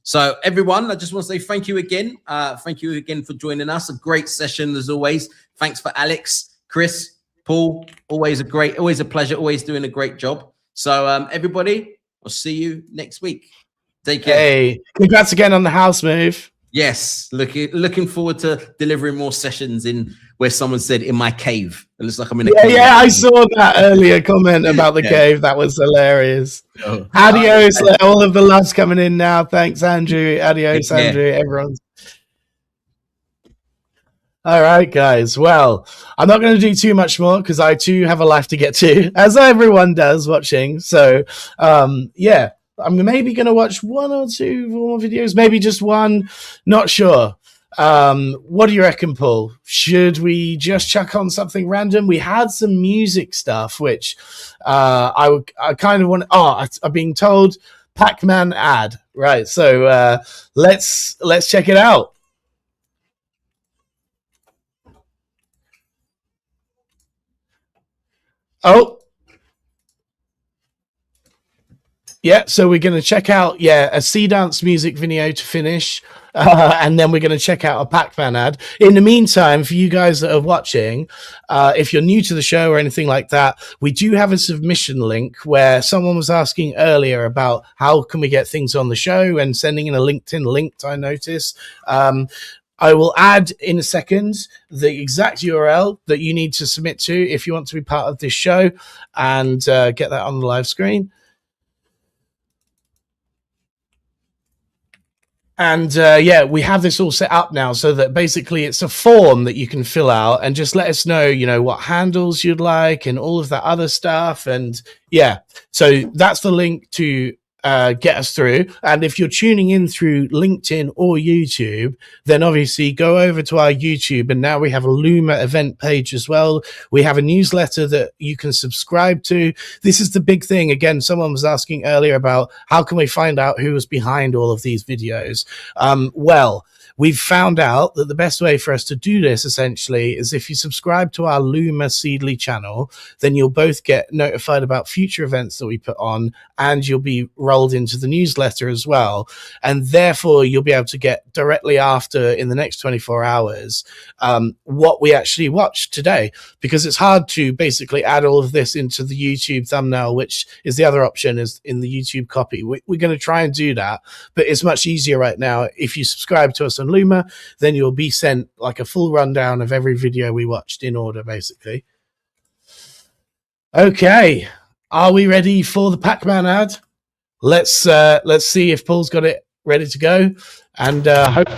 So, everyone, I just want to say thank you again. Thank you again for joining us. A great session, as always. Thanks for Alex, Chris, Paul. Always a pleasure. Always doing a great job. So, everybody, I'll see you next week. Take care. Hey, congrats again on the house move. Yes, looking forward to delivering more sessions in where someone said in my cave. It looks like I'm in a cave. Yeah, I saw that earlier comment about the cave. That was hilarious. Adios, all of the loves coming in now. Thanks, Andrew. Adios, Andrew. Everyone's. All right, guys. Well, I'm not going to do too much more because I too have a life to get to, as everyone does watching. So, yeah. I'm maybe going to watch 1 or 2 more videos, maybe just one, not sure. What do you reckon, Paul? Should we just chuck on something random? We had some music stuff, which I kind of want. I'm being told Pac-Man ad, right? So let's check it out. Oh. Yeah, so we're going to check out, a Sea Dance music video to finish, and then we're going to check out a Pac-Man ad. In the meantime, for you guys that are watching, if you're new to the show or anything like that, we do have a submission link where someone was asking earlier about how can we get things on the show and sending in a LinkedIn link, I noticed. I will add in a second the exact URL that you need to submit to if you want to be part of this show, and get that on the live screen. And we have this all set up now so that basically it's a form that you can fill out and just let us know, what handles you'd like and all of that other stuff. And so that's the link to get us through. And if you're tuning in through LinkedIn or YouTube, then obviously go over to our YouTube, and now we have a Luma event page as well. We have a newsletter that you can subscribe to. This is the big thing. Again, someone was asking earlier about how can we find out who was behind all of these videos. Well, we've found out that the best way for us to do this essentially is if you subscribe to our Luma Seedly channel, then you'll both get notified about future events that we put on, and you'll be rolled into the newsletter as well. And therefore you'll be able to get directly after, in the next 24 hours, what we actually watched today, because it's hard to basically add all of this into the YouTube thumbnail, which is the other option, is in the YouTube copy. We're going to try and do that, but it's much easier right now. If you subscribe to us on Luma, then you'll be sent like a full rundown of every video we watched in order, basically. Okay, are we ready for the Pac-Man ad? Let's see if Paul's got it ready to go, and hope.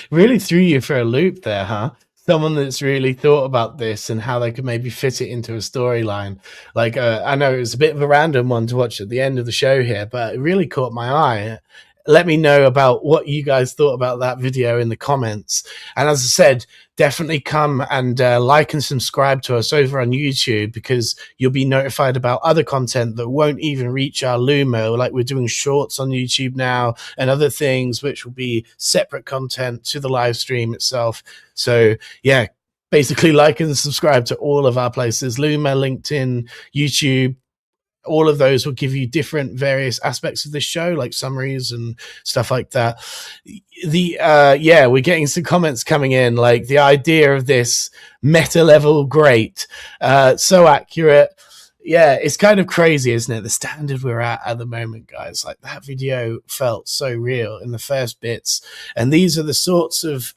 Really threw you for a loop there, huh? Someone that's really thought about this and how they could maybe fit it into a storyline. Like, I know it was a bit of a random one to watch at the end of the show here, but it really caught my eye. Let me know about what you guys thought about that video in the comments. And as I said, definitely come and like and subscribe to us over on YouTube, because you'll be notified about other content that won't even reach our Luma. Like, we're doing shorts on YouTube now and other things, which will be separate content to the live stream itself. So yeah, basically like and subscribe to all of our places: Luma, LinkedIn, YouTube. All of those will give you different various aspects of this show, like summaries and stuff like that. Yeah, we're getting some comments coming in, like the idea of this meta level, great, so accurate. Yeah, it's kind of crazy, isn't it? The standard we're at the moment, guys. Like, that video felt so real in the first bits. And these are the sorts of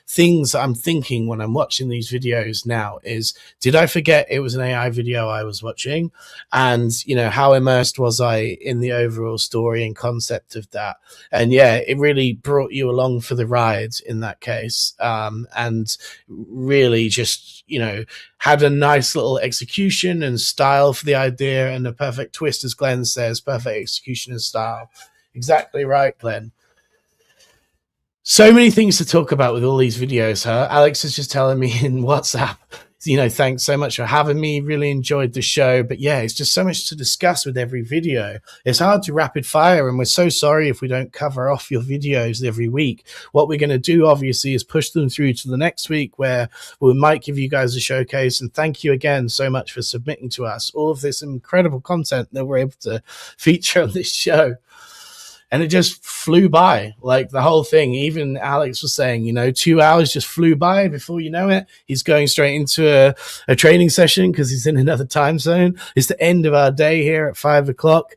things I'm thinking when I'm watching these videos now is, did I forget it was an AI video I was watching? And, you know, how immersed was I in the overall story and concept of that? And yeah, it really brought you along for the ride in that case. And really just, you know, had a nice little execution and style for the idea, and a perfect twist, as Glenn says, perfect execution and style. Exactly right, Glenn. So many things to talk about with all these videos, huh? Alex is just telling me in WhatsApp, you know, thanks so much for having me. Really enjoyed the show. But yeah, it's just so much to discuss with every video. It's hard to rapid fire, and we're so sorry if we don't cover off your videos every week. What we're going to do, obviously, is push them through to the next week, where we might give you guys a showcase. And thank you again so much for submitting to us all of this incredible content that we're able to feature on this show. And it just flew by, like the whole thing. Even Alex was saying, you know, 2 hours just flew by. Before you know it, he's going straight into a training session because he's in another time zone. It's the end of our day here at 5 o'clock.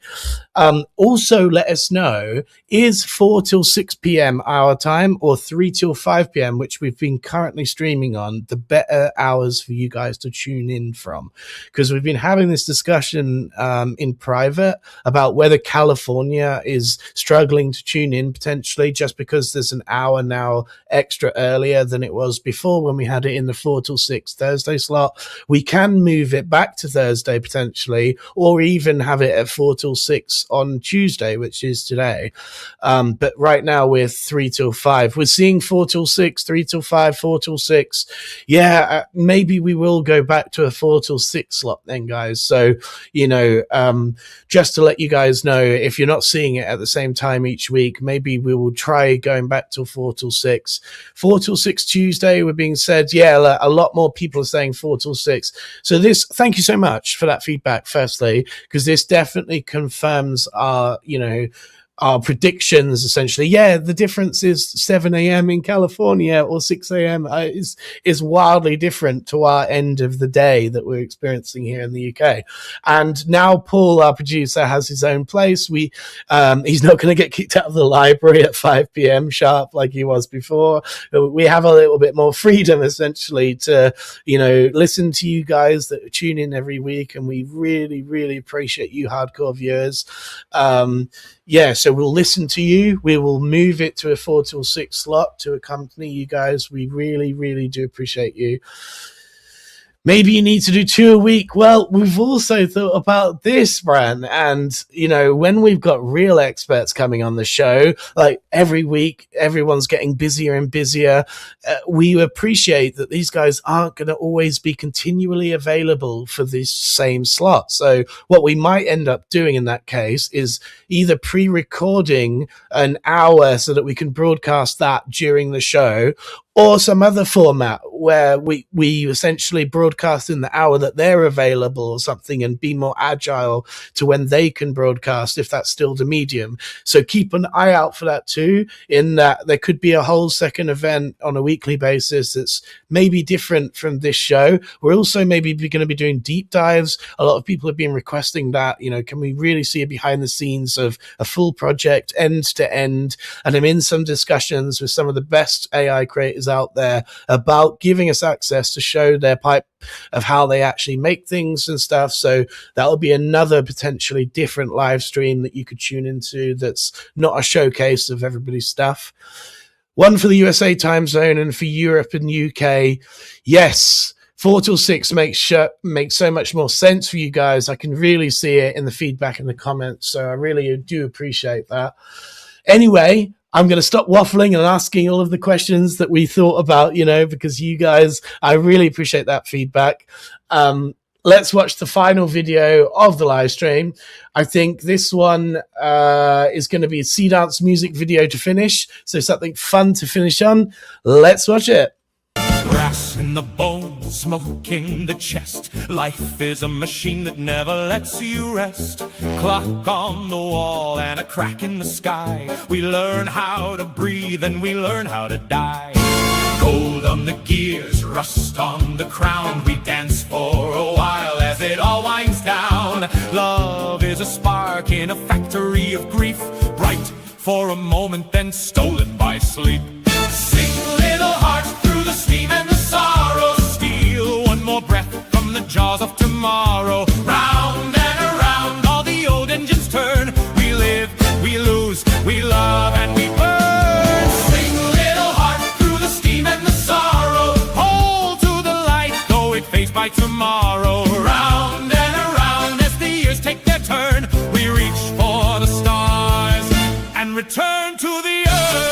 Also, let us know, is 4 till 6 p.m. our time, or 3 till 5 p.m., which we've been currently streaming on, the better hours for you guys to tune in from? Because we've been having this discussion in private about whether California is struggling to tune in potentially just because there's an hour now extra earlier than it was before when we had it in the 4 till 6 Thursday slot. We can move it back to Thursday potentially, or even have it at 4 till 6 on Tuesday, which is today. But right now we're 3 till 5. We're seeing 4 till 6, 3 till 5, 4 till 6. Yeah, maybe we will go back to a 4 till 6 slot then, guys. So, you know, just to let you guys know, if you're not seeing it at the same time each week, maybe we will try going back till 4 till 6. 4 till 6 Tuesday, we're being said, yeah, a lot more people are saying 4 till 6. So this, thank you so much for that feedback, firstly, because this definitely confirms our, you know, our predictions, essentially. Yeah, the difference is 7 a.m. in California or 6 a.m. Is wildly different to our end of the day that we're experiencing here in the UK. And now Paul, our producer, has his own place. He's not going to get kicked out of the library at 5 p.m. sharp like he was before. We have a little bit more freedom, essentially, to, you know, listen to you guys that tune in every week, and we really, really appreciate you hardcore viewers. Yeah, so we'll listen to you. We will move it to a 4 till 6 slot to accompany you guys. We really, really do appreciate you. Maybe you need to do 2 a week. Well, we've also thought about this, Bran. And, you know, when we've got real experts coming on the show, like every week, everyone's getting busier and busier. We appreciate that these guys aren't going to always be continually available for this same slot. So what we might end up doing in that case is either pre-recording an hour so that we can broadcast that during the show, or some other format where we essentially broadcast in the hour that they're available or something, and be more agile to when they can broadcast, if that's still the medium. So keep an eye out for that too, in that there could be a whole second event on a weekly basis that's maybe different from this show. We're also maybe going to be doing deep dives. A lot of people have been requesting that, you know, can we really see a behind the scenes of a full project end to end? And I'm in some discussions with some of the best AI creators out there about giving us access to show their pipe of how they actually make things and stuff. So that'll be another potentially different live stream that you could tune into that's not a showcase of everybody's stuff. one for the USA time zone and for Europe and UK. Yes, 4 till 6 makes so much more sense for you guys. I can really see it in the feedback in the comments, so I really do appreciate that. Anyway, I'm going to stop waffling and asking all of the questions that we thought about, because you guys, I really appreciate that feedback. Let's watch the final video of the live stream. I think this one is going to be a sea dance music video to finish, so something fun to finish on. Let's watch it. Brass in the bones, smoking the chest. Life is a machine that never lets you rest. Clock on the wall and a crack in the sky. We learn how to breathe and we learn how to die. Gold on the gears, rust on the crown. We dance for a while as it all winds down. Love is a spark in a factory of grief. Bright for a moment, then stolen by sleep. Sing, little heart, through the steam and the sorrow. Steal one more breath from the jaws of tomorrow. Round and around, all the old engines turn. We live, we lose, we love, and we burn. Sing, little heart, through the steam and the sorrow. Hold to the light, though it fades by tomorrow. Round and around, as the years take their turn. We reach for the stars and return to the earth.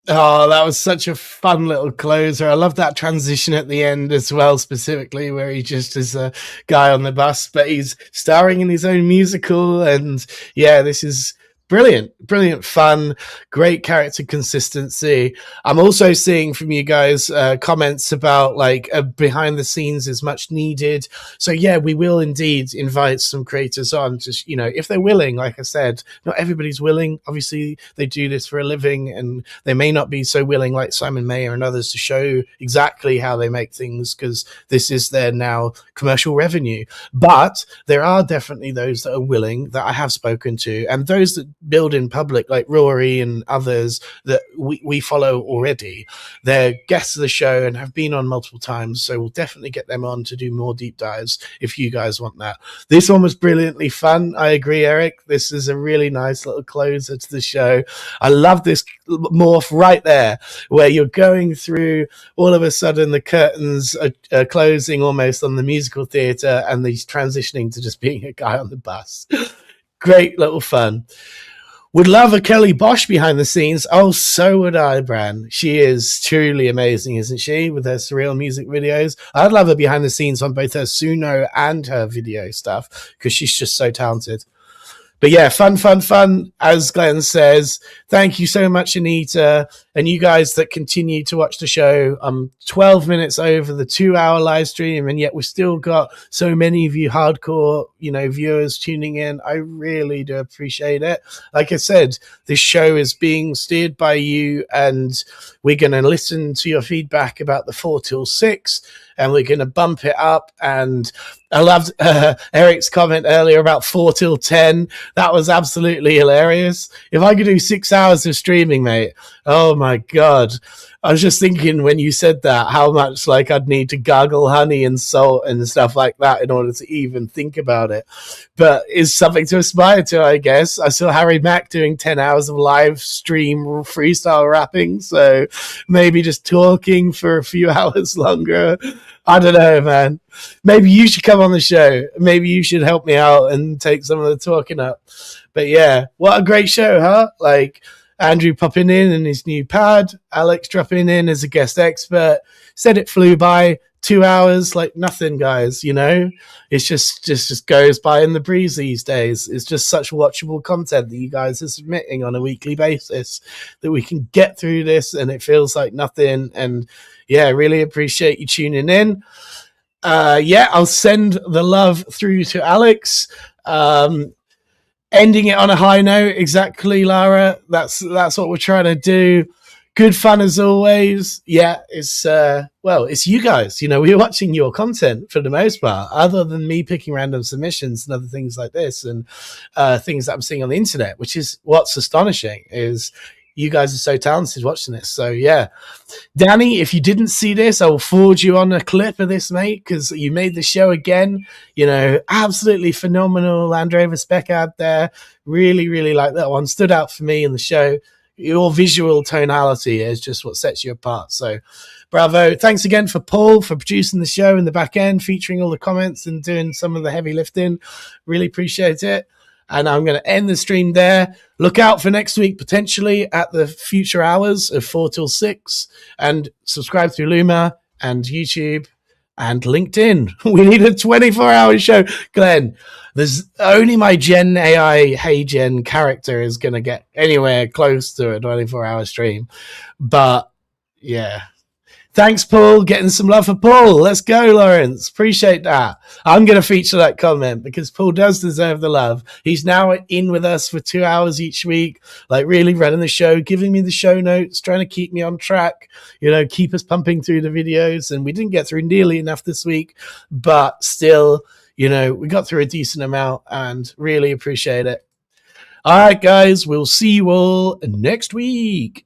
Oh, that was such a fun little closer. I love that transition at the end as well, specifically where he just is a guy on the bus, but he's starring in his own musical. And yeah, this is brilliant fun, great character consistency. I'm also seeing from you guys comments about like behind the scenes is much needed. So yeah, we will indeed invite some creators on, just if they're willing. Like I said, not everybody's willing. Obviously they do this for a living and they may not be so willing like Simon Mayer and others to show exactly how they make things, because this is their now commercial revenue. But there are definitely those that are willing that I have spoken to, and those that build in public like Rory and others that we follow already. They're guests of the show and have been on multiple times, so we'll definitely get them on to do more deep dives if you guys want that. This one was brilliantly fun. I agree, Eric. This is a really nice little closer to the show. I love this morph right there where you're going through, all of a sudden the curtains are closing almost on the musical theater and he's transitioning to just being a guy on the bus. Great little fun. Would love a Kelly Bosch behind the scenes. Oh, so would I, Bran. She is truly amazing, isn't she, with her surreal music videos? I'd love her behind the scenes on both her Suno and her video stuff, because she's just so talented. But yeah, fun, as Glenn says. Thank you so much, Anita, and you guys that continue to watch the show. I'm 12 minutes over the 2-hour live stream, and yet we've still got so many of you hardcore, viewers tuning in. I really do appreciate it. Like I said, this show is being steered by you, and we're going to listen to your feedback about the 4 till 6, and we're going to bump it up. And I loved Eric's comment earlier about 4 till 10. That was absolutely hilarious. If I could do 6 hours of streaming, mate, oh my God. I was just thinking when you said that, how much like I'd need to gargle honey and salt and stuff like that in order to even think about it. But it's something to aspire to, I guess. I saw Harry Mack doing 10 hours of live stream freestyle rapping, so maybe just talking for a few hours longer. I don't know, man. Maybe you should come on the show. Maybe you should help me out and take some of the talking up. But yeah, what a great show, huh? Like Andrew popping in his new pad, Alex dropping in as a guest expert. Said it flew by. 2 hours like nothing, guys. It's just goes by in the breeze these days. It's just such watchable content that you guys are submitting on a weekly basis that we can get through this and it feels like nothing. And yeah, really appreciate you tuning in. I'll send the love through to Alex. Ending it on a high note, exactly, Lara. That's what we're trying to do. Good fun as always. Yeah, it's you guys. We're watching your content for the most part, other than me picking random submissions and other things like this, and things that I'm seeing on the internet. Which is what's astonishing is, you guys are so talented watching this. So yeah, Danny, if you didn't see this, I will forward you on a clip of this, mate, because you made the show again. You know, absolutely phenomenal. Andrea Spec out there, really, really like that one. Stood out for me in the show. Your visual tonality is just what sets you apart. So bravo. Thanks again for Paul for producing the show in the back end, featuring all the comments and doing some of the heavy lifting. Really appreciate it. And I'm going to end the stream there. Look out for next week, potentially at the future hours of 4 till 6. And subscribe through Luma and YouTube and LinkedIn. We need a 24-hour show. Glenn, there's only my Gen AI, Hey Gen character is going to get anywhere close to a 24-hour stream. But yeah. Thanks, Paul. Getting some love for Paul. Let's go, Lawrence. Appreciate that. I'm going to feature that comment because Paul does deserve the love. He's now in with us for 2 hours each week, like really running the show, giving me the show notes, trying to keep me on track, you know, keep us pumping through the videos. And we didn't get through nearly enough this week, but still, you know, we got through a decent amount and really appreciate it. All right, guys, we'll see you all next week.